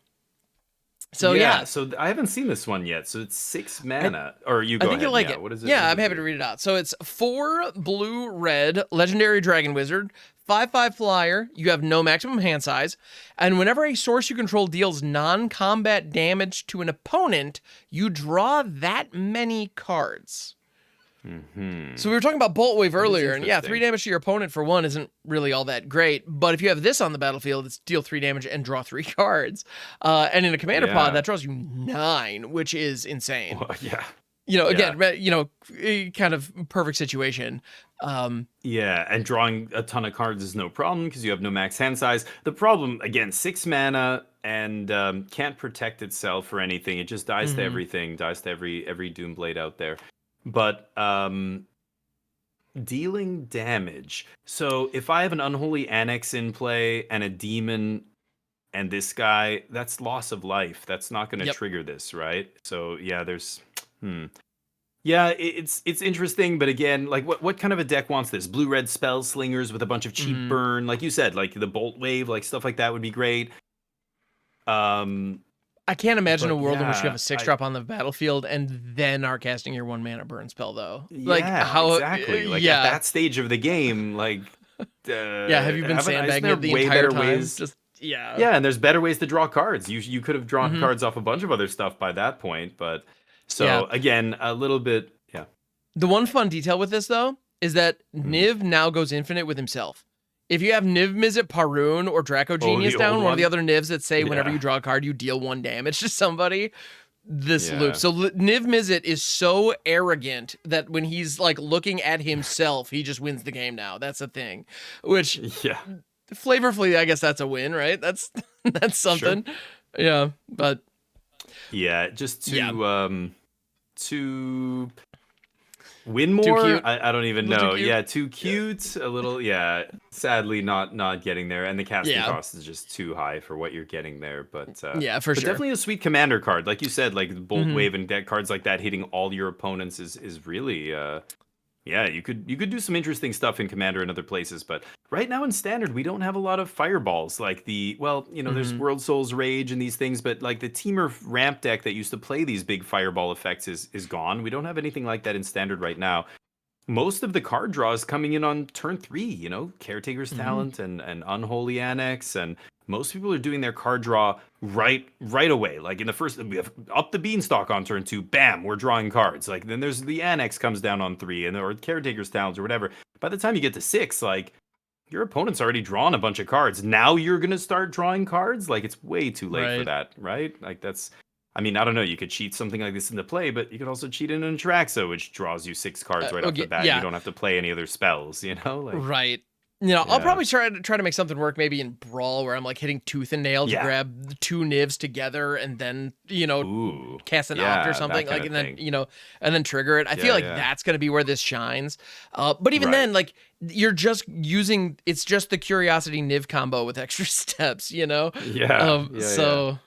So so I haven't seen this one yet. So it's 6 mana, or you go I think ahead. You'll like it. What is it? Yeah, I'm happy to read it out. So it's 4 blue-red Legendary Dragon Wizard, 5/5 flyer. You have no maximum hand size, and whenever a source you control deals non-combat damage to an opponent, you draw that many cards. So we were talking about Bolt Wave earlier, and 3 damage to your opponent for 1 isn't really all that great. But if you have this on the battlefield, it's deal 3 damage and draw 3 cards. And in a commander pod, that draws you 9, which is insane. Well, you know, again, you know, kind of perfect situation. And drawing a ton of cards is no problem because you have no max hand size. The problem, again, 6 mana and can't protect itself or anything. It just dies to everything, dies to every Doomblade out there. But dealing damage. So if I have an Unholy Annex in play and a demon and this guy, that's loss of life. That's not going to trigger this, right? So there's it's interesting, but again, like what kind of a deck wants this? Blue-red spell slingers with a bunch of cheap burn, like you said, like the Bolt Wave, like stuff like that would be great. I can't imagine a world in which you have a 6-drop on the battlefield and then are casting your 1 mana burn spell, though. Like how exactly? Like at that stage of the game, like have you been sandbagging it the entire time? And there's better ways to draw cards. You could have drawn cards off a bunch of other stuff by that point, but again, a little bit The one fun detail with this though is that Niv now goes infinite with himself. If you have Niv Mizzet Parun or Draco Genius down, one of the other Nivs that say whenever you draw a card, you deal 1 damage to somebody, this loop. So Niv Mizzet is so arrogant that when he's like looking at himself, he just wins the game now. That's a thing. Which, flavorfully, I guess that's a win, right? That's something. Sure. Yeah, but... just to win more? I don't even know. Too cute. A little, sadly not getting there. And the casting cost is just too high for what you're getting there. But for sure. Definitely a sweet commander card. Like you said, like Bolt Wave and deck cards like that hitting all your opponents is really you could do some interesting stuff in Commander and other places, but right now in Standard we don't have a lot of fireballs like there's World Souls Rage and these things, but like the Teamer ramp deck that used to play these big fireball effects is gone. We don't have anything like that in Standard right now. Most of the card draws coming in on turn 3, Caretaker's Talent and Unholy Annex, and most people are doing their card draw right away. Like in the first, we have up the beanstalk on turn 2, bam, we're drawing cards. Like then there's the annex comes down on 3, and or caretaker's talents or whatever. By the time you get to 6, like your opponent's already drawn a bunch of cards. Now you're gonna start drawing cards. Like it's way too late for that, right? Like that's. I mean, I don't know. You could cheat something like this into play, but you could also cheat in an Atraxa, which draws you 6 cards right off the bat. You don't have to play any other spells, you know? Like, right. You know, I'll probably try to make something work maybe in Brawl where I'm like hitting tooth and nail to grab the 2 nivs together and then, cast an opt or something like, and then, and then trigger it. I feel like that's going to be where this shines. But even then, like you're just using, it's just the Curiosity Niv combo with extra steps, So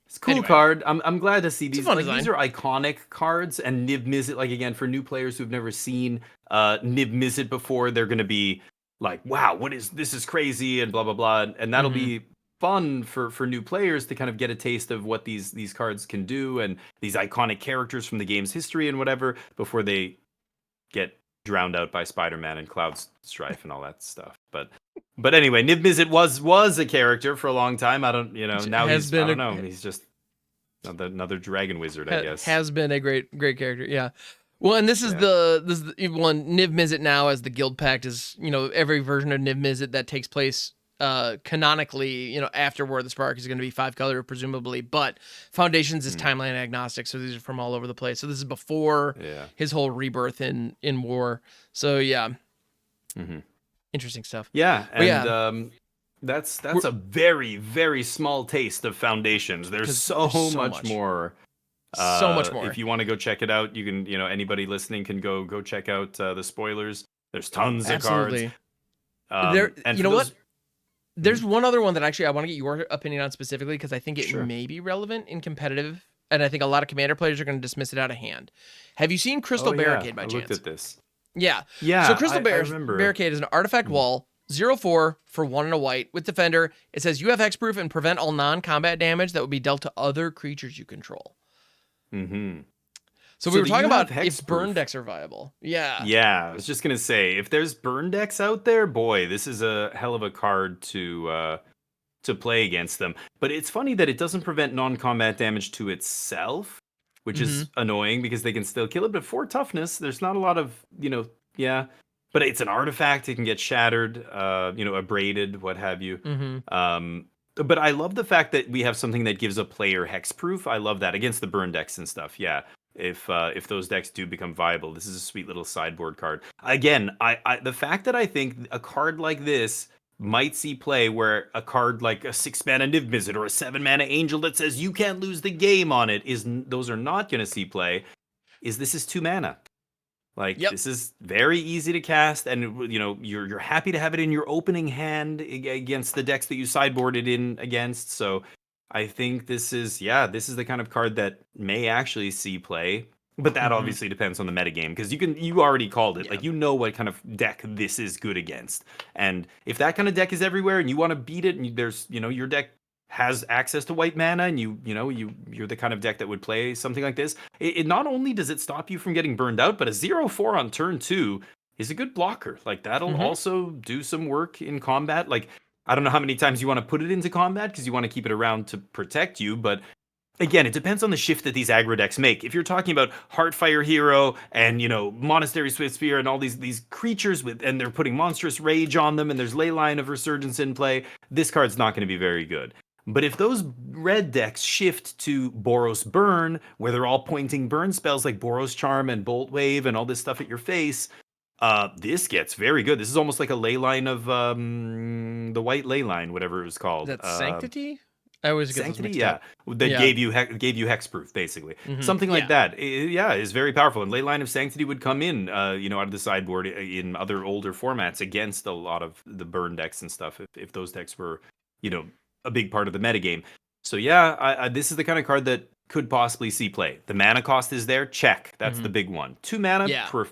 it's a cool card. I'm glad to see these. Like, these are iconic cards, and Niv Mizzet, like again, for new players who've never seen Niv Mizzet before, they're gonna be like, wow, this is crazy and blah blah blah. And that'll be fun for new players to kind of get a taste of what these cards can do and these iconic characters from the game's history and whatever before they get drowned out by Spider-Man and Cloud Strife and all that stuff. But anyway, Niv Mizzet was a character for a long time. I don't, now he's just another dragon wizard, I guess. Has been a great character, yeah. Well, and this is the one. Niv Mizzet now, as the Guild Pact is, every version of Niv Mizzet that takes place canonically, after War of the Spark is going to be 5-color, presumably, but Foundations is timeline agnostic, so these are from all over the place. So this is before his whole rebirth in War. So interesting stuff. Yeah, and that's a very, very small taste of Foundations. There's so much more. So much more. If you want to go check it out, you can. Anybody listening can go check out the spoilers. There's tons of cards. What? There's one other one that actually I want to get your opinion on specifically because I think it may be relevant in competitive, and I think a lot of Commander players are going to dismiss it out of hand. Have you seen Crystal Barricade by chance? I looked at this. Yeah. So Crystal Barricade is an artifact wall, 0/4 for 1 and a white with Defender. It says you have hexproof and prevent all non-combat damage that would be dealt to other creatures you control. So we were talking about if burn decks are viable. Yeah, I was just gonna say, if there's burn decks out there, boy, this is a hell of a card to play against them. But it's funny that it doesn't prevent non-combat damage to itself, which is annoying because they can still kill it. But 4 toughness, there's not a lot of, but it's an artifact. It can get shattered, abraded, what have you. But I love the fact that we have something that gives a player hexproof. I love that against the burn decks and stuff. Yeah. If those decks do become viable, this is a sweet little sideboard card. Again, the fact that I think a card like this might see play where a card like a 6-mana Niv Mizzet or a 7-mana Angel that says you can't lose the game on it those are not going to see play. This is 2 mana. Like this is very easy to cast, and you're happy to have it in your opening hand against the decks that you sideboarded in against. So I think this is the kind of card that may actually see play, but that obviously depends on the metagame because you already called it. Like what kind of deck this is good against, and if that kind of deck is everywhere and you want to beat it, and there's your deck has access to white mana, and you're the kind of deck that would play something like this. It not only does it stop you from getting burned out, but a 0/4 on turn 2 is a good blocker. Like that'll also do some work in combat. Like I don't know how many times you want to put it into combat because you want to keep it around to protect you, but again, it depends on the shift that these aggro decks make. If you're talking about Heartfire Hero and Monastery Swiftspear and all these creatures and they're putting monstrous rage on them, and there's Leyline of Resurgence in play, this card's not going to be very good. But if those red decks shift to Boros Burn, where they're all pointing burn spells like Boros Charm and Bolt Wave and all this stuff at your face, this gets very good. This is almost like a Leyline of the white Leyline, whatever it was called. Is that Sanctity? I always get Sanctity, that gave you hexproof, basically. Something like that. Is very powerful. And Leyline of Sanctity would come in, out of the sideboard in other older formats against a lot of the burn decks and stuff. If those decks were, a big part of the metagame. So this is the kind of card that could possibly see play. The mana cost is there, check. That's the big one. 2 mana,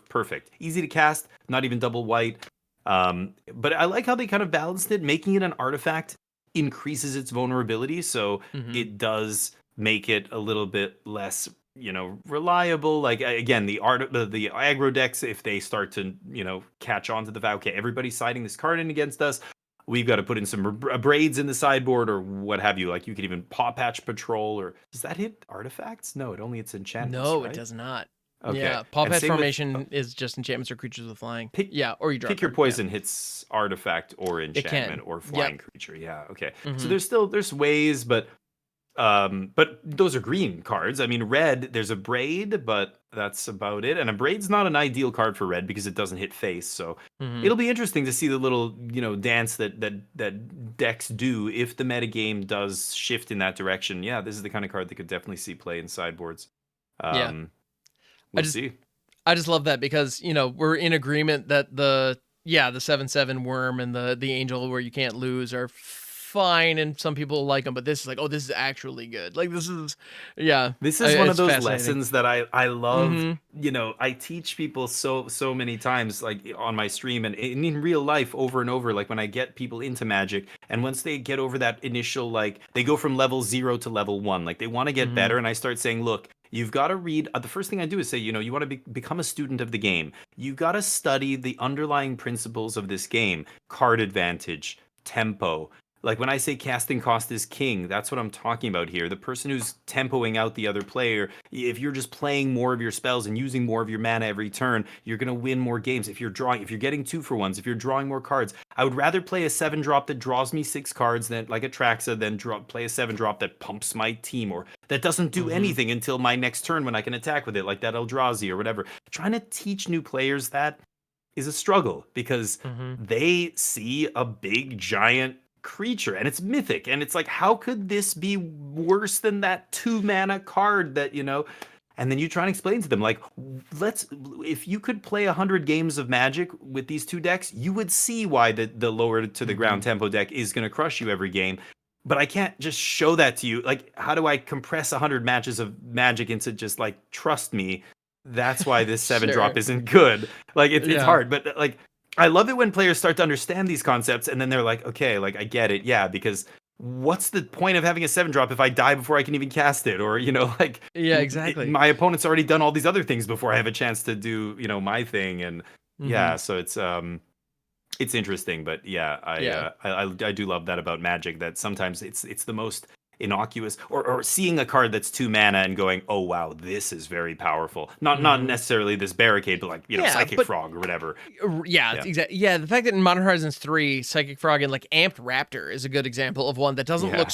perfect. Easy to cast, not even double white. But I like how they kind of balanced it. Making it an artifact increases its vulnerability, so it does make it a little bit less, reliable. Like again, the aggro decks, if they start to, catch on to the fact, okay, everybody's siding this card in against us, we've got to put in some braids in the sideboard or what have you. Like you could even Paw Patch Patrol, or does that hit artifacts? No, it only hits enchantments. No, right? it does not. Okay. Yeah, Paw And Patch same with Formation is just enchantments or creatures with flying. pick Yeah, or you draw a pick your card, poison hits artifact or It enchantment can. or Yep. flying creature. Yeah. Okay. So Mhm. there's ways, but those are green cards. I mean, red, there's a braid, but that's about it. And a braid's not an ideal card for red because it doesn't hit face. So Mhm. it'll be interesting to see the little, dance that decks do if the metagame does shift in that direction. Yeah, this is the kind of card that could definitely see play in sideboards. Yeah. I We'll just see. I just love that because, we're in agreement that the 7/7 worm and the angel where you can't lose are fine, and some people like them, but this is like, oh, this is actually good. Like this is, yeah, This is one of it's those fascinating. lessons that I love. Mhm. I teach people so many times, like on my stream and in real life over and over. Like when I get people into Magic, and once they get over that initial, like they go from level 0 to level 1, like they want to get better, Mhm. and I start saying, look, you've got to read. The first thing I do is say, you want to become a student of the game. You got to study the underlying principles of this game: card advantage, tempo. Like when I say casting cost is king, that's what I'm talking about here. The person who's tempoing out the other player, if you're just playing more of your spells and using more of your mana every turn, you're going to win more games. If you're getting 2-for-1s, if you're drawing more cards, I would rather play a 7-drop that draws me 6 cards than like a Traxa than play a 7-drop that pumps my team or that doesn't do Mhm. anything until my next turn when I can attack with it, like that Eldrazi or whatever. Trying to teach new players that is a struggle because Mhm. they see a big giant creature and it's mythic, and it's like, how could this be worse than that 2 mana card that and then you try and explain to them, like, if you could play 100 games of Magic with these 2 decks, you would see why the lower to the ground Mhm. tempo deck is going to crush you every game. But I can't just show that to you. Like, how do I compress 100 matches of Magic into just like, trust me, that's why this 7-drop Sure. isn't good. Like it's Yeah. hard, but like I love it when players start to understand these concepts and then they're like, okay, like I get it. Yeah, because what's the point of having a 7-drop if I die before I can even cast it? Or, like Yeah, exactly. my opponent's already done all these other things before I have a chance to do, my thing. And yeah, Mhm. so it's interesting, but yeah, Yeah. I do love that about Magic, that sometimes it's the most innocuous, or seeing a card that's 2 mana and going, oh wow, this is very powerful. Not Mhm. necessarily this barricade, but like Yeah, Psychic but Frog or whatever. yeah, Yeah, exactly. Yeah, the fact that in Modern Horizons 3, Psychic Frog and like Amped Raptor is a good example of one that doesn't look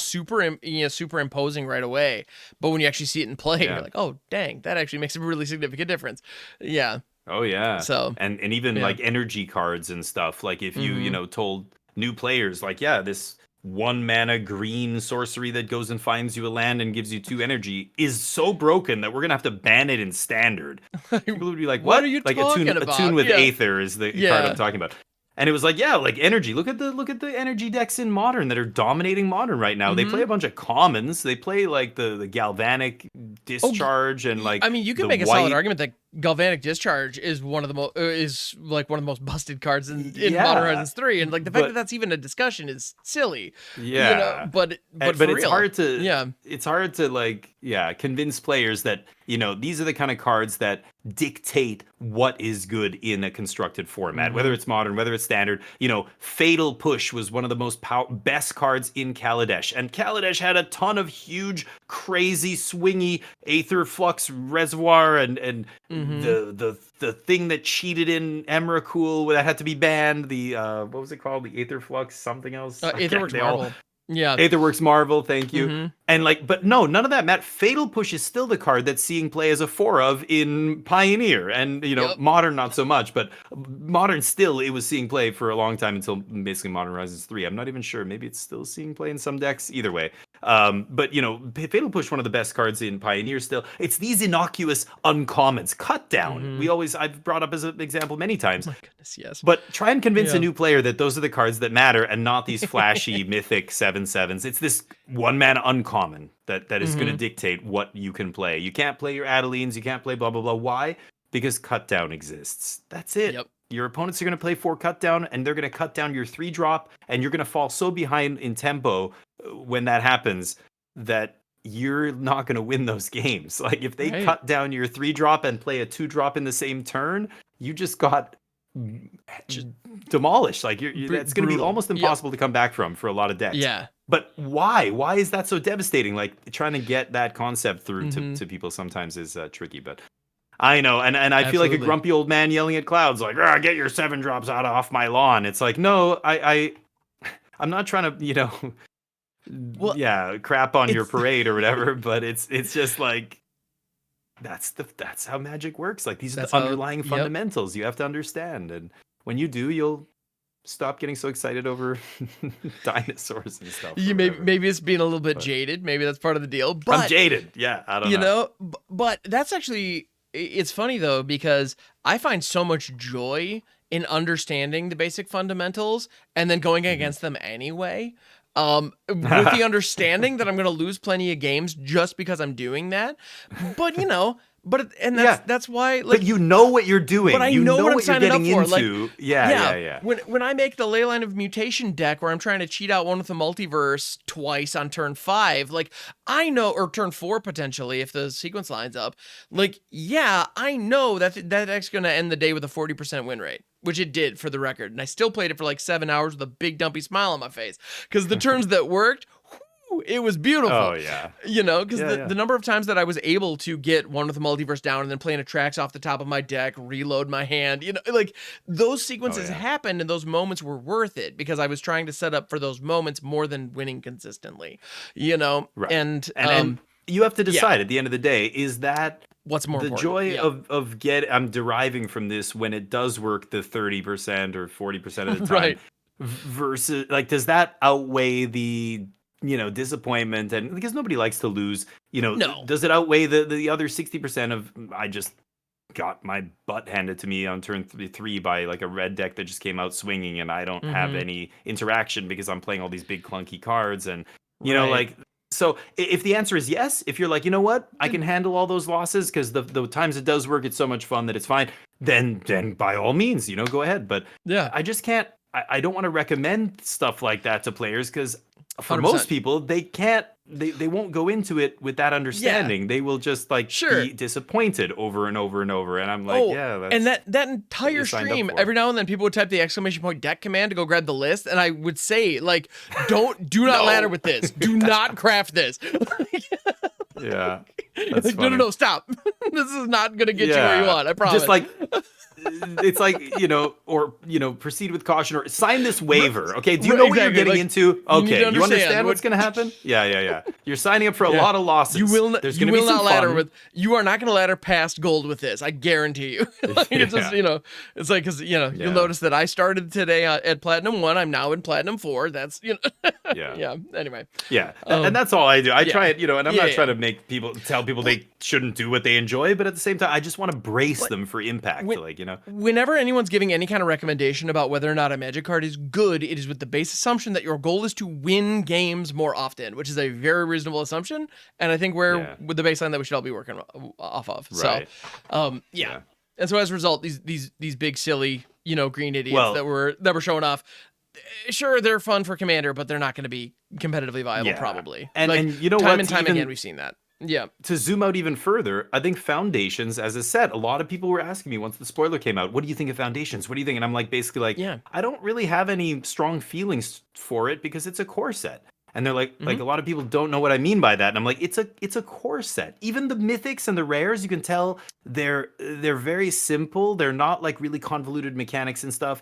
yeah, super imposing right away, but when you actually see it in play, you're yeah. like, oh dang, that actually makes a really significant difference. Yeah. Oh yeah, So and even yeah. like energy cards and stuff. Like if you Mhm. told new players, like, yeah, this 1 mana green sorcery that goes and finds you a land and gives you 2 energy is so broken that we're gonna have to ban it in standard. People would be like, What are what? you Like talking a tune about? with Yeah. Aether is the card I'm Yeah. talking about. And it was like, yeah, like energy. Look at the energy decks in Modern that are dominating Modern right now. They play a Mhm. bunch of commons. They play like the Galvanic Oh, Discharge and like I mean, you can the make a solid white. argument that Galvanic Discharge is one of the most is like one of the most busted cards in Modern Yeah, Horizons 3, and like the fact that but that's even a discussion is silly, yeah, but but for real, yeah. it's hard to like, yeah, convince players that these are the kind of cards that dictate what is good in a constructed format, whether Mhm. it's Modern, whether it's Standard. Fatal Push was one of the best cards in Kaladesh, and Kaladesh had a ton of huge, crazy, swingy Aether Flux Reservoir and Mhm. the thing that cheated in Emrakul that had to be banned. The what was it called? The Aether Flux something else. I can't. Aetherworks They all Marvel. Yeah. Aetherworks Marvel, thank you. Mhm. And like, but no, none of that. Matt, Fatal Push is still the card that's seeing play as a 4 of in Pioneer, and Yep. Modern not so much, but Modern still it was seeing play for a long time until basically Modern Horizons 3. I'm not even sure. Maybe it's still seeing play in some decks. Either way, but Fatal Push, one of the best cards in Pioneer still. It's these innocuous uncommons. Cut Down. Mhm. I've brought up as an example many times. My goodness, yes. But try and convince a Yeah. new player that those are the cards that matter and not these flashy mythic 7/7s. It's this 1 mana uncommon that is going to Mhm. dictate what you can play. You can't play your Adelines, you can't play blah blah blah. Why? Because cut down exists. That's it. Yep. Your opponents are going to play 4 cut down, and they're going to cut down your 3-drop, and you're going to fall so behind in tempo when that happens that you're not going to win those games. Like if they Right. cut down your 3-drop and play a 2-drop in the same turn, you just got demolished. Like that's going to be almost impossible to come back from for a lot of decks. Yeah. But why? Why is that so devastating? Like trying to get that concept through to people sometimes is tricky. But I know, and I feel like a grumpy old man yelling at clouds, like, "Get your 7-drops off my lawn." It's like, no, I'm not trying to, crap on your parade or whatever. But it's just like that's how Magic works. Like these are the underlying fundamentals you have to understand, and when you do, you'll stop getting so excited over dinosaurs and stuff. Maybe it's being a little bit jaded. Maybe that's part of the deal. But I'm jaded. Yeah, I don't know. You know, but that's actually, it's funny though, because I find so much joy in understanding the basic fundamentals and then going against them anyway. With the understanding that I'm going to lose plenty of games just because I'm doing that. But that's why. Like, but you know what you're doing. But I know what I'm signing up for. Into. Like, yeah. When I make the Leyline of Mutation deck where I'm trying to cheat out one with the multiverse twice on turn 5, like I know, or turn 4 potentially if the sequence lines up. Like, I know that deck's going to end the day with a 40% win rate. Which it did, for the record. And I still played it for like 7 hours with a big dumpy smile on my face. Because the turns that worked, it was beautiful. Oh, yeah. You know, because the number of times that I was able to get one with the multiverse down and then playing a tracks off the top of my deck, reload my hand, like those sequences happened and those moments were worth it because I was trying to set up for those moments more than winning consistently, Right. And you have to decide at the end of the day, is that what's more important? Joy of I'm deriving from this when it does work the 30% or 40% of the time, right? Versus, like, does that outweigh the disappointment? And because nobody likes to lose, no. Does it outweigh the other 60% of I just got my butt handed to me on turn 3 by like a red deck that just came out swinging and I don't have any interaction because I'm playing all these big clunky cards and like. So if the answer is yes, if you're like, you know what, I can handle all those losses because the times it does work, it's so much fun that it's fine, then by all means, go ahead. But I just can't, I don't want to recommend stuff like that to players because for 100%. Most people, they can't, they won't go into it with that understanding. Yeah. They will just be disappointed over and over and over. And I'm like, that's, and that entire stream, every now and then people would type the !! Deck command to go grab the list. And I would say, like, do not ladder with this. Do not craft this. Yeah. Like, no, stop. This is not going to get you where you want. I promise. Just like, it's like, proceed with caution or sign this waiver. Okay. Do you know what you're getting into? Okay. You understand what's going to happen? Yeah. You're signing up for a lot of losses. You will not ladder with, you are not going to ladder past gold with this. I guarantee you. It's just, it's like, cause you'll notice that I started today at Platinum 1. I'm now in Platinum 4. That's, Anyway. Yeah. And that's all I do. I try it, and I'm not trying to tell people they shouldn't do what they enjoy, but at the same time, I just want to brace them for impact. Whenever anyone's giving any kind of recommendation about whether or not a Magic card is good, it is with the base assumption that your goal is to win games more often, which is a very reasonable assumption. And I think we're with the baseline that we should all be working off of. Right. So, And so as a result, these big silly, green idiots that were showing off. Sure, they're fun for Commander, but they're not going to be competitively viable, probably. And time and time again, we've seen that. Yeah. To zoom out even further, I think Foundations, as I said, a lot of people were asking me once the spoiler came out, what do you think of Foundations? What do you think? And I'm like, basically like, I don't really have any strong feelings for it because it's a core set. And they're like, like a lot of people don't know what I mean by that. And I'm like, it's a core set. Even the mythics and the rares, you can tell they're very simple. They're not like really convoluted mechanics and stuff.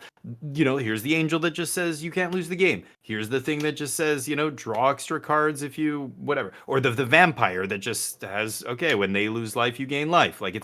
Here's the angel that just says you can't lose the game. Here's the thing that just says, draw extra cards if you whatever. Or the vampire that just has, okay, when they lose life, you gain life. Like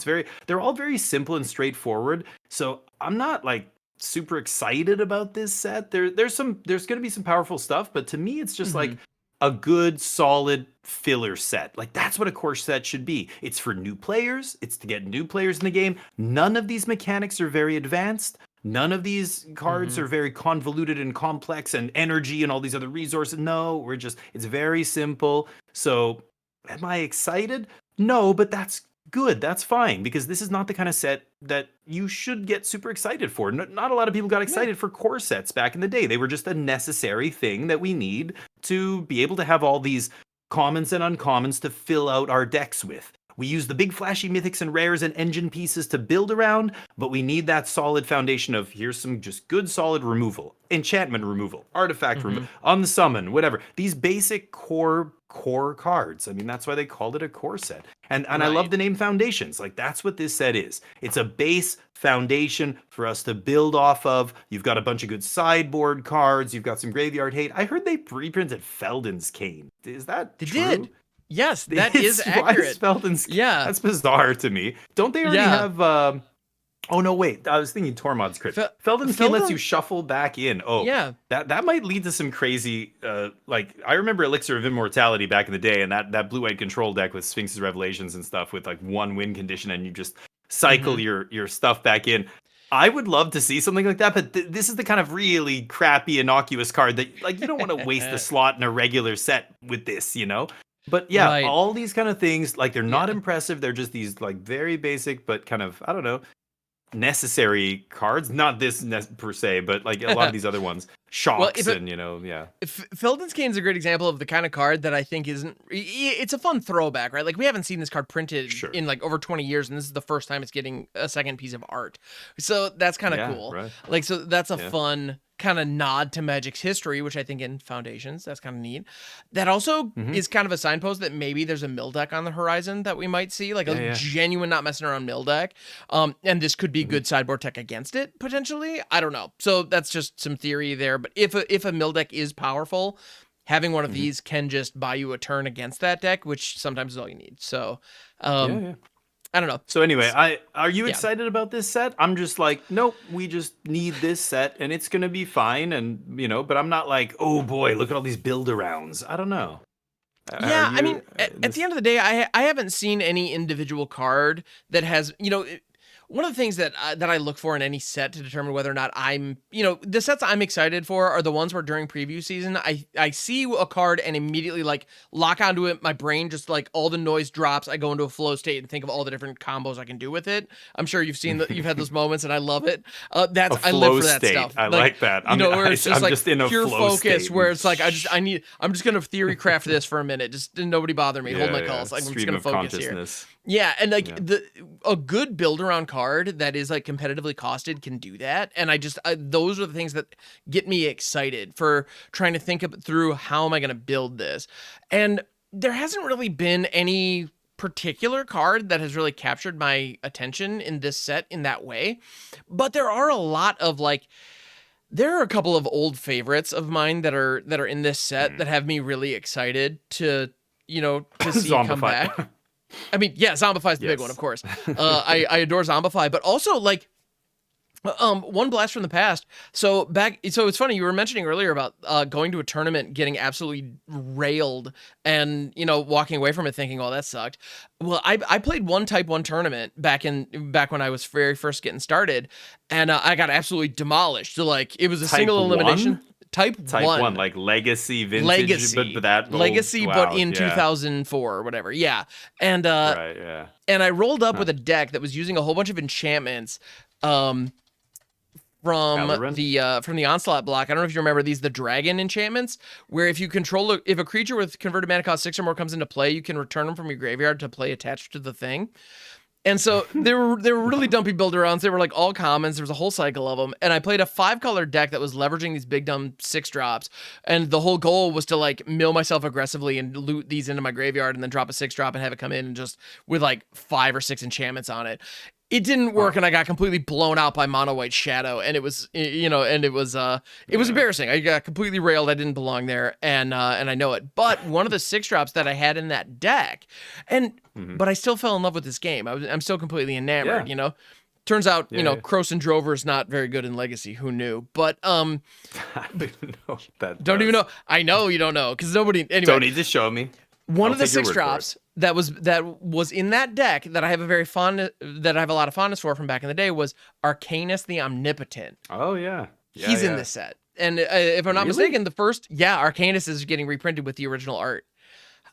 they're all very simple and straightforward. So I'm not like super excited about this set. There's going to be some powerful stuff, but to me it's just like a good solid filler set. Like that's what a core set should be. It's for new players. It's to get new players in the game. None of these mechanics are very advanced. None of these cards are very convoluted and complex and energy and all these other resources. No, it's very simple. So am I excited? No, but that's good. That's fine, because this is not the kind of set that you should get super excited for. Not a lot of people got excited for core sets back in the day. They were just a necessary thing that we need to be able to have all these commons and uncommons to fill out our decks with. We use the big flashy mythics and rares and engine pieces to build around, but we need that solid foundation of here's some just good solid removal, enchantment removal, artifact removal, unsummon, whatever. These basic core cards. I mean, that's why they called it a core set. And I love the name Foundations. Like, that's what this set is. It's a base foundation for us to build off of. You've got a bunch of good sideboard cards. You've got some graveyard hate. I heard they reprinted Felden's Cane. Is that true? They did. Yes, that is accurate. Felden's, yeah, that's bizarre to me. Don't they already have? Oh no, wait. I was thinking Tormod's Crypt. Felden's Cane lets you shuffle back in. Oh, yeah. That might lead to some crazy. Like, I remember Elixir of Immortality back in the day, and that blue-white control deck with Sphinx's Revelations and stuff with like 1 win condition, and you just cycle your stuff back in. I would love to see something like that, but this is the kind of really crappy, innocuous card that, like, you don't want to waste the slot in a regular set with this, you know. But yeah, all these kind of things, like, they're not impressive. They're just these like very basic, but kind of, I don't know, necessary cards. Not this per se, but like a lot of these other ones, shocks and, you know, Felden's Cane is a great example of the kind of card that I think it's a fun throwback, right? Like, we haven't seen this card printed in like over 20 years, and this is the first time it's getting a second piece of art. So that's kind of cool. Right. Like, so that's a fun kind of nod to Magic's history, which I think in Foundations, that's kind of neat. That also is kind of a signpost that maybe there's a mill deck on the horizon that we might see, like a genuine not messing around mill deck. And this could be good sideboard tech against it, potentially. I don't know. So that's just some theory there. But if a mill deck is powerful, having one of these can just buy you a turn against that deck, which sometimes is all you need. So, I don't know. So anyway, are you excited about this set? I'm just like, nope, we just need this set and it's going to be fine. And, you know, but I'm not like, oh boy, look at all these build-arounds. I don't know. Yeah, I mean, at the end of the day, I haven't seen any individual card that has, you know, one of the things that I look for in any set to determine whether or not I'm, you know, the sets I'm excited for are the ones where during preview season, I see a card and immediately like lock onto it. My brain just like all the noise drops. I go into a flow state and think of all the different combos I can do with it. I'm sure you've had those moments and I love it. I live for that stuff. I like that. You know, where it's just like in a pure flow focus state. where it's like, I'm just going to theory craft this for a minute. Just nobody bother me. Hold my calls. Like, I'm just going to focus here. Yeah, and like a good build around card that is like competitively costed can do that, and those are the things that get me excited for trying to think through how am I going to build this. And there hasn't really been any particular card that has really captured my attention in this set in that way, but there are a lot of like. There are a couple of old favorites of mine that are in this set that have me really excited to see come back. I mean, yeah, Zombify's the big one, of course. I adore Zombify, but also like one blast from the past. So it's funny, you were mentioning earlier about going to a tournament, getting absolutely railed, and walking away from it thinking, "Oh, that sucked." Well, I played one Type 1 tournament back when I was very first getting started, and I got absolutely demolished. So like it was a single elimination. Type 1, like Legacy, Vintage, but that Legacy, but in 2004 or whatever. Yeah, and and I rolled up with a deck that was using a whole bunch of enchantments, from the Onslaught block. I don't know if you remember these, the dragon enchantments, where if a creature with converted mana cost 6 or more comes into play, you can return them from your graveyard to play attached to the thing. And so they were really dumpy build-arounds. They were like all commons. There was a whole cycle of them. And I played a 5-color deck that was leveraging these big dumb 6-drops. And the whole goal was to like mill myself aggressively and loot these into my graveyard and then drop a 6-drop and have it come in and just with like 5 or 6 enchantments on it. It didn't work, and I got completely blown out by Mono White Shadow, and it was embarrassing. I got completely railed. I didn't belong there, and I know it. But one of the 6-drops that I had in that deck, but I still fell in love with this game. I'm still completely enamored. Yeah. Turns out, Croson Drover is not very good in Legacy. Who knew? But I didn't know that. Don't even know. I know you don't know because nobody. Anyway, don't need to show me. One of the 6-drops that was in that deck that I have a lot of fondness for from back in the day was Arcanus the Omnipotent. Oh yeah, he's in this set, and if I'm not mistaken, Arcanus is getting reprinted with the original art.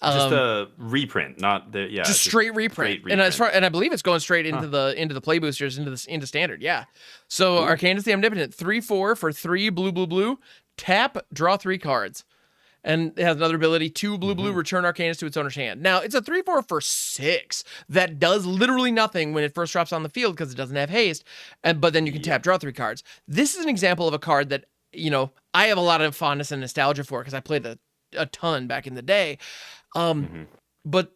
Just a reprint, not the just straight reprint. And I believe it's going straight into the play boosters into standard. Yeah. So Arcanus the Omnipotent, 3/4 for 3 blue, tap, draw 3 cards. And it has another ability, 2 blue, return Arcanus to its owner's hand. Now, it's a 3/4 for 6 that does literally nothing when it first drops on the field because it doesn't have haste, but then you can tap, draw 3 cards. This is an example of a card that, you know, I have a lot of fondness and nostalgia for because I played a ton back in the day. But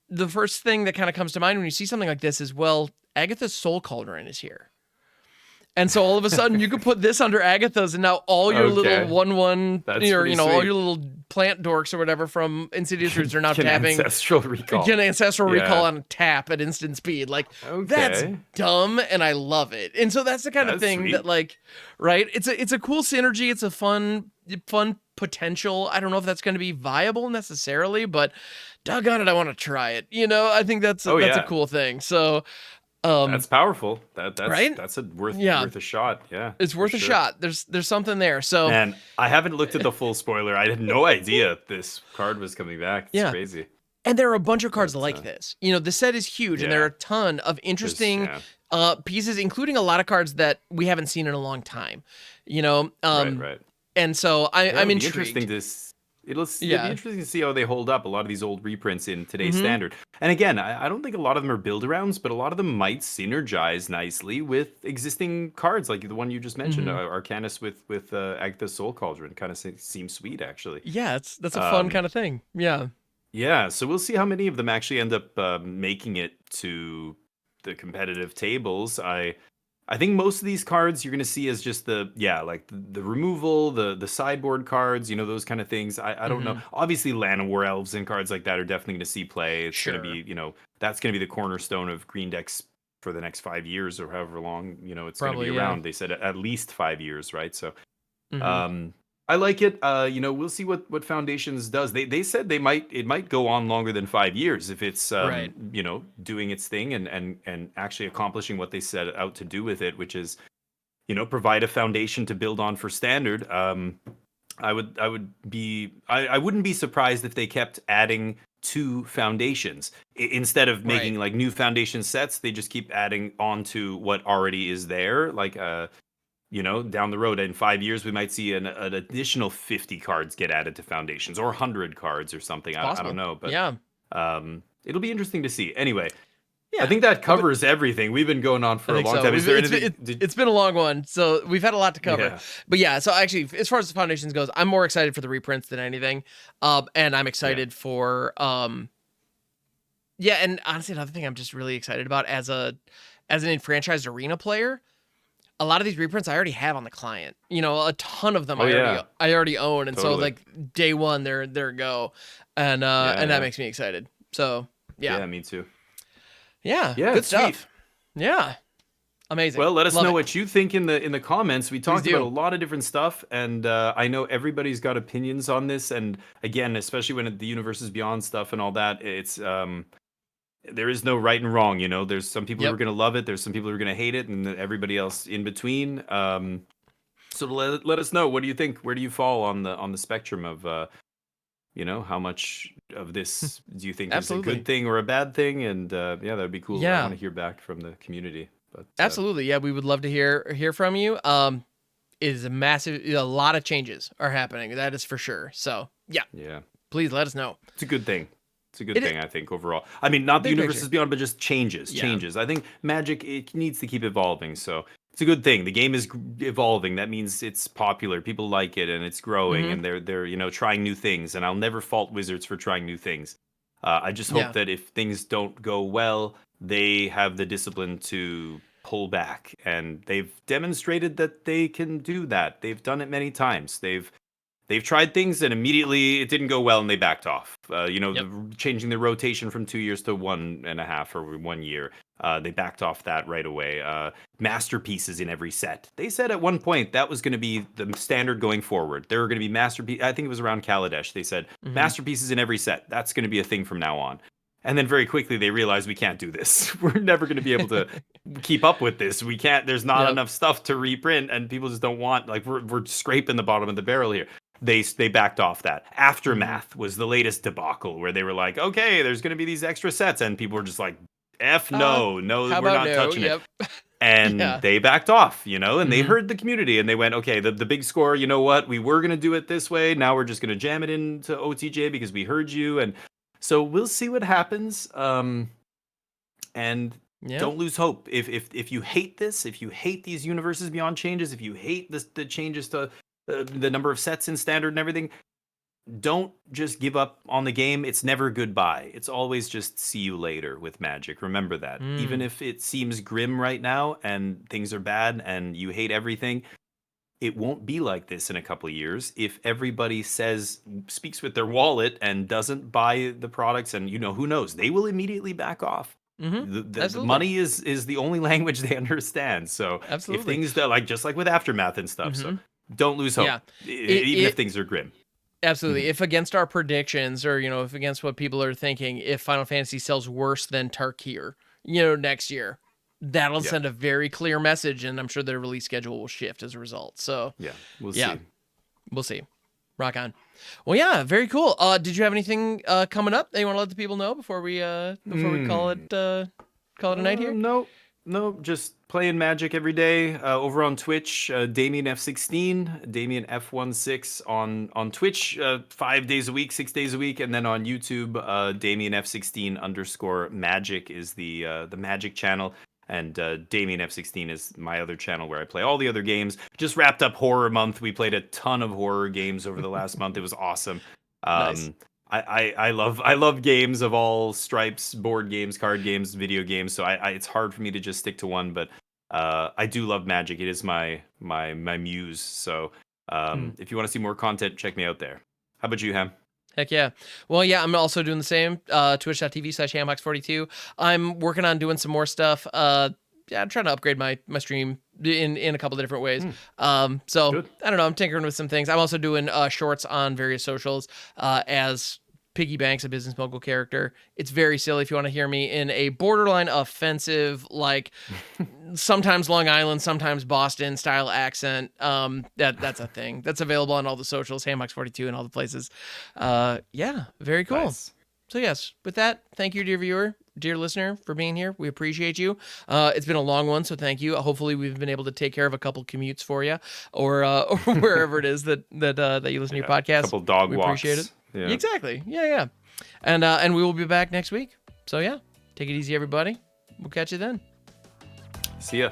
the first thing that kind of comes to mind when you see something like this is, well, Agatha's Soul Cauldron is here. And so all of a sudden you could put this under Agatha's, and now all your little 1/1, you know, all your little plant dorks or whatever from Insidious Roots are now tapping Ancestral Recall. Can Ancestral Recall on tap at instant speed. Like, that's dumb, and I love it. And so that's the kind of thing that, like, right? It's a cool synergy. It's a fun potential. I don't know if that's going to be viable necessarily, but doggone it, I want to try it. You know, I think that's a cool thing. So. That's powerful. That's right? That's worth a shot. Yeah, it's worth a shot. There's something there. So, man, I haven't looked at the full spoiler. I had no idea this card was coming back. It's crazy. And there are a bunch of cards like this. You know, the set is huge, and there are a ton of interesting pieces, including a lot of cards that we haven't seen in a long time. You know, right. And so I'm intrigued. It'll be interesting to see how they hold up a lot of these old reprints in today's standard. And again, I don't think a lot of them are build-arounds, but a lot of them might synergize nicely with existing cards, like the one you just mentioned, Arcanus with Agatha's Soul Cauldron. Kind of seems sweet, actually. Yeah, that's a fun kind of thing. Yeah. Yeah, so we'll see how many of them actually end up making it to the competitive tables. I think most of these cards you're going to see as just the removal, the sideboard cards, you know, those kind of things. I don't know. Obviously, Land of War Elves and cards like that are definitely going to see play. It's going to be, you know, that's going to be the cornerstone of green decks for the next 5 years or however long, you know, it's going to be around. They said at least 5 years, right? So I like it. You know, we'll see what Foundations does. They said it might go on longer than 5 years if it's you know, doing its thing and actually accomplishing what they set out to do with it, which is, you know, provide a foundation to build on for Standard. I wouldn't be surprised if they kept adding to Foundations instead of making like new Foundation sets. They just keep adding on to what already is there, like you know, down the road in 5 years, we might see an additional 50 cards get added to Foundations, or 100 cards or something. I don't know, but it'll be interesting to see. Anyway, I think that covers everything. We've been going on for a long time. Is there anything? It's been a long one, so we've had a lot to cover. But yeah, so actually, as far as the Foundations goes, I'm more excited for the reprints than anything, and I'm excited for and honestly, another thing I'm just really excited about as an enfranchised Arena player. A lot of these reprints I already have on the client. You know, a ton of them I already own, and so like day one they're go, and that makes me excited. So yeah, me too. Yeah, good stuff. Yeah, amazing. Well, let us know what you think in the comments. We talked about a lot of different stuff, and I know everybody's got opinions on this. And again, especially when the Universes Beyond stuff and all that, it's there is no right and wrong, you know. There's some people who are going to love it. There's some people who are going to hate it, and everybody else in between. So let us know. What do you think? Where do you fall on the spectrum of, you know, how much of this do you think is a good thing or a bad thing? And that would be cool. Yeah. I want to hear back from the community. But absolutely, yeah, we would love to hear from you. It is a lot of changes are happening. That is for sure. So yeah, please let us know. It's a good thing. It's a good thing, I think, overall. I mean, not the Universes Beyond, but just changes. I think Magic, it needs to keep evolving, so it's a good thing. The game is evolving. That means it's popular. People like it, and it's growing, and they're you know, trying new things. And I'll never fault Wizards for trying new things. I just hope that if things don't go well, they have the discipline to pull back. And they've demonstrated that they can do that. They've done it many times. They've tried things and immediately it didn't go well and they backed off. Changing the rotation from 2 years to 1.5 or 1 year. They backed off that right away. Masterpieces in every set. They said at one point that was going to be the standard going forward. There were going to be masterpieces. I think it was around Kaladesh. They said masterpieces in every set. That's going to be a thing from now on. And then very quickly they realized we can't do this. We're never going to be able to keep up with this. We can't. There's not enough stuff to reprint, and people just don't want. Like we're scraping the bottom of the barrel here. They backed off that. Aftermath was the latest debacle where they were like, okay, there's going to be these extra sets, and people were just like, no, we're not touching it. And they backed off, and they heard the community and they went, okay, the big score, you know what? We were going to do it this way. Now we're just going to jam it into OTJ because we heard you. And so we'll see what happens. And don't lose hope. If you hate this, if you hate these Universes Beyond changes, if you hate the changes to the number of sets in Standard and everything, don't just give up on the game. It's never goodbye. It's always just see you later with Magic. Remember that. Even if it seems grim right now and things are bad and you hate everything, it won't be like this in a couple of years if everybody speaks with their wallet and doesn't buy the products. And who knows, they will immediately back off. The money is the only language they understand. So if things just like with Aftermath and stuff, so don't lose hope, even if things are grim. Absolutely. If against our predictions, or if against what people are thinking, if Final Fantasy sells worse than Tarkir, next year, that'll send a very clear message, and I'm sure their release schedule will shift as a result. So we'll see. We'll see. Rock on. Well, very cool. Did you have anything coming up that you want to let the people know before we call it a night here? No, just playing Magic every day over on Twitch. Damien F16, Damien F16 on Twitch 5 days a week, 6 days a week, and then on YouTube, Damien F16 _ Magic is the Magic channel, and Damien F16 is my other channel where I play all the other games. Just wrapped up Horror Month. We played a ton of horror games over the last month. It was awesome. Nice. I love games of all stripes, board games, card games, video games. So it's hard for me to just stick to one, but I do love Magic. It is my muse. So if you want to see more content, check me out there. How about you, Ham? Heck yeah. Well, I'm also doing the same. Twitch.tv/Hambox42. I'm working on doing some more stuff. I'm trying to upgrade my stream in a couple of different ways. So good. I don't know. I'm tinkering with some things. I'm also doing shorts on various socials as Piggy Banks, a Business Mogul character. It's very silly. If you want to hear me in a borderline offensive, like sometimes Long Island, sometimes Boston style accent, that's a thing. That's available on all the socials, Hambox42 and all the places. Very cool. Nice. So yes, with that, thank you, dear viewer, dear listener, for being here. We appreciate you. It's been a long one, so thank you. Hopefully, we've been able to take care of a couple commutes for you, or wherever it is that you listen to your podcast. A couple dog walks. We appreciate it. Yeah. Exactly. Yeah. And we will be back next week. So take it easy, everybody. We'll catch you then. See ya.